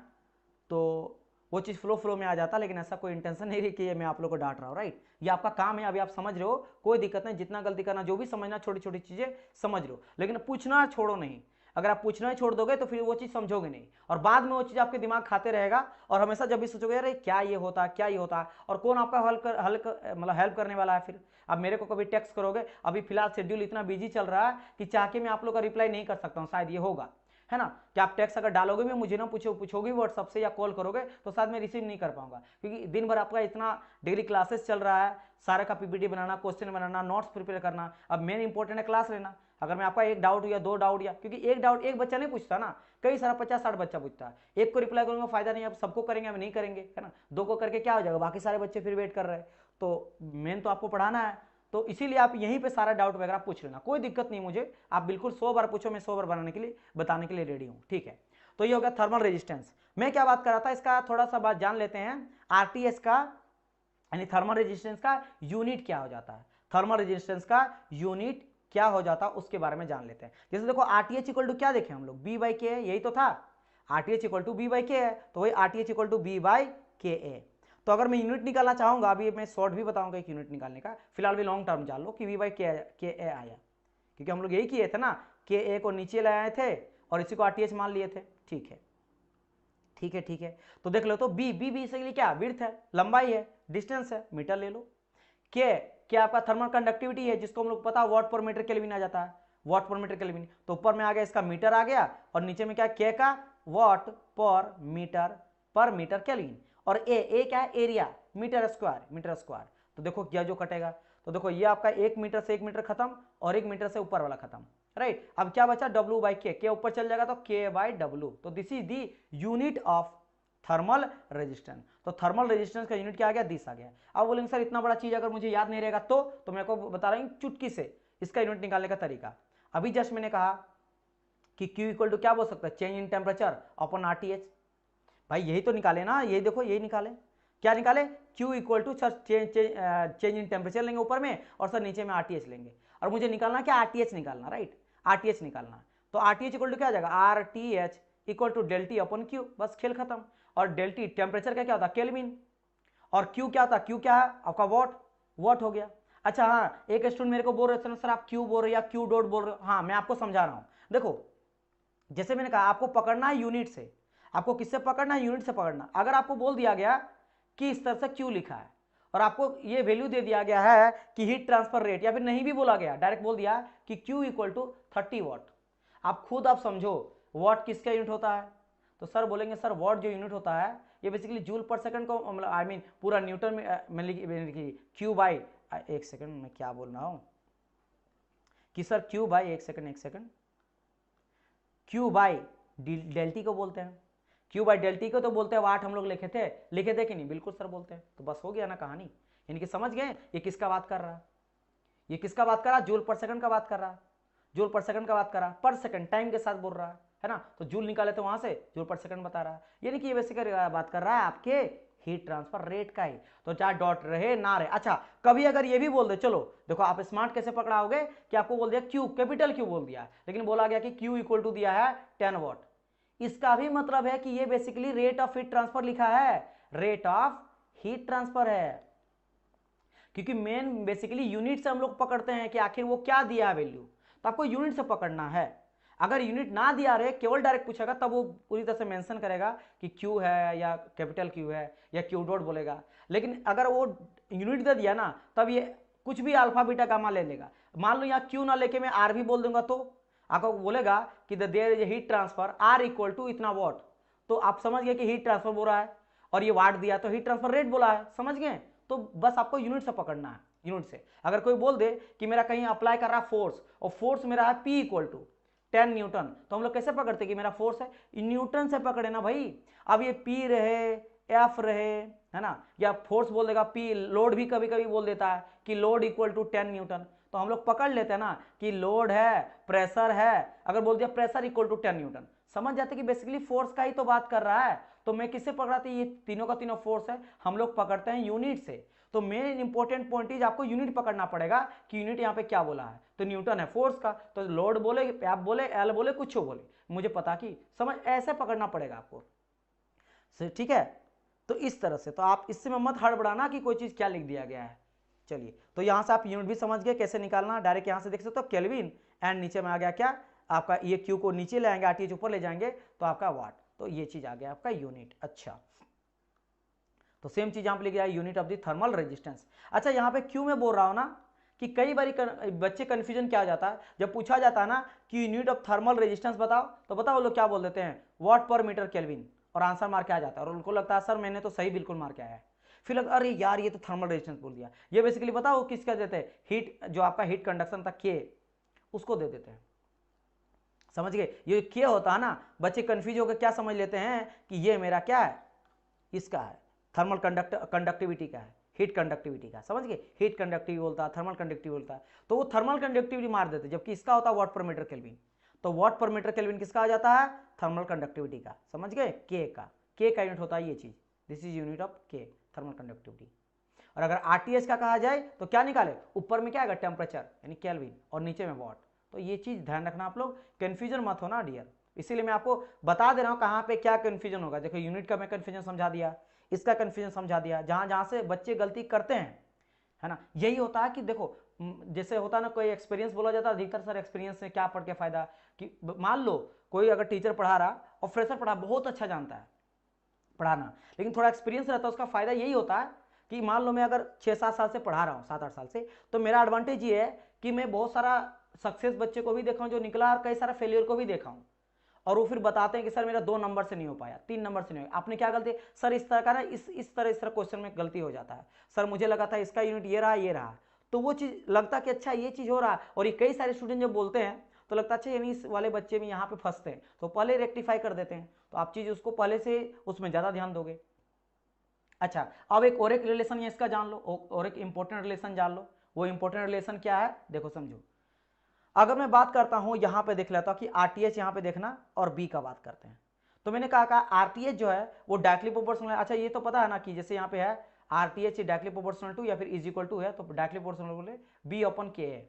तो वो चीज़ फ्लो में आ जाता, लेकिन ऐसा कोई इंटेंशन नहीं रही कि मैं आप लोग को डांट रहा हूँ, राइट, ये आपका काम है, अभी आप समझ रहे हो, कोई दिक्कत नहीं, जितना गलती करना, जो भी समझना, छोटी छोटी चीज़ें समझ लो, लेकिन पूछना छोड़ो नहीं, अगर आप पूछना ही छोड़ दोगे तो फिर वो चीज़ समझोगे नहीं, और बाद में वो चीज़ आपके दिमाग खाते रहेगा, और हमेशा जब भी सोचोगे अरे क्या ये होता है, क्या ये होता है, और कौन आपका मतलब हेल्प करने वाला है फिर। अब मेरे को कभी टेक्स्ट करोगे, अभी फिलहाल शेड्यूल इतना बिजी चल रहा है कि चाह के मैं आप लोग का रिप्लाई नहीं कर सकता हूँ, शायद ये होगा, है ना, कि आप टेक्स्ट अगर डालोगे भी, मुझे ना पूछोगे व्हाट्सअप से या कॉल करोगे, तो शायद मैं रिसीव नहीं कर पाऊंगा, क्योंकि दिन भर आपका इतना डेली क्लासेस चल रहा है, सारा का पीपीटी बनाना, क्वेश्चन बनाना, नोट्स प्रिपेयर करना, अब मेन इंपॉर्टेंट है क्लास लेना। अगर मैं आपका एक डाउट या दो डाउट, या क्योंकि एक डाउट एक बच्चा नहीं पूछता ना, कई सारा 50-60 बच्चा पूछता है, एक को रिप्लाई करूंगा फायदा नहीं, अब सबको करेंगे अब नहीं करेंगे, है ना, दो को करके क्या हो जाएगा, बाकी सारे बच्चे फिर वेट कर रहे हैं, तो मेन तो आपको पढ़ाना है, तो इसीलिए आप यहीं पे सारा डाउट वगैरह पूछ लेना, कोई दिक्कत नहीं मुझे, आप बिल्कुल 100 बार पूछो, मैं 100 बार बताने के लिए रेडी हूँ, ठीक है। तो ये हो गया थर्मल रेजिस्टेंस। मैं क्या बात कर रहा था, इसका थोड़ा सा बात जान लेते हैं, आरटीएस का यानी थर्मल रेजिस्टेंस का यूनिट क्या हो जाता है, थर्मल रेजिस्टेंस का यूनिट क्या हो जाता है उसके बारे में जान लेते हैं। जैसे देखो आरटीएच इक्वल टू क्या देखे हम लोग, बी बाई के, यही तो था, RTH equal to B by K है, तो वही RTH equal to B by K A. तो अगर मैं यूनिट निकालना चाहूंगा, अभी मैं शॉर्ट भी बताऊंगा एक यूनिट निकालने का, फिलहाल भी लॉन्ग टर्म जान लो कि वी बाई के ए आया, क्योंकि हम लोग यही किए थे ना, के ए को नीचे ले आए थे और इसी को आरटीएच मान लिए थे, ठीक है ठीक है ठीक है। तो देख लो, तो बी बी बेसिकली क्या, विड्थ है, लंबाई है, डिस्टेंस है, मीटर ले लो। के आपका थर्मल कंडक्टिविटी है, जिसको हम लोग पता वॉट पर मीटर केल्विन आ जाता है, वॉट पर मीटर केल्विन, तो ऊपर में आ गया इसका मीटर आ गया, और नीचे में क्या के का वॉट पर मीटर केल्विन, और ए क्या है, एरिया, मीटर स्क्वायर। तो देखो क्या जो कटेगा, तो देखो ये आपका 1 मीटर से 1 मीटर खत्म, और 1 मीटर से ऊपर वाला खत्म, राइट। अब क्या बचा, W बाई के ऊपर चल जाएगा तो K बाई W, तो this is the unit of thermal resistance. तो थर्मल रेजिस्टेंस का यूनिट क्या आ गया, दिस आ गया। अब बोलेंगे सर इतना बड़ा चीज अगर मुझे याद नहीं रहेगा तो मैं आपको बता रहा हूं चुटकी से इसका यूनिट निकालने का तरीका। अभी जस्ट मैंने कहा कि Q इक्वल टू क्या बोल सकते हैं, change in temperature upon RTH। भाई यही तो निकाले ना, ये देखो यही निकाले, क्या निकाले, Q equal to sir change in temperature लेंगे ऊपर में और सर नीचे में RTH लेंगे, और मुझे निकालना क्या, RTH निकालना, राइट, RTH निकालना। तो RTH इक्वल टू क्या आ जाएगा, RTH equal to del T upon Q, बस खेल खत्म। और डेल टी टेम्परेचर का क्या होता है, केल्विन, और Q क्या होता है, Q क्या है आपका वॉट, वॉट हो गया। अच्छा हाँ, एक स्टूडेंट मेरे को बोल रहे थे सर आप Q बोल रहे हो या Q डॉट बोल रहे हो, हाँ मैं आपको समझा रहा हूँ। देखो जैसे मैंने कहा आपको पकड़ना है यूनिट से, आपको किससे पकड़ना है, यूनिट से पकड़ना। अगर आपको बोल दिया गया कि इस तरह से Q लिखा है और आपको ये वैल्यू दे दिया गया है कि हीट ट्रांसफर रेट, या फिर नहीं भी बोला गया, डायरेक्ट बोल दिया कि Q इक्वल टू 30 वॉट, आप खुद आप समझो वॉट किसका यूनिट होता है। तो सर बोलेंगे सर वॉट जो यूनिट होता है ये बेसिकली जूल पर सेकंड को मतलब आई मीन पूरा न्यूटन में Q बाई, एक सेकंड मैं क्या बोल रहा हूँ कि सर Q बाई, एक second Q by del T को बोलते हैं, Q बाई डेल टी को तो बोलते हैं वाट, हम लोग लिखे थे कि नहीं, बिल्कुल सर बोलते हैं। तो बस हो गया ना कहानी, यानी कि समझ गए ये किसका बात कर रहा है, ये किसका बात कर रहा है, जूल पर सेकंड का बात कर रहा है, जूल पर सेकंड का बात कर रहा है, पर सेकंड टाइम के साथ बोल रहा है ना। तो जूल निकाले तो वहां से जूल पर सेकंड बता रहा है, यानी कि ये बेसिकली बात कर रहा है आपके हीट ट्रांसफर रेट का ही। तो चाहे डॉट रहे ना रहे। अच्छा कभी अगर ये भी बोल दे, चलो देखो आप स्मार्ट कैसे पकड़ाओगे कि आपको बोल दिया Q, कैपिटल Q बोल दिया, लेकिन बोला गया कि Q इक्वल टू दिया है 10 वॉट, इसका भी मतलब है कि ये basically rate of heat transfer लिखा है, रेट ऑफ हीट ट्रांसफर है, क्योंकि मेन बेसिकली यूनिट से हम लोग पकड़ते हैं कि आखिर वो क्या दिया है वैल्यू, तो आपको यूनिट से पकड़ना है। अगर यूनिट ना दिया रहे, केवल डायरेक्ट पूछेगा, तब वो पूरी तरह से मेंशन करेगा कि Q है या कैपिटल Q है या Q डॉट बोलेगा। लेकिन अगर वो यूनिट दे दिया ना, तब ये कुछ भी अल्फा बीटा गामा ले लेगा। मान लो यहाँ Q ना लेके मैं R भी बोल दूंगा, तो आपको बोलेगा कि there is heat transfer R equal to इतना वॉट, तो आप समझ गए कि हीट ट्रांसफर बोल रहा है, और ये वाट दिया तो हीट ट्रांसफर रेट बोला है, समझ गए। तो बस आपको यूनिट से पकड़ना है, यूनिट से। अगर कोई बोल दे कि मेरा कहीं अप्लाई कर रहा है फोर्स, और फोर्स मेरा है P इक्वल टू 10 न्यूटन, तो हम लोग कैसे पकड़ते कि मेरा फोर्स है, न्यूटन से पकड़े ना भाई। अब ये P रहे F रहे, है ना, या फोर्स बोल देगा P, लोड भी कभी कभी बोल देता है कि लोड इक्वल टू 10 न्यूटन, तो हम लोग पकड़ लेते हैं ना कि लोड है, प्रेशर है। अगर बोल दिया प्रेशर इक्वल टू 10 न्यूटन, समझ जाते कि बेसिकली फोर्स का ही तो बात कर रहा है। तो मैं किससे पकड़ाते, ये तीनों का तीनों फोर्स है, हम लोग पकड़ते हैं यूनिट से। तो मेन इंपॉर्टेंट पॉइंट इज आपको यूनिट पकड़ना पड़ेगा कि यूनिट यहाँ पे क्या बोला है। तो न्यूटन है फोर्स का, तो लोड बोले, एफ बोले, एल बोले, कुछ बोले, मुझे पता कि समझ, ऐसे पकड़ना पड़ेगा आपको, ठीक है। तो इस तरह से, तो आप इससे में मत हड़बड़ाना कि कोई चीज क्या लिख दिया गया है। चलिए, तो यहां से आप यूनिट भी समझ गए कैसे निकालना, डायरेक्ट यहां से देख सकते हो केल्विन, एंड नीचे में आ गया क्या आपका, ये क्यू को नीचे ले आएंगे, आरटीएच ऊपर ले जाएंगे, तो आपका वाट, तो ये चीज आ गया आपका यूनिट। अच्छा, तो सेम चीज यहां पे लिख गया unit of the thermal resistance. अच्छा, यहाँ पे क्यों मैं बोल रहा हूं ना कि कई बार बच्चे कंफ्यूजन क्या हो जाता है, जब पूछा जाता है ना कि यूनिट ऑफ थर्मल रेजिस्टेंस बताओ, तो बताओ वो लोग क्या बोल देते हैं, वॉट पर मीटर केल्विन, और आंसर मार के आ जाता है, और उनको लगता है सर मैंने तो सही बिल्कुल मार के आया है। फिर लगता अरे यार ये तो थर्मल रेजिस्टेंस बोल दिया। ये बेसिकली बताओ किसका देते हैं, हीट, जो आपका हीट कंडक्शन था के, उसको दे देते हैं, समझ गए। ये के होता है ना, बच्चे कंफ्यूज होकर क्या समझ लेते हैं कि ये मेरा क्या है, इसका है, थर्मल कंडक्टिविटी का है, हीट कंडक्टिविटी का, समझ गए। हीट कंडक्टिविटी बोलता है, थर्मल कंडक्टिविटी बोलता है, तो वो थर्मल कंडक्टिविटी मार देते, जबकि इसका होता है वॉट पर मीटर केल्विन। तो वॉट पर मीटर केल्विन किसका आ जाता है, थर्मल कंडक्टिविटी का, समझ गए, के का यूनिट होता है ये चीज, दिस इज यूनिट ऑफ के, थर्मल कंडक्टिविटी। और अगर आरटीएस का कहा जाए तो क्या निकाले, ऊपर में क्या आएगा टेम्परेचर यानी केल्विन, और नीचे में वॉट। तो ये चीज ध्यान रखना आप लोग, कंफ्यूजन मत होना डियर, इसीलिए मैं आपको बता दे रहा हूं कहां पे क्या कंफ्यूजन होगा। देखो यूनिट का मैं कंफ्यूजन समझा दिया, इसका कंफ्यूजन समझा दिया, जहां जहां से बच्चे गलती करते हैं, है ना, यही होता है कि देखो जैसे होता है ना, कोई एक्सपीरियंस बोला जाता है, अधिकतर सर एक्सपीरियंस से क्या पढ़ के फायदा, कि मान लो कोई अगर टीचर पढ़ा रहा और फ्रेशर पढ़ा, बहुत अच्छा जानता है पढ़ाना, लेकिन थोड़ा एक्सपीरियंस रहता है, उसका फायदा यही होता है कि मान लो मैं अगर 6-7 साल से पढ़ा रहा हूँ, 7-8 साल से, तो मेरा एडवांटेज ये है कि मैं बहुत सारा सक्सेस बच्चे को भी देखा हूँ जो निकला, और कई सारा फेलियर को भी देखा हूँ, और वो फिर बताते हैं कि सर मेरा 2 नंबर से नहीं हो पाया, 3 नंबर से नहीं हो, आपने क्या गलती, सर इस तरह का ना, इस तरह क्वेश्चन में गलती हो जाता है, सर मुझे लगा था इसका यूनिट ये रहा, तो वो चीज लगता कि अच्छा ये चीज हो रहा है। और ये कई सारे स्टूडेंट जब बोलते हैं तो लगता है अच्छा यानी इस वाले बच्चे में यहाँ पे फंसते हैं, तो पहले रेक्टिफाई कर देते हैं, तो आप चीज उसको पहले से उसमें ज्यादा ध्यान दोगे। अच्छा, अब एक और एक रिलेशन इसका जान लो, और एक इंपॉर्टेंट रिलेशन जान लो। वो इंपॉर्टेंट रिलेशन क्या है, देखो समझो, अगर मैं बात करता हूं यहां पे देख लेता हूं कि आरटीएच यहां पे देखना और बी का बात करते हैं। तो मैंने कहा आरटीएच जो है वो डायरेक्टली प्रोपोर्शनल है। अच्छा ये तो पता है ना कि जैसे यहाँ पे है आरटीएच डायरेक्टली प्रोपोर्शनल टू या फिर इज इक्वल टू है, तो डायरेक्टली प्रोपोर्शनल बोले बी अपन के है।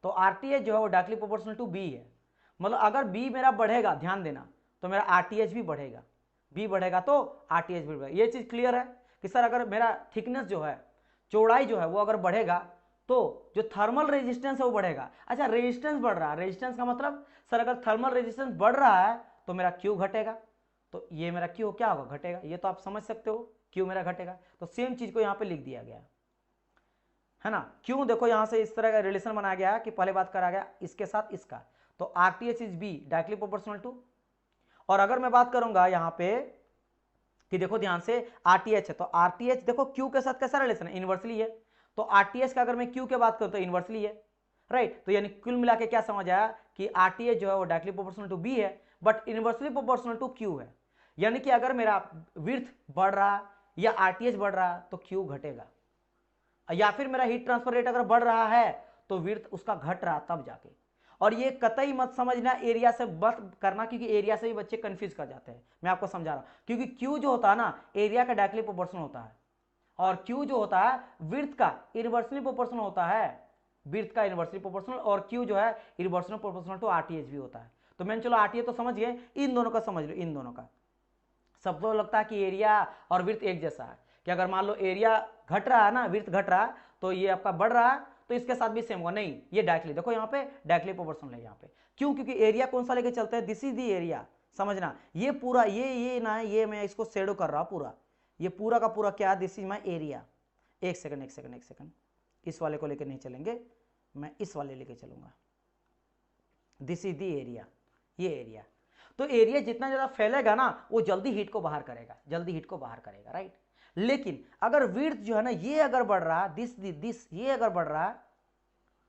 तो आरटीएच जो है वो डायरेक्टली प्रोपोर्शनल टू बी है। मतलब अगर बी मेरा बढ़ेगा, ध्यान देना, तो मेरा आरटीएच भी बढ़ेगा, बी बढ़ेगा तो आरटीएच भी बढ़ेगा। ये चीज क्लियर है कि सर अगर मेरा थिकनेस जो है, चौड़ाई जो है वो अगर बढ़ेगा तो जो थर्मल रेजिस्टेंस है वो बढ़ेगा। अच्छा रेजिस्टेंस बढ़ रहा है, रेजिस्टेंस का मतलब सर अगर थर्मल रेजिस्टेंस बढ़ रहा है तो मेरा क्यू घटेगा, तो ये मेरा क्यू क्या होगा, घटेगा। ये तो आप समझ सकते हो, क्यू मेरा घटेगा। तो सेम चीज को यहाँ पे लिख दिया गया है ना। क्यों, देखो यहां से इस तरह का रिलेशन बनाया गया कि पहले बात करा गया इसके साथ इसका, तो RTH is B directly proportional to. और अगर मैं बात करूंगा यहां पे कि देखो ध्यान से आरटीएच है, तो आरटीएच देखो क्यू के साथ कैसा रिलेशन है, इनवर्सली है। तो आरटीएच का अगर मैं क्यू के बात करूं तो इनवर्सली है, राइट। तो यानी कुल मिला के क्या समझ आया कि आरटीएच जो है वो डायरेक्टली प्रोपोर्शनल टू बी है but inversely proportional to Q है। यानी कि अगर मेरा विड्थ बढ़ रहा या आरटीएच बढ़ रहा तो क्यू घटेगा, या फिर मेरा हीट ट्रांसफर रेट अगर बढ़ रहा है तो विड्थ उसका घट रहा तब जाके। और ये कतई मत समझना एरिया से बस करना, क्योंकि एरिया से भी बच्चे कंफ्यूज कर जाते हैं। मैं आपको समझा रहा हूं, क्योंकि क्यू जो होता है ना एरिया का डायरेक्टली प्रोपोर्शनल होता है, और क्यू जो होता है विड्थ का इनवर्सली प्रोपोर्शनल होता है, विड्थ का इनवर्सली प्रोपोर्शनल, और क्यू जो है इनवर्सली प्रोपोर्शनल टू आरटीएच भी होता है। तो मैंने चलो आरटीएच तो समझ गए, इन दोनों का समझ लो, इन दोनों का। सबको लगता है कि एरिया और विड्थ एक जैसा है, कि अगर मान लो एरिया घट रहा है ना, विड्थ घट रहा है, तो ये आपका बढ़ रहा है तो इसके साथ भी सेम होगा। नहीं, ये डायरेक्टली देखो यहाँ पे डायरेक्टली प्रोपोर्शनल है यहाँ पे। क्यों, क्योंकि एरिया कौन सा लेके चलते हैं, दिस इज दी एरिया। समझना ये पूरा ये ना, ये मैं इसको शेडो कर रहा पूरा, ये पूरा का पूरा क्या, दिस इज माई एरिया। एक सेकंड एक सेकंड एक सेकंड, इस वाले को लेकर नहीं चलेंगे, मैं इस वाले लेके चलूंगा। दिस इज दी एरिया, ये एरिया। तो एरिया जितना ज्यादा फैलेगा ना वो जल्दी हीट को बाहर करेगा, जल्दी हीट को बाहर करेगा, राइट। लेकिन अगर विड्थ जो है ना ये अगर बढ़ रहा है, दिस ये अगर बढ़ रहा है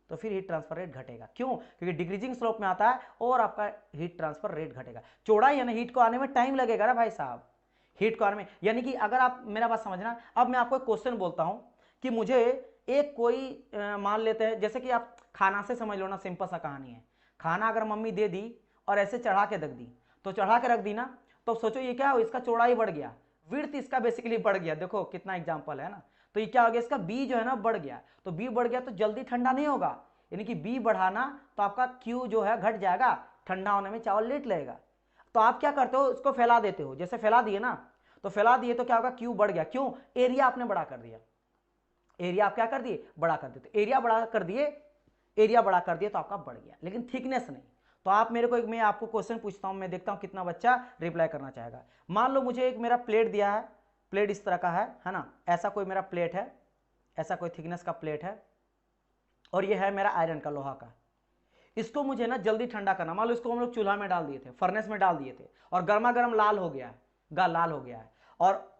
तो फिर हीट ट्रांसफर रेट घटेगा। क्यों, क्योंकि डिक्रीजिंग स्लोप में आता है और आपका हीट ट्रांसफर रेट घटेगा। चौड़ाई है ना, हीट को आने में टाइम लगेगा ना भाई साहब, हीट को आने में। यानी कि अगर आप मेरा बात समझना, अब मैं आपको एक क्वेश्चन बोलता हूं कि मुझे एक कोई मान लेते हैं, जैसे कि आप खाना से समझ लो ना, सिंपल सा कहानी है। खाना अगर मम्मी दे दी और ऐसे चढ़ा के रख दी, तो चढ़ा के रख दी ना, तो सोचो ये क्या हो, इसका चौड़ाई बढ़ गया, विड्थ इसका बेसिकली बढ़ गया। देखो कितना एग्जांपल है ना, तो ये क्या हो गया, इसका बी जो है ना बढ़ गया, तो बी बढ़ गया तो जल्दी ठंडा नहीं होगा, यानी कि बी बढ़ाना तो आपका क्यू जो है घट जाएगा, ठंडा होने में चावल लेट लगेगा। तो आप क्या करते हो, इसको फैला देते हो, जैसे फैला दिए ना, तो फैला दिए तो क्या होगा, क्यू बढ़ गया। क्यों, एरिया आपने बड़ा कर दिया, एरिया आप क्या कर दिए, बड़ा कर देते, एरिया बड़ा कर दिए, एरिया बड़ा कर दिया तो आपका बढ़ गया, लेकिन थिकनेस नहीं। तो आप मेरे को मैं आपको क्वेश्चन पूछता हूं, मैं देखता हूं कितना बच्चा रिप्लाई करना चाहेगा। मान लो मुझे एक मेरा प्लेट दिया है, प्लेट इस तरह का है ना, ऐसा कोई मेरा प्लेट है, ऐसा कोई थिकनेस का प्लेट है, और ये है मेरा आयरन का, लोहा का। इसको मुझे ना जल्दी ठंडा करना, मान लो इसको हम लोग चूल्हा में डाल दिए थे, फर्नेस में डाल दिए थे, और गर्मा गर्म लाल हो गया है, लाल हो गया है। और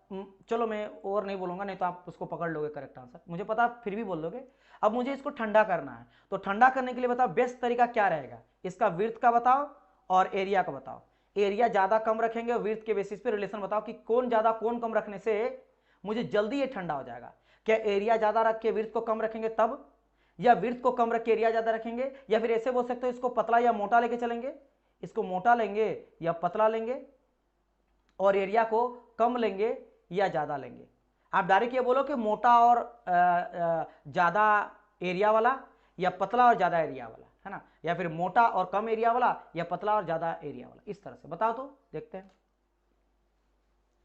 चलो मैं और नहीं बोलूंगा, नहीं तो आप उसको पकड़ लोगे करेक्ट आंसर, मुझे पता फिर भी बोल दोगे। अब मुझे इसको ठंडा करना है, तो ठंडा करने के लिए बताओ बेस्ट तरीका क्या रहेगा, इसका विड्थ का बताओ और एरिया का बताओ। एरिया ज्यादा कम रखेंगे और विड्थ के बेसिस पे रिलेशन बताओ कि कौन ज्यादा कौन कम रखने से मुझे जल्दी ये ठंडा हो जाएगा। क्या एरिया ज्यादा रख के विड्थ को कम रखेंगे तब, या विड्थ को कम रख के एरिया ज्यादा रखेंगे, या फिर ऐसे बोल सकते हो इसको पतला या मोटा लेके चलेंगे, इसको मोटा लेंगे या पतला लेंगे, और एरिया को कम लेंगे या ज्यादा लेंगे। आप डायरेक्ट ये बोलो कि मोटा और ज्यादा एरिया वाला, या पतला और ज्यादा एरिया वाला, है ना, या फिर मोटा और कम एरिया वाला, या पतला और ज्यादा एरिया वाला, इस तरह से बताओ तो देखते हैं।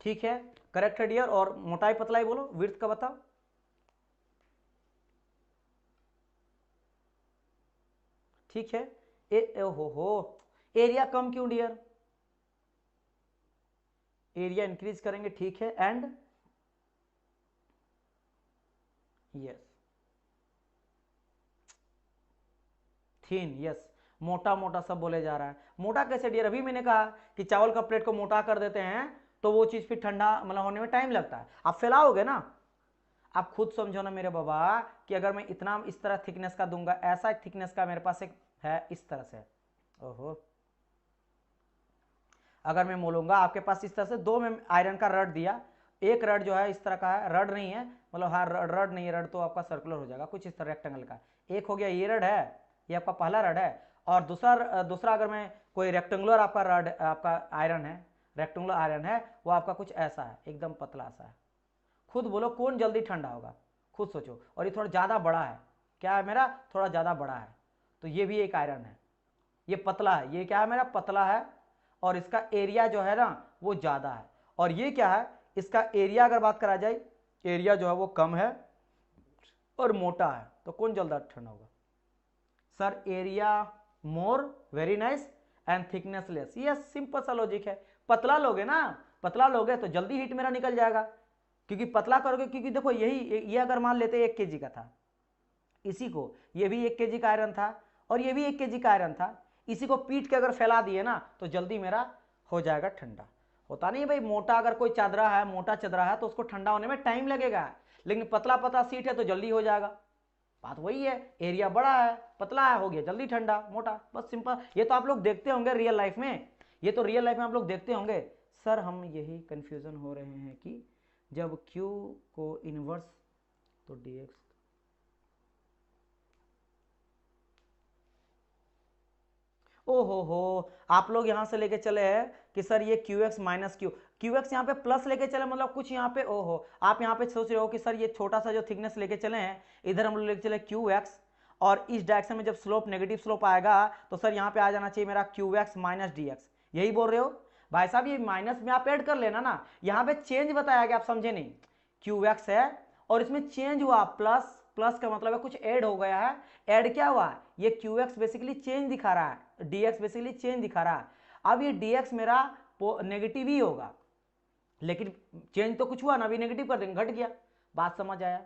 ठीक है, करेक्ट है डियर। और मोटाई पतलाई बोलो, विड्थ का बताओ। ठीक है, हो एरिया कम क्यों डियर, एरिया इंक्रीज करेंगे, ठीक है, एंड यस थिन, यस मोटा मोटा सब बोले जा रहा है। मोटा कैसे डियर, अभी मैंने कहा कि चावल का प्लेट को मोटा कर देते हैं तो वो चीज फिर ठंडा मतलब होने में टाइम लगता है, आप फैलाओगे ना। आप खुद समझो ना मेरे बाबा कि अगर मैं इतना इस तरह थिकनेस का दूंगा, ऐसा थिकनेस का मेरे पास एक है इस तरह से, ओहो, अगर मैं बोलूंगा आपके पास इस तरह से दो में आयरन का रड दिया, एक रड जो है इस तरह का है, रड नहीं है मतलब, हाँ रड नहीं है, रड तो आपका सर्कुलर हो जाएगा कुछ इस तरह रेक्टेंगल का, एक हो गया ये रड है, ये आपका पहला रड है, और दूसरा अगर मैं कोई रेक्टेंगुलर आपका रड, आपका आयरन है, रेक्टेंगुलर आयरन है, वो आपका कुछ ऐसा है, एकदम पतला सा है। खुद बोलो कौन जल्दी ठंडा होगा, खुद सोचो। और ये थोड़ा ज़्यादा बड़ा है, क्या है मेरा, थोड़ा ज़्यादा बड़ा है, तो ये भी एक आयरन है। ये पतला है, ये क्या है मेरा, पतला है, और इसका एरिया जो है ना वो ज़्यादा है। और ये क्या है, इसका एरिया अगर बात करा जाए, एरिया जो है वो कम है और मोटा है, तो कौन जल्दी ठंडा होगा sir, area more, very nice, and thickness less. ये सिंपल सा लॉजिक है। पतला लोगे ना, पतला लोगे तो जल्दी हीट मेरा निकल जाएगा, क्योंकि पतला करोगे, क्योंकि देखो यही, ये अगर मान लेते 1 kg का था, इसी को, ये भी 1 kg का आयरन था और ये भी 1 kg का आयरन था, इसी को पीट के अगर फैला दिए ना तो जल्दी मेरा हो जाएगा ठंडा। होता नहीं भाई, मोटा अगर कोई चादरा है, मोटा चादरा है, तो उसको ठंडा होने में टाइम लगेगा, लेकिन पतला पतला सीट है तो जल्दी हो जाएगा। बात वही है, एरिया बड़ा है, पतला है, हो गया जल्दी ठंडा, मोटा, बस सिंपल। ये तो आप लोग देखते होंगे रियल लाइफ में, ये तो रियल लाइफ में आप लोग देखते होंगे। सर हम यही कंफ्यूजन हो रहे हैं कि जब Q को इनवर्स तो dx, हो आप लोग यहां से लेके चले हैं कि सर ये QX माइनस क्यू, QX यहाँ पे प्लस लेके चले, मतलब कुछ यहाँ पे, ओहो आप यहाँ पे सोच रहे हो कि सर ये छोटा सा जो थिकनेस लेके चले हैं, इधर हम लोग लेके चले QX, और इस डायरेक्शन में जब स्लोप नेगेटिव स्लोप आएगा तो सर यहाँ पे आ जाना चाहिए मेरा QX माइनस DX, यही बोल रहे हो भाई साहब। ये माइनस में आप ऐड कर लेना ना, यहाँ पे चेंज बताया गया, आप समझे नहीं। QX है और इसमें चेंज हुआ प्लस, प्लस का मतलब है कुछ ऐड हो गया है, ऐड क्या हुआ, ये QX बेसिकली चेंज दिखा रहा है, DX बेसिकली चेंज दिखा रहा है। अब ये DX मेरा नेगेटिव ही होगा, लेकिन चेंज तो कुछ हुआ ना, अभी नेगेटिव कर देंगे, घट गया। बात समझ आया,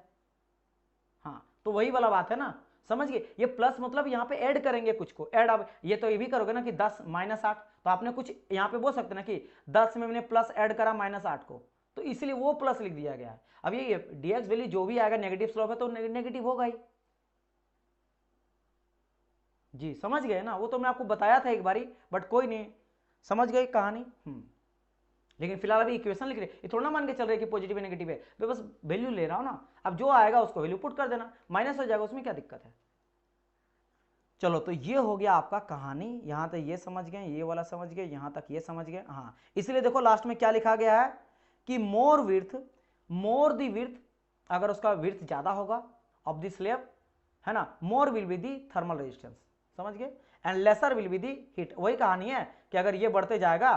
हाँ तो वही वाला बात है ना, समझ गए। ये प्लस मतलब यहाँ पे ऐड करेंगे कुछ को, ऐड। अब ये तो ये भी करोगे ना कि 10 माइनस 8, तो आपने कुछ यहाँ पे बोल सकते ना कि 10 में मैंने प्लस ऐड करा माइनस 8 को, तो इसलिए वो प्लस लिख दिया गया है। अब ये DX वैल्यू जो भी आएगा नेगेटिव स्लोप है तो नेगेटिव होगा ही। जी समझ गए ना, वो तो मैं आपको बताया था एक बारी, बट कोई नहीं, समझ गए कहानी। लेकिन फिलहाल अभी इक्वेशन लिख रहे, ये थोड़ा ना मान के चल रहे कि पॉजिटिव है नेगेटिव है, मैं बस वैल्यू ले रहा हूं ना। अब जो आएगा उसको वैल्यू पुट कर देना, माइनस हो जाएगा, उसमें क्या दिक्कत है। चलो तो ये हो गया आपका कहानी, यहां तक ये समझ गए, ये वाला समझ गए, यहां तक ये समझ गए। हाँ इसलिए देखो लास्ट में क्या लिखा गया है कि मोर विड्थ, मोर दी विड्थ, अगर उसका विड्थ ज्यादा होगा ऑफ द स्लैब, है ना, more will be the thermal resistance, समझ गए, and lesser will be the heat. वही कहानी है कि अगर ये बढ़ते जाएगा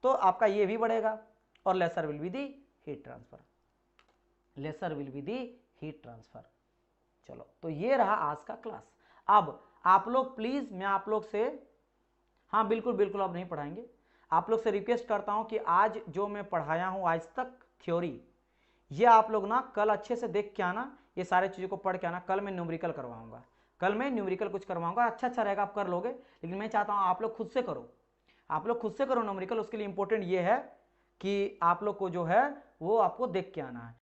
तो आपका ये भी बढ़ेगा, और laser will be the heat transfer, laser will be the heat transfer. चलो तो ये रहा आज का क्लास। अब आप लोग प्लीज, मैं आप लोग से, हाँ बिल्कुल बिल्कुल अब नहीं पढ़ाएंगे, आप लोग से रिक्वेस्ट करता हूं कि आज जो मैं पढ़ाया हूं आज तक थ्योरी, ये आप लोग ना कल अच्छे से देख के आना, ये सारे चीज़ों को पढ़ के आना। कल मैं न्यूमेरिकल करवाऊंगा, कल मैं न्यूमेरिकल कुछ करवाऊंगा, अच्छा रहेगा, आप कर लोगे, लेकिन मैं चाहता हूँ आप लोग खुद से करो, आप लोग खुद से करो न्यूमेरिकल। उसके लिए इंपॉर्टेंट ये है कि आप लोग को जो है वो आपको देख के आना है।